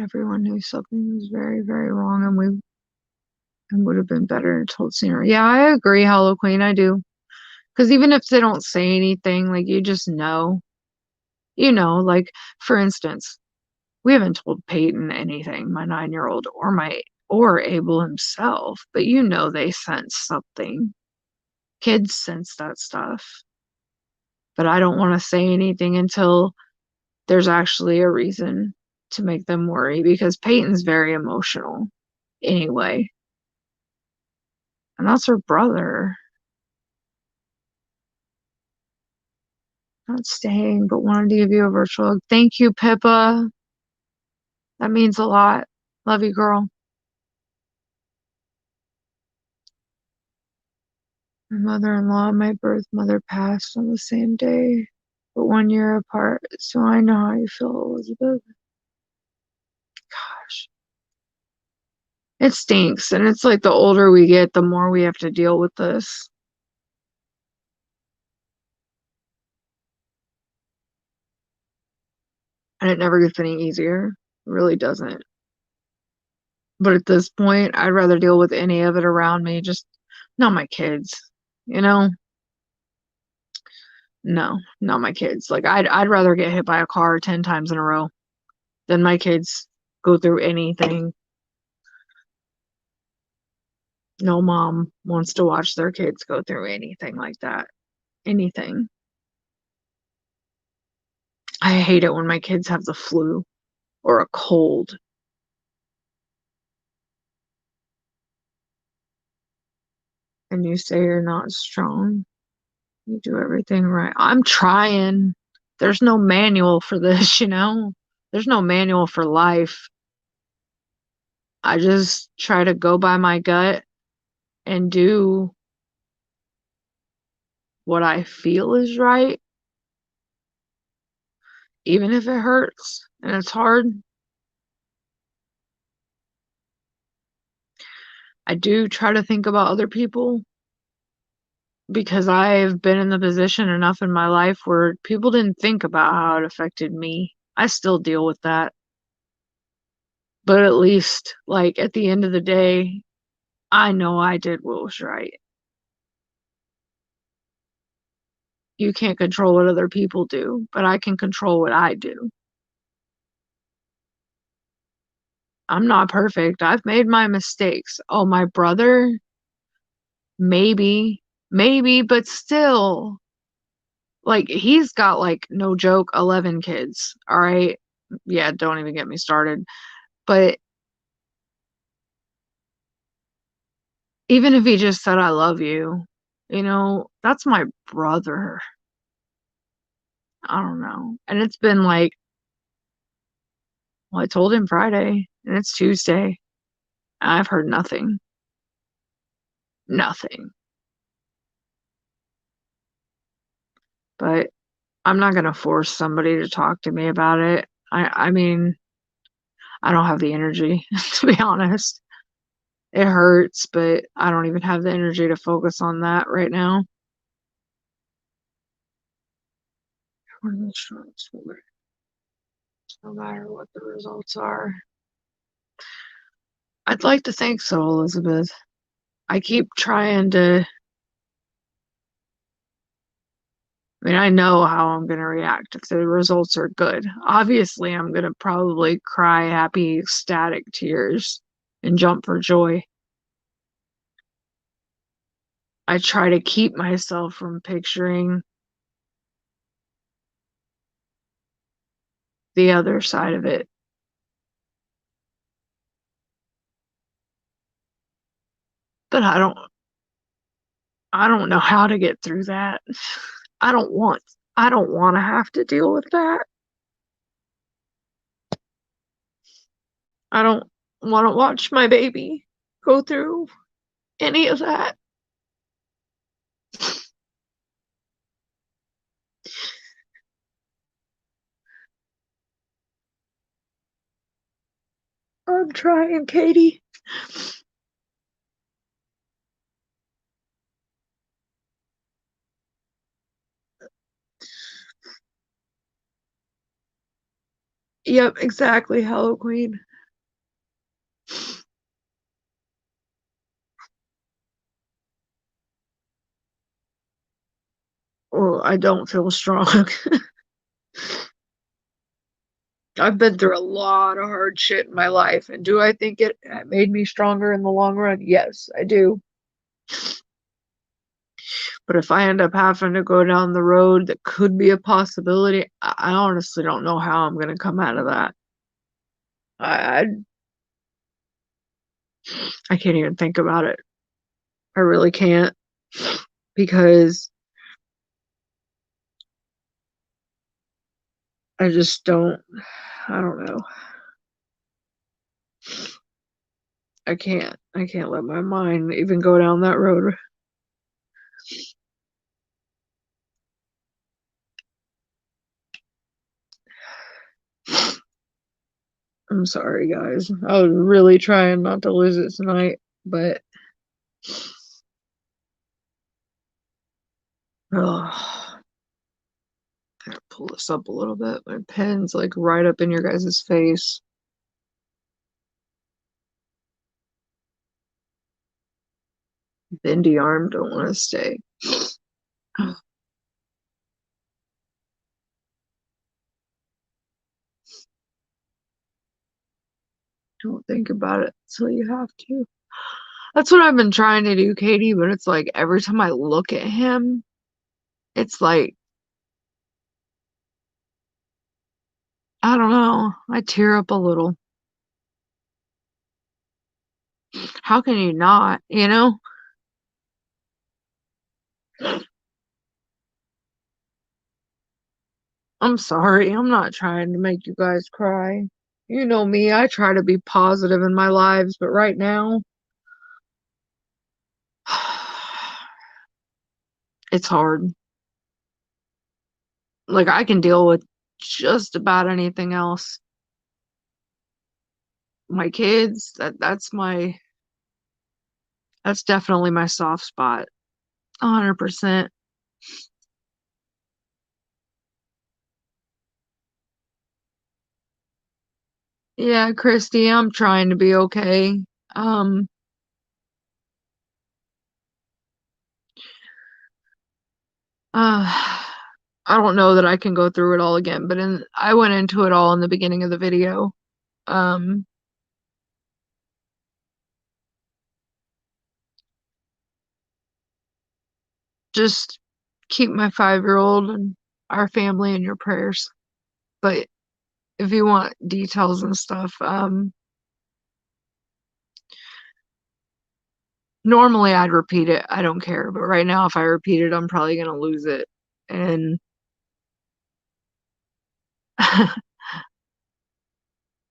S1: Everyone knew something was very, very wrong, and would have been better told sooner. Yeah, I agree, Hollow Queen. I do. Because even if they don't say anything, like you just know. You know, like for instance, we haven't told Peyton anything, my 9-year-old, or Abel himself, but you know they sense something. Kids sense that stuff. But I don't want to say anything until there's actually a reason to make them worry because Peyton's very emotional anyway. And that's her brother. Not staying, but wanted to give you a virtual hug. Thank you, Pippa. That means a lot. Love you, girl. My mother-in-law, my birth mother, passed on the same day, but 1 year apart. So I know how you feel, Elizabeth. Gosh. It stinks. And it's like the older we get, the more we have to deal with this. And it never gets any easier. It really doesn't. But at this point, I'd rather deal with any of it around me, just not my kids, you know? No, not my kids. Like I'd rather get hit by a car 10 times in a row than my kids go through anything. No mom wants to watch their kids go through anything like that. Anything. I hate it when my kids have the flu or a cold. And you say you're not strong. You do everything right. I'm trying. There's no manual for this, you know? There's no manual for life. I just try to go by my gut and do what I feel is right, even if it hurts and it's hard. I do try to think about other people because I've been in the position enough in my life where people didn't think about how it affected me. I still deal with that. But at least, like, at the end of the day, I know I did what was right. You can't control what other people do, but I can control what I do. I'm not perfect. I've made my mistakes. Oh, my brother, maybe, but still, like, he's got, like, no joke, 11 kids. All right. Yeah, don't even get me started. But even if he just said, I love you, that's my brother. I don't know. And it's been like, well, I told him Friday and it's Tuesday. I've heard nothing. Nothing. But I'm not going to force somebody to talk to me about it. I mean, I don't have the energy, to be honest. It hurts, but I don't even have the energy to focus on that right now. We're in the shorts for it, no matter what the results are. I'd like to think so, Elizabeth. I keep trying to. I mean, I know how I'm going to react if the results are good. Obviously, I'm going to probably cry happy, ecstatic tears and jump for joy. I try to keep myself from picturing the other side of it. But I don't know how to get through that. I don't want I don't want to have to deal with that. I don't want to watch my baby go through any of that. I'm trying, Katie. Yep, exactly, Hello Queen. Well, I don't feel strong. I've been through a lot of hard shit in my life, and do I think it made me stronger in the long run? Yes, I do. But if I end up having to go down the road that could be a possibility, I honestly don't know how I'm gonna come out of that. I I can't even think about it. I really can't because I just don't. I don't know. I can't let my mind even go down that road. I'm sorry, guys. I was really trying not to lose it tonight, but oh, gotta pull this up a little bit. My pen's like right up in your guys' face. Bendy arm don't want to stay. Don't think about it until you have to. That's what I've been trying to do, Katie, but it's like every time I look at him, it's like, I don't know, I tear up a little. How can you not, you know? I'm sorry, I'm not trying to make you guys cry. You know me, I try to be positive in my lives, but right now, it's hard. Like, I can deal with just about anything else. My kids, that's definitely my soft spot. 100%. Yeah, Christy, I'm trying to be okay. Um, uh, I don't know that I can go through it all again, but I went into it all in the beginning of the video. Um, just keep my 5-year-old and our family in your prayers. But if you want details and stuff, normally I'd repeat it. I don't care. But right now, if I repeat it, I'm probably gonna lose it. And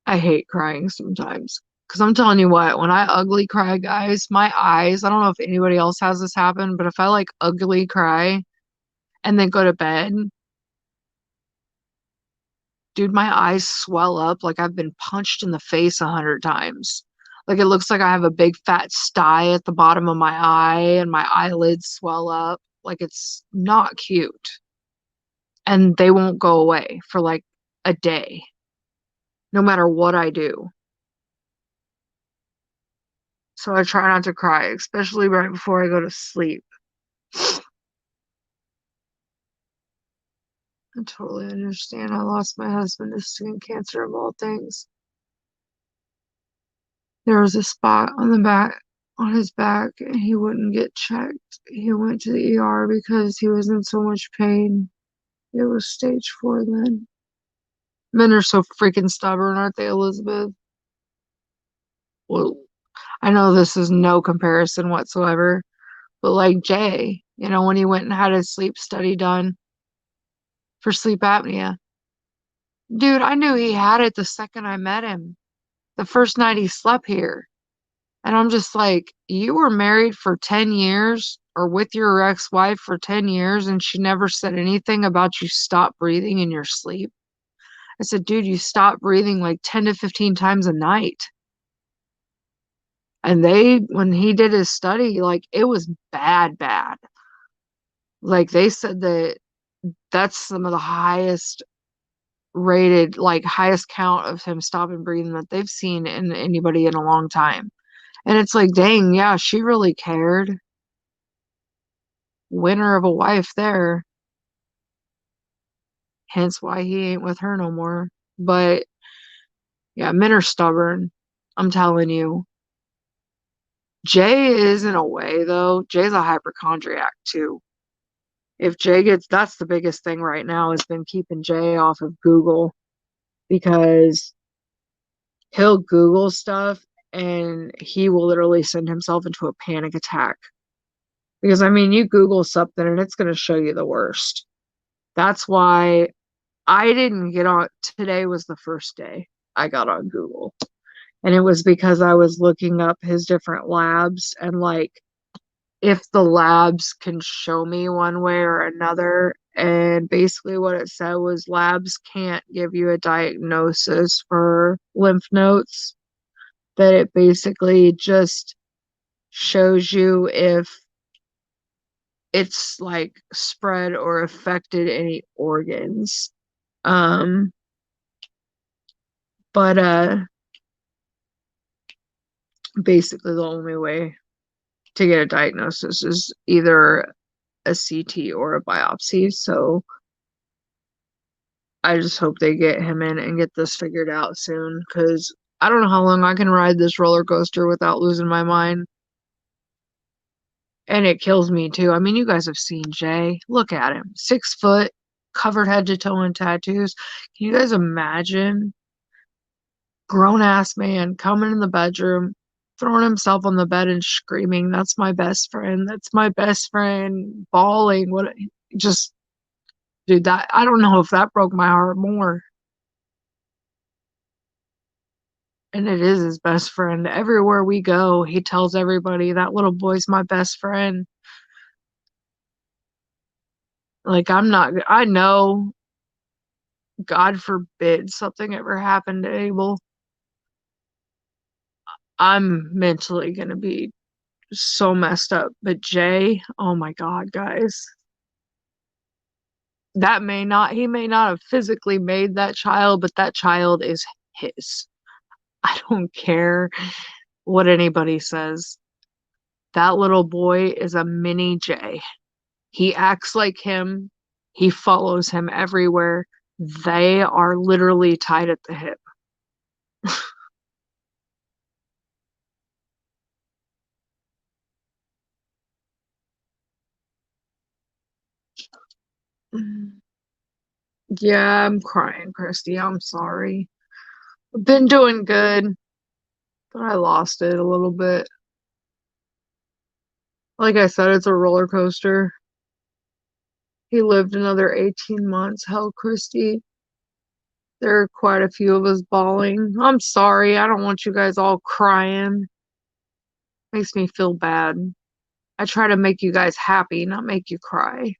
S1: I hate crying sometimes. Because I'm telling you what, when I ugly cry, guys, my eyes, I don't know if anybody else has this happen, but if I like ugly cry and then go to bed, dude, my eyes swell up like I've been punched in the face 100 times. Like it looks like I have a big fat sty at the bottom of my eye and my eyelids swell up. Like it's not cute. And they won't go away for like a day, no matter what I do. So I try not to cry, especially right before I go to sleep. I totally understand. I lost my husband to skin cancer of all things. There was a spot on the back on his back and he wouldn't get checked. He went to the ER because he was in so much pain. It was stage 4 then. Men are so freaking stubborn, aren't they, Elizabeth? Well, I know this is no comparison whatsoever, but like Jay, when he went and had his sleep study done for sleep apnea, dude, I knew he had it the second I met him, the first night he slept here. And I'm just like, you were married for 10 years or with your ex-wife for 10 years and she never said anything about you stop breathing in your sleep. I said, dude, you stop breathing like 10 to 15 times a night. And when he did his study, like it was bad, bad. Like they said that that's some of the highest rated, like highest count of him stopping breathing that they've seen in anybody in a long time. And it's like, dang, yeah, she really cared. Winner of a wife there. Hence why he ain't with her no more. But yeah, men are stubborn. I'm telling you. Jay is in a way though. Jay's a hypochondriac too. If Jay gets, that's the biggest thing right now has been keeping Jay off of Google because he'll Google stuff and he will literally send himself into a panic attack. Because I mean, you Google something and it's going to show you the worst. That's why I didn't get on. Today was the first day I got on Google. And it was because I was looking up his different labs and like if the labs can show me one way or another. And basically what it said was labs can't give you a diagnosis for lymph nodes, that it basically just shows you if it's like spread or affected any organs. Um, but basically the only way to get a diagnosis is either a CT or a biopsy. So I just hope they get him in and get this figured out soon because I don't know how long I can ride this roller coaster without losing my mind. And it kills me too. I mean, you guys have seen Jay. Look at him. 6 foot, covered head to toe in tattoos. Can you guys imagine? Grown ass man coming in the bedroom, throwing himself on the bed and screaming, "That's my best friend. That's my best friend," bawling. What just dude, that I don't know if that broke my heart more. And it is his best friend. Everywhere we go, he tells everybody that little boy's my best friend. Like, I know, God forbid something ever happened to Abel. I'm mentally gonna be so messed up. But Jay, oh my God, guys. He may not have physically made that child, but that child is his. I don't care what anybody says. That little boy is a mini Jay. He acts like him. He follows him everywhere. They are literally tied at the hip. Yeah, I'm crying, Christy. I'm sorry. I've been doing good, but I lost it a little bit. Like I said, it's a roller coaster. He lived another 18 months. Hell, Christy. There are quite a few of us bawling. I'm sorry. I don't want you guys all crying. Makes me feel bad. I try to make you guys happy, not make you cry.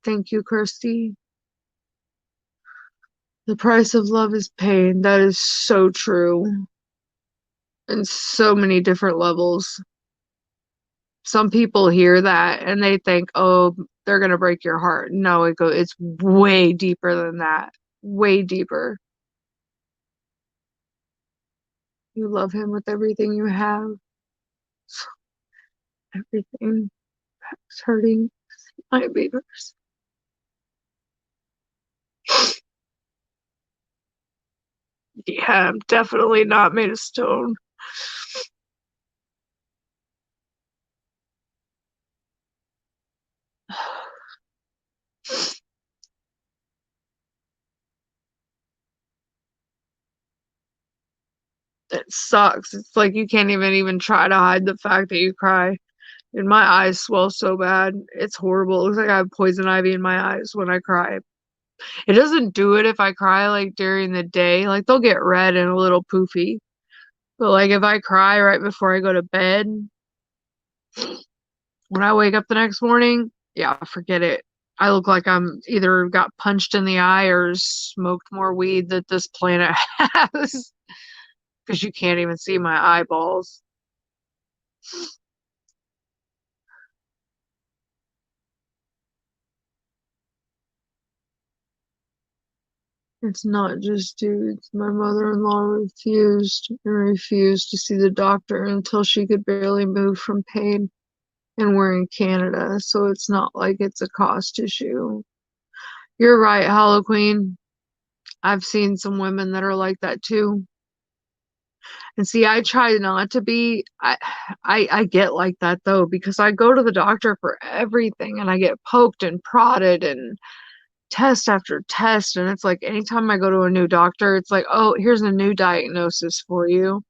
S1: Thank you, Kirsty. The price of love is pain. That is so true. In so many different levels. Some people hear that and they think, oh, they're gonna break your heart. No, it's way deeper than that. Way deeper. You love him with everything you have. Everything. It's hurting my beavers. Yeah, I'm definitely not made of stone. It sucks. It's like you can't even try to hide the fact that you cry. And my eyes swell so bad. It's horrible. It looks like I have poison ivy in my eyes when I cry. It doesn't do it if I cry like during the day. Like they'll get red and a little poofy. But like if I cry right before I go to bed, when I wake up the next morning, yeah, forget it. I look like I'm either got punched in the eye or smoked more weed that this planet has. Because you can't even see my eyeballs. It's not just dudes. My mother-in-law refused to see the doctor until she could barely move from pain, and we're in Canada, so it's not like it's a cost issue. You're right, Hollow Queen. I've seen some women that are like that too. And see, I try not to be. I get like that though because I go to the doctor for everything, and I get poked and prodded and test after test, and it's like anytime I go to a new doctor, it's like, oh, here's a new diagnosis for you.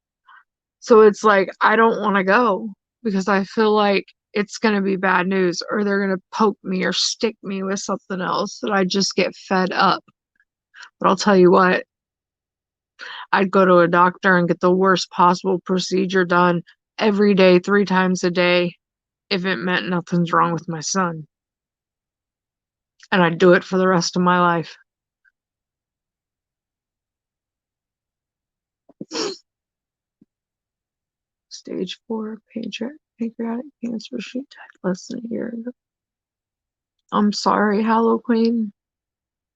S1: So it's like I don't want to go because I feel like it's going to be bad news or they're going to poke me or stick me with something else that I just get fed up. But I'll tell you what, I'd go to a doctor and get the worst possible procedure done every day, 3 times a day, if it meant nothing's wrong with my son. And I'd do it for the rest of my life. Stage 4 pancreatic cancer. She died less than a year ago. I'm sorry, Hollow Queen.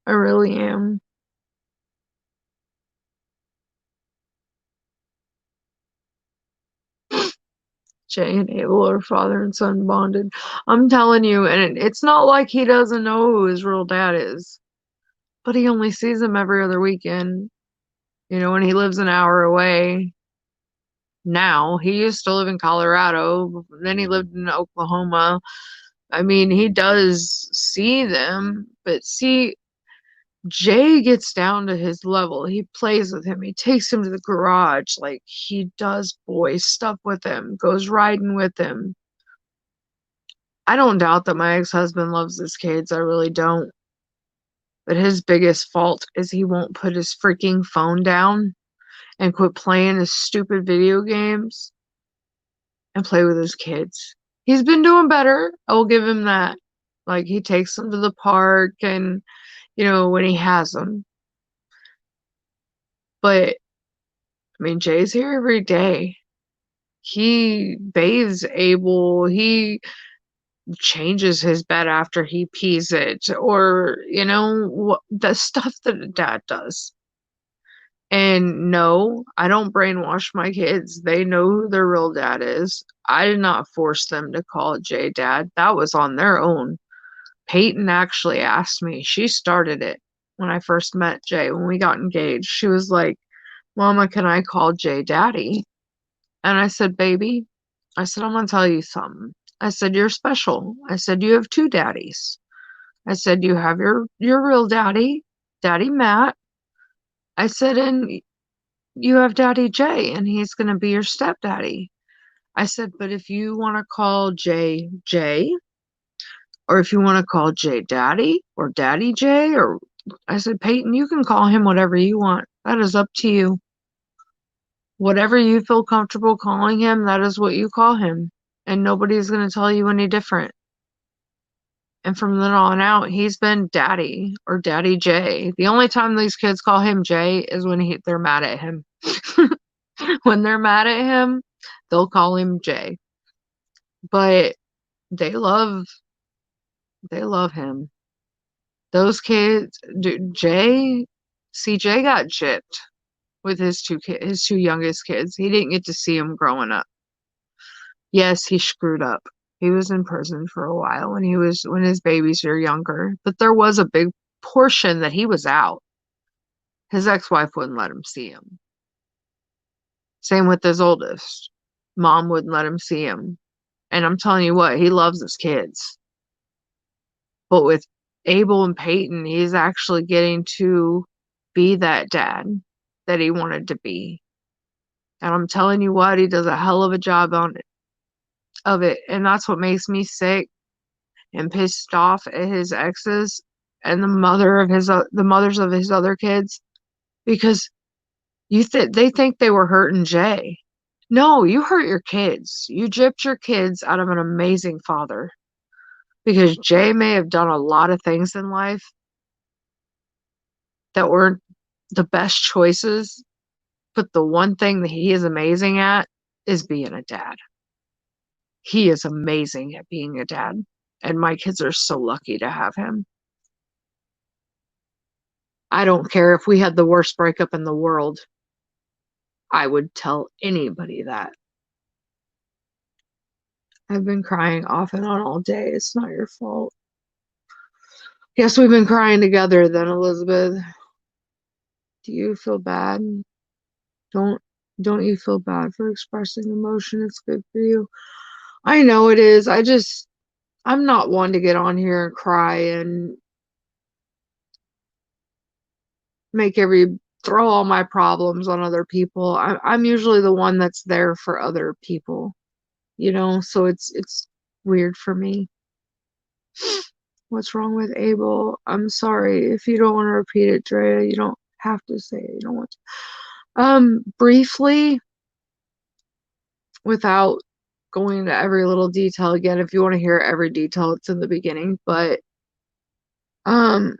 S1: I really am. Jay and Abel are father and son bonded. I'm telling you, and it's not like he doesn't know who his real dad is, but he only sees him every other weekend. And he lives an hour away now. He used to live in Colorado, then he lived in Oklahoma. I mean, he does see them, but see, Jay gets down to his level. He plays with him. He takes him to the garage. Like, he does boy stuff with him, goes riding with him. I don't doubt that my ex-husband loves his kids. I really don't. But his biggest fault is he won't put his freaking phone down and quit playing his stupid video games and play with his kids. He's been doing better. I will give him that. Like, he takes them to the park and, when he has them. But, I mean, Jay's here every day. He bathes Abel. He changes his bed after he pees it, or, the stuff that a dad does. And no, I don't brainwash my kids. They know who their real dad is. I did not force them to call Jay dad. That was on their own. Peyton actually asked me. She started it when I first met Jay, when we got engaged. She was like, Mama, can I call Jay daddy? And I said, baby, I said, I'm going to tell you something. I said, you're special. I said, you have two daddies. I said, you have your real daddy, Daddy Matt. I said, and you have Daddy Jay, and he's going to be your stepdaddy. I said, but if you want to call Jay Jay, or if you want to call Jay Daddy, or Daddy Jay, or I said, Peyton, you can call him whatever you want. That is up to you. Whatever you feel comfortable calling him, that is what you call him. And nobody's going to tell you any different. And from then on out, he's been Daddy or Daddy Jay. The only time these kids call him Jay is when they're mad at him. When they're mad at him, they'll call him Jay. But they love him. Those kids, Jay, CJ got gypped with his two youngest kids. He didn't get to see him growing up. Yes, he screwed up. He was in prison for a while when his babies were younger, but there was a big portion that he was out. His ex-wife wouldn't let him see him. Same with his oldest. Mom wouldn't let him see him. And I'm telling you what, he loves his kids. But with Abel and Peyton, he's actually getting to be that dad that he wanted to be. And I'm telling you what, he does a hell of a job of it. And that's what makes me sick and pissed off at his exes and the mothers of his other kids, because they think they were hurting Jay. No, you hurt your kids. You gypped your kids out of an amazing father, because Jay may have done a lot of things in life that weren't the best choices, but the one thing that he is amazing at is being a dad. He is amazing at being a dad, and my kids are so lucky to have him. I don't care if we had the worst breakup in the world. I would tell anybody that. I've been crying off and on all day. It's not your fault. Yes, we've been crying together then, Elizabeth. Do you feel bad? Don't don't you feel bad for expressing emotion? It's good for you. I know it is. I'm not one to get on here and cry and throw all my problems on other people. I'm usually the one that's there for other people, so it's weird for me. What's wrong with Abel? I'm sorry. If you don't want to repeat it, Drea, you don't have to say it. You don't want to. Briefly, without going into every little detail again, if you want to hear every detail, it's in the beginning, but um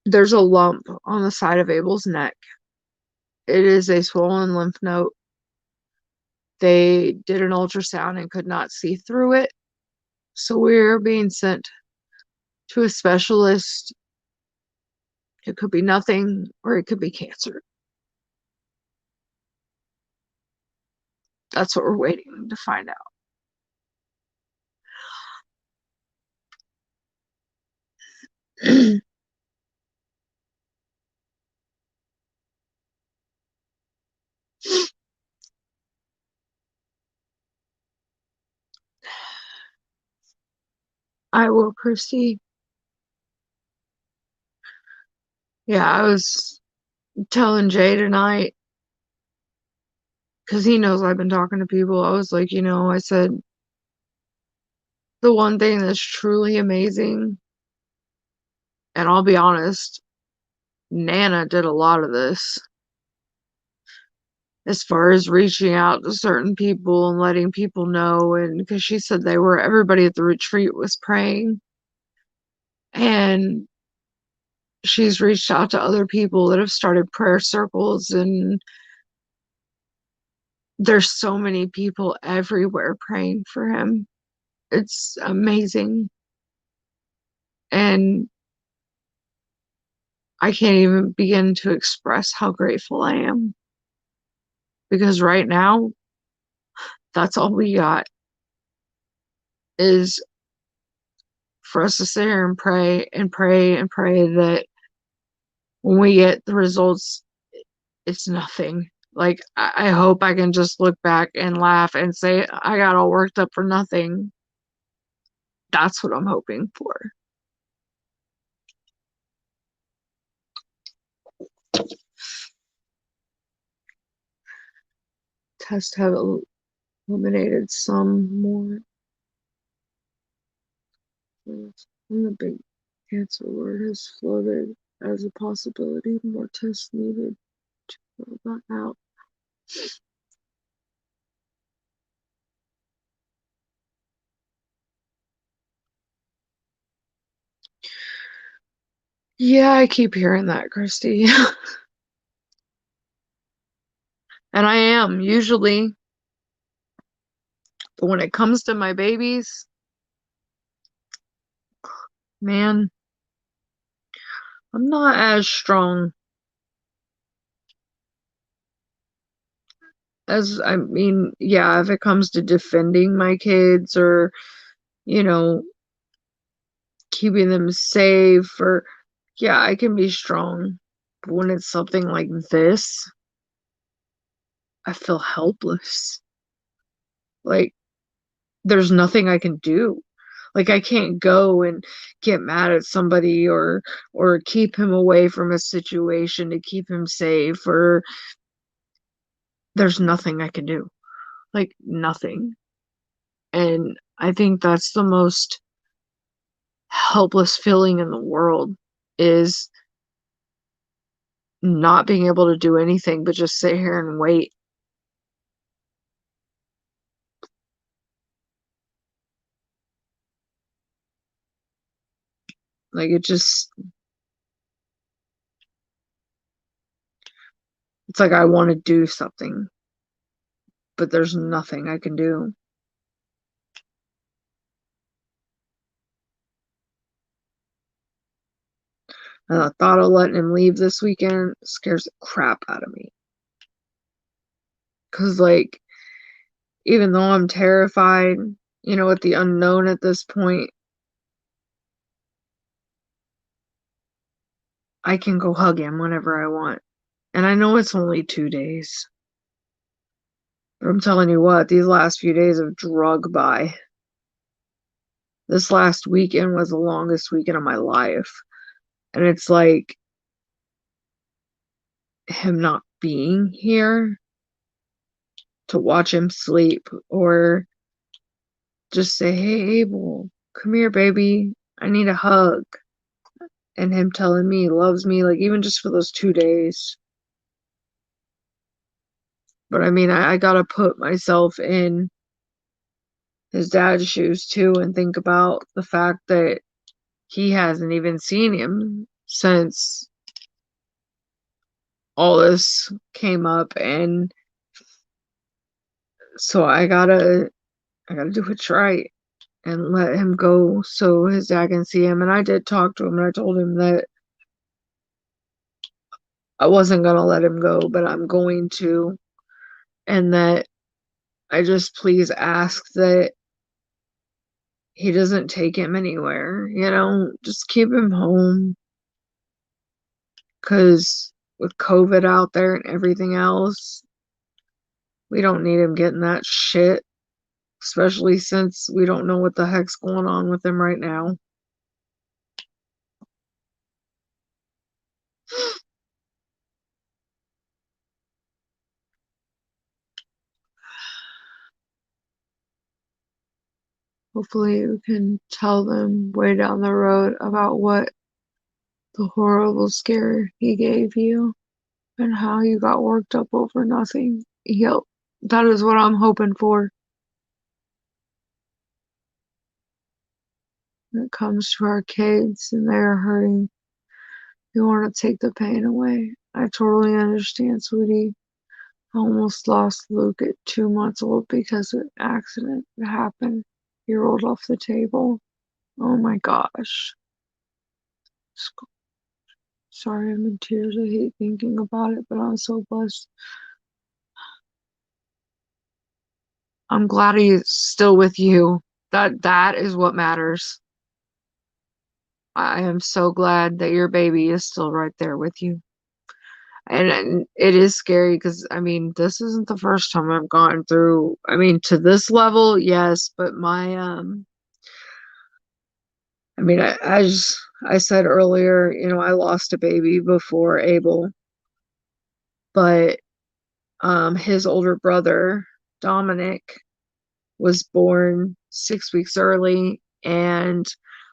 S1: there's a lump on the side of Abel's neck. It is a swollen lymph node. They did an ultrasound and could not see through it. So we're being sent to a specialist. It could be nothing, or it could be cancer. That's what we're waiting to find out. I will, Christy. Yeah, I was telling Jay tonight, because he knows I've been talking to people. I was like, I said, the one thing that's truly amazing, and I'll be honest, Nana did a lot of this as far as reaching out to certain people and letting people know. And because she said everybody at the retreat was praying. And she's reached out to other people that have started prayer circles. And there's so many people everywhere praying for him. It's amazing. And I can't even begin to express how grateful I am. Because right now, that's all we got is for us to sit here and pray and pray and pray that when we get the results, it's nothing. Like, I hope I can just look back and laugh and say, I got all worked up for nothing. That's what I'm hoping for. Tests have eliminated some more. And the big cancer word has floated as a possibility. More tests needed to fill that out. Yeah, I keep hearing that, Christy. And I am usually, but when it comes to my babies, man, I'm not as strong yeah, if it comes to defending my kids or, you know, keeping them safe or, yeah, I can be strong. But when it's something like this, I feel helpless. Like, there's nothing I can do. Like, I can't go and get mad at somebody or keep him away from a situation to keep him safe, or there's nothing I can do. Like, nothing. And I think that's the most helpless feeling in the world, is not being able to do anything but just sit here and wait. Like, it's like I want to do something, but there's nothing I can do. And the thought of letting him leave this weekend scares the crap out of me. Because, like, even though I'm terrified, at the unknown at this point, I can go hug him whenever I want. And I know it's only 2 days. But I'm telling you what, these last few days have drug by. This last weekend was the longest weekend of my life. And it's like him not being here to watch him sleep, or just say, hey, Abel, come here, baby. I need a hug. And him telling me he loves me, like, even just for those 2 days. But I mean, I gotta put myself in his dad's shoes too and think about the fact that he hasn't even seen him since all this came up. And so I gotta do what's right and let him go so his dad can see him. And I did talk to him, and I told him that I wasn't gonna let him go, but I'm going to, and that I just please ask that he doesn't take him anywhere, just keep him home. Because with COVID out there and everything else, We don't need him getting that shit, especially since we don't know what the heck's going on with him right now. Hopefully we can tell them way down the road about what the horrible scare he gave you and how you got worked up over nothing. Yep, that is what I'm hoping for when it comes to our kids and they're hurting. You want to take the pain away. I totally understand, sweetie. I almost lost Luke at 2 months old because of an accident that happened. He rolled off the table. Oh my gosh. Sorry, I'm in tears. I hate thinking about it, but I'm so blessed. I'm glad he's still with you. That is what matters. I am so glad that your baby is still right there with you. And it is scary because I mean, this isn't the first time I've gone through, I mean, to this level, yes, but I mean, as I said earlier, I lost a baby before Abel, but his older brother, Dominic, was born 6 weeks early, and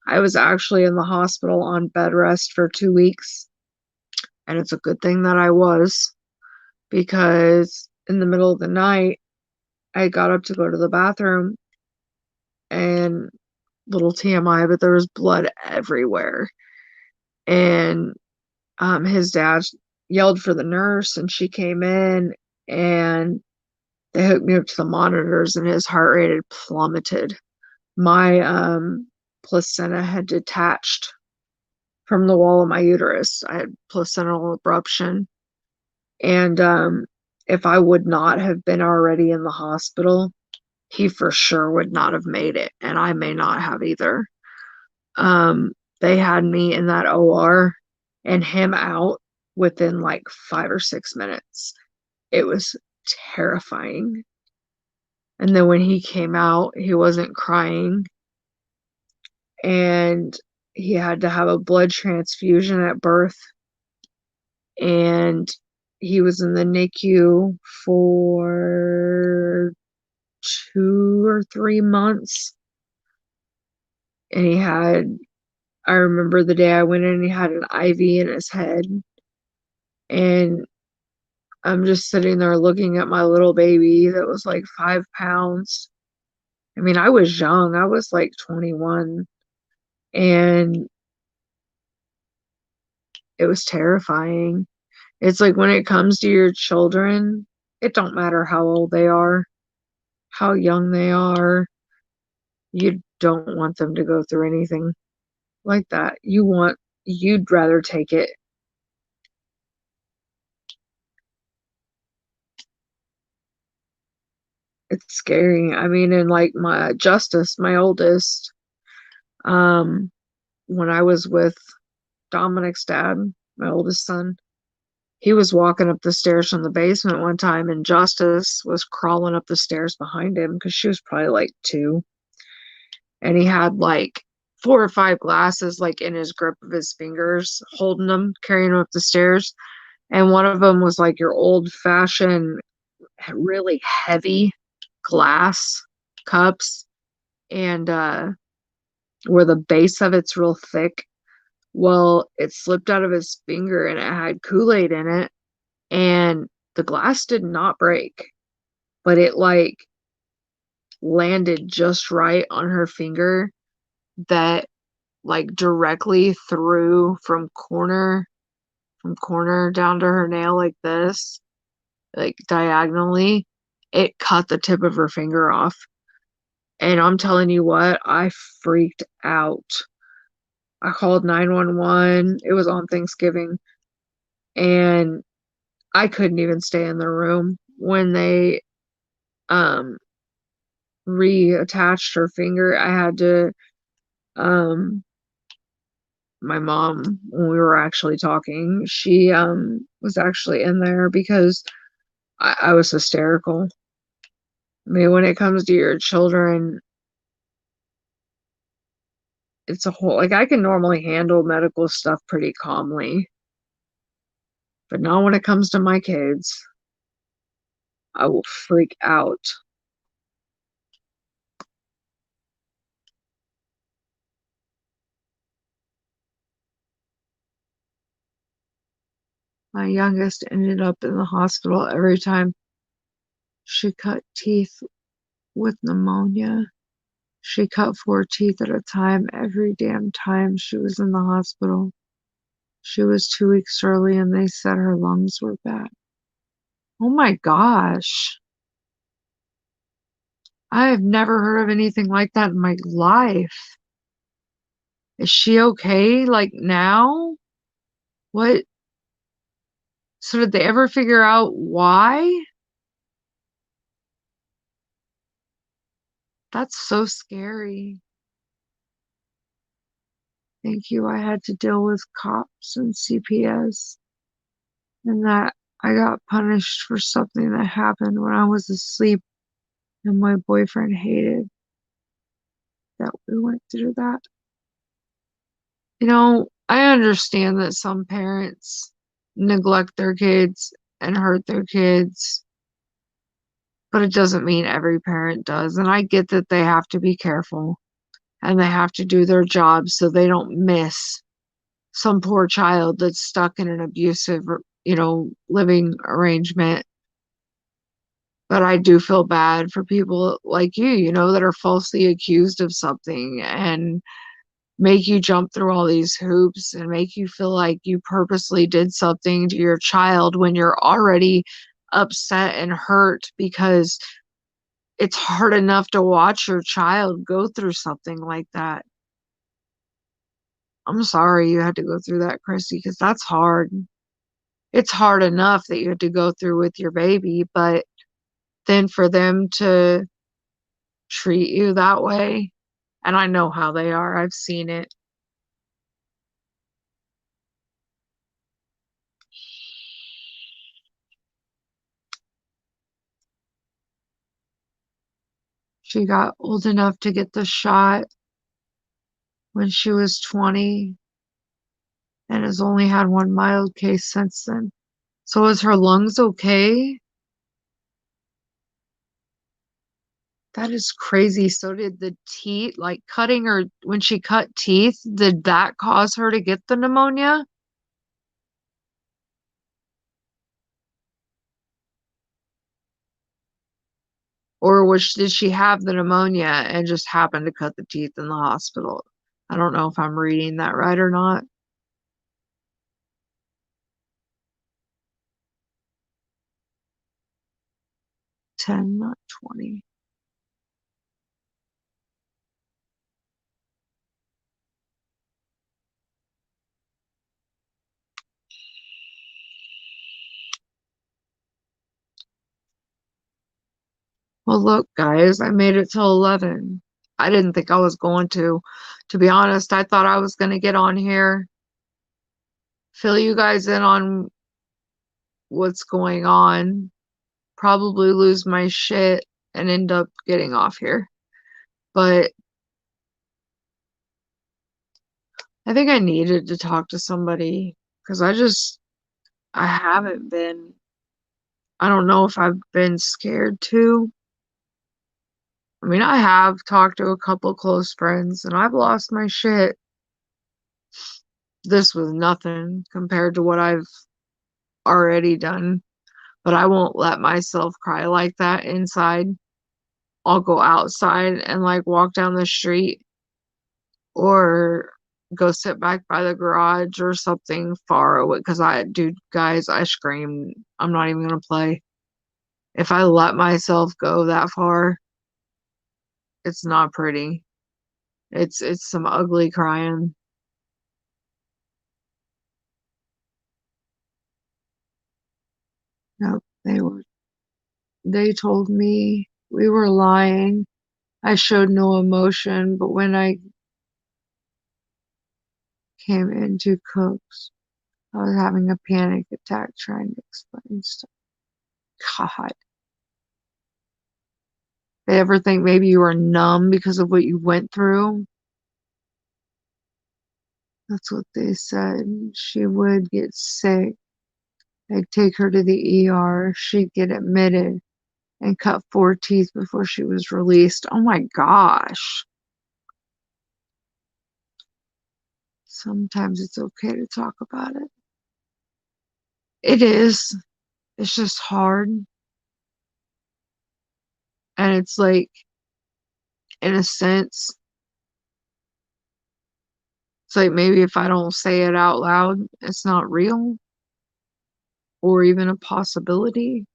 S1: I was actually in the hospital on bed rest for 2 weeks. And it's a good thing that I was, because in the middle of the night, I got up to go to the bathroom, and little TMI, but there was blood everywhere. And his dad yelled for the nurse, and she came in, and they hooked me up to the monitors, and his heart rate had plummeted. My placenta had detached from the wall of my uterus. I had placental abruption. And if I would not have been already in the hospital, he for sure would not have made it, and I may not have either. They had me in that OR and him out within like 5 or 6 minutes. It was terrifying. And then when he came out, he wasn't crying, and he had to have a blood transfusion at birth, and he was in the NICU for 2 or 3 months. And I remember the day I went in, he had an IV in his head, and I'm just sitting there looking at my little baby that was like 5 pounds. I mean, I was young. I was like 21, and it was terrifying. It's like when it comes to your children, it don't matter how old they are, how young they are. You don't want them to go through anything like that. You'd rather take it. It's scary. I mean, and like my Justice, my oldest, um, when I was with Dominic's dad, my oldest son, he was walking up the stairs from the basement one time, and Justice was crawling up the stairs behind him because she was probably like 2. And he had like 4 or 5 glasses like in his grip of his fingers, holding them, carrying them up the stairs. And one of them was like your old fashioned, really heavy glass cups, and where the base of it's real thick. Well, it slipped out of his finger and it had Kool-Aid in it, and the glass did not break, but it like landed just right on her finger, that like directly through from corner down to her nail, like this, like diagonally. It cut the tip of her finger off. And I'm telling you what, I freaked out. I called 911. It was on Thanksgiving, and I couldn't even stay in the room when they um reattached her finger. I had to um my mom, when we were actually talking, she was actually in there because I was hysterical. I mean, when it comes to your children, it's a whole, like, I can normally handle medical stuff pretty calmly, but not when it comes to my kids. I will freak out. My youngest ended up in the hospital every time she cut teeth with pneumonia. She cut 4 teeth at a time every damn time she was in the hospital. She was 2 weeks early and they said her lungs were bad. Oh my gosh. I have never heard of anything like that in my life. Is she okay? Like now? What? So did they ever figure out why? That's so scary. Thank you. I had to deal with cops and CPS, and that I got punished for something that happened when I was asleep, and my boyfriend hated that we went through that. I understand that some parents neglect their kids and hurt their kids, but it doesn't mean every parent does. And I get that they have to be careful and they have to do their job so they don't miss some poor child that's stuck in an abusive, living arrangement. But I do feel bad for people like you, that are falsely accused of something and make you jump through all these hoops and make you feel like you purposely did something to your child when you're already upset and hurt because it's hard enough to watch your child go through something like that. I'm sorry you had to go through that, Christy, because that's hard. It's hard enough that you had to go through with your baby, but then for them to treat you that way, and I know how they are, I've seen it. She got old enough to get the shot when she was 20 and has only had one mild case since then. So is her lungs okay? That is crazy. So did the teeth, like cutting her, when she cut teeth, did that cause her to get the pneumonia? Or did she have the pneumonia and just happened to cut the teeth in the hospital? I don't know if I'm reading that right or not. 10, not 20. Well, look, guys, I made it till 11. I didn't think I was going to. To be honest, I thought I was going to get on here, fill you guys in on what's going on, probably lose my shit, and end up getting off here. But I think I needed to talk to somebody because I haven't been, I don't know if I've been scared to. I mean, I have talked to a couple close friends and I've lost my shit. This was nothing compared to what I've already done, but I won't let myself cry like that inside. I'll go outside and like walk down the street or go sit back by the garage or something far away because dude, guys, I screamed. I'm not even gonna play. If I let myself go that far, it's not pretty. It's some ugly crying. Nope, they told me we were lying. I showed no emotion, but when I came into Cook's, I was having a panic attack trying to explain stuff. God. They ever think maybe you are numb because of what you went through? That's what they said. She would get sick. They'd take her to the ER. She'd get admitted and cut 4 teeth before she was released. Oh my gosh. Sometimes it's okay to talk about it. It is. It's just hard. And it's like, in a sense, it's like maybe if I don't say it out loud, it's not real or even a possibility.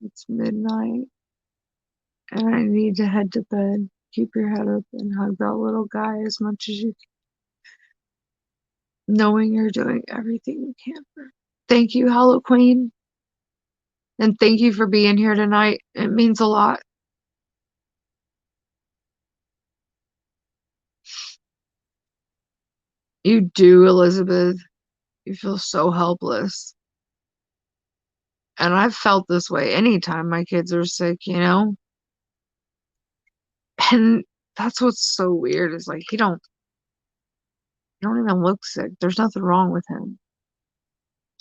S1: It's midnight and I need to head to bed. Keep your head up and hug that little guy as much as you can, knowing you're doing everything you can for him. Thank you, Hollow Queen. And thank you for being here tonight. It means a lot. You do, Elizabeth. You feel so helpless. And I've felt this way anytime my kids are sick, you know? And that's what's so weird is like he don't even look sick. There's nothing wrong with him.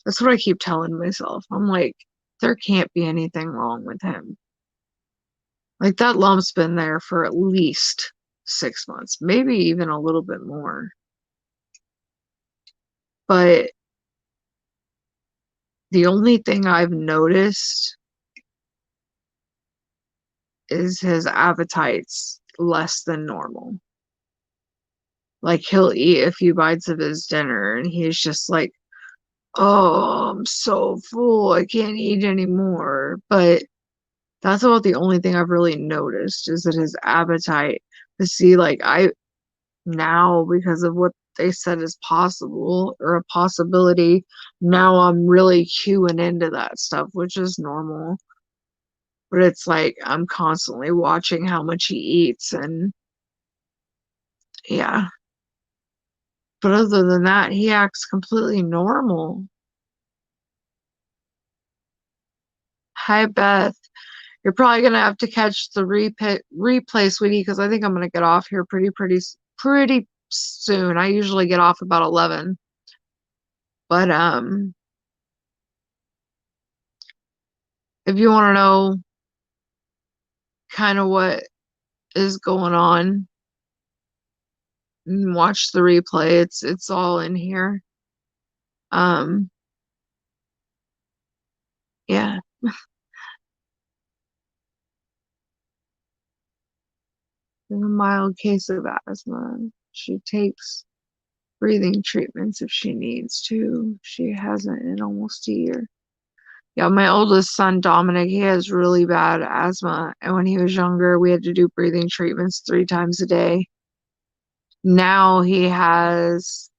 S1: That's what I keep telling myself. I'm like, there can't be anything wrong with him. Like that lump's been there for at least 6 months, maybe even a little bit more. But the only thing I've noticed is his appetite's less than normal. Like he'll eat a few bites of his dinner and he's just like, oh, I'm so full. I can't eat anymore. But that's about the only thing I've really noticed is that his appetite to see like I now because of what they said is possible or a possibility, now I'm really cueing into that stuff, which is normal. But it's like I'm constantly watching how much he eats and yeah. But other than that, he acts completely normal. Hi, Beth. You're probably gonna have to catch the replay, sweetie, because I think I'm gonna get off here pretty soon. I usually get off about 11. But if you want to know kind of what is going on, watch the replay. It's all in here. Um, yeah. In a mild case of asthma, she takes breathing treatments if she needs to. She hasn't in almost a year. Yeah, my oldest son, Dominic, he has really bad asthma. And when he was younger, we had to do breathing treatments 3 times a day. Now he has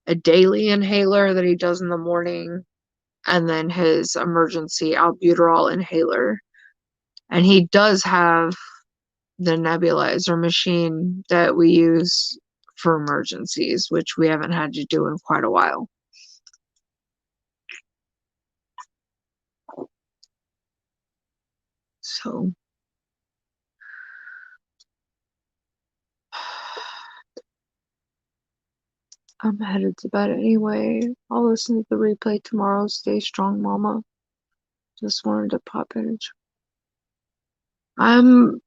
S1: a daily inhaler that he does in the morning and then his emergency albuterol inhaler. And he does have the nebulizer machine that we use for emergencies, which we haven't had to do in quite a while. So I'm headed to bed anyway. I'll listen to the replay tomorrow. Stay strong, Mama. Just wanted to pop in. I'm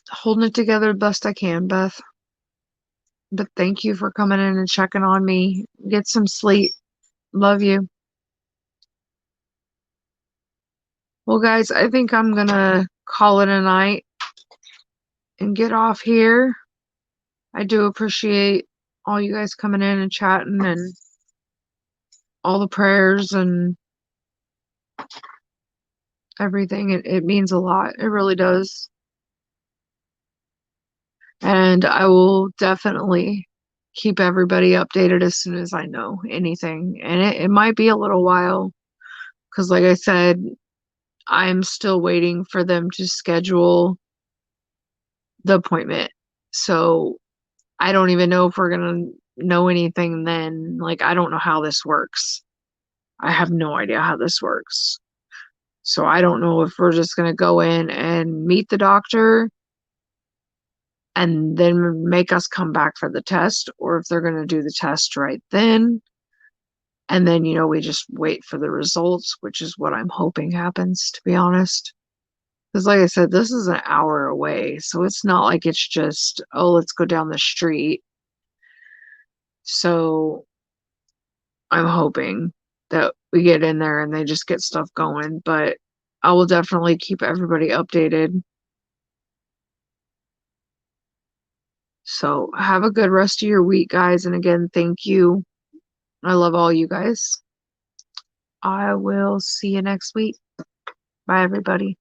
S1: holding it together the best I can, Beth. But thank you for coming in and checking on me. Get some sleep. Love you. Well, guys, I think I'm gonna call it a night and get off here. I do appreciate all you guys coming in and chatting and all the prayers and everything. It means a lot. It really does. And I will definitely keep everybody updated as soon as I know anything. And it might be a little while because, like I said, I'm still waiting for them to schedule the appointment. So I don't even know if we're going to know anything then. Like, I don't know how this works. I have no idea how this works. So I don't know if we're just going to go in and meet the doctor and then make us come back for the test, or if they're going to do the test right then. And then, we just wait for the results, which is what I'm hoping happens, to be honest. Because, like I said, this is an hour away. So it's not like it's just, oh, let's go down the street. So I'm hoping that we get in there and they just get stuff going. But I will definitely keep everybody updated. So have a good rest of your week, guys. And again, thank you. I love all you guys. I will see you next week. Bye, everybody.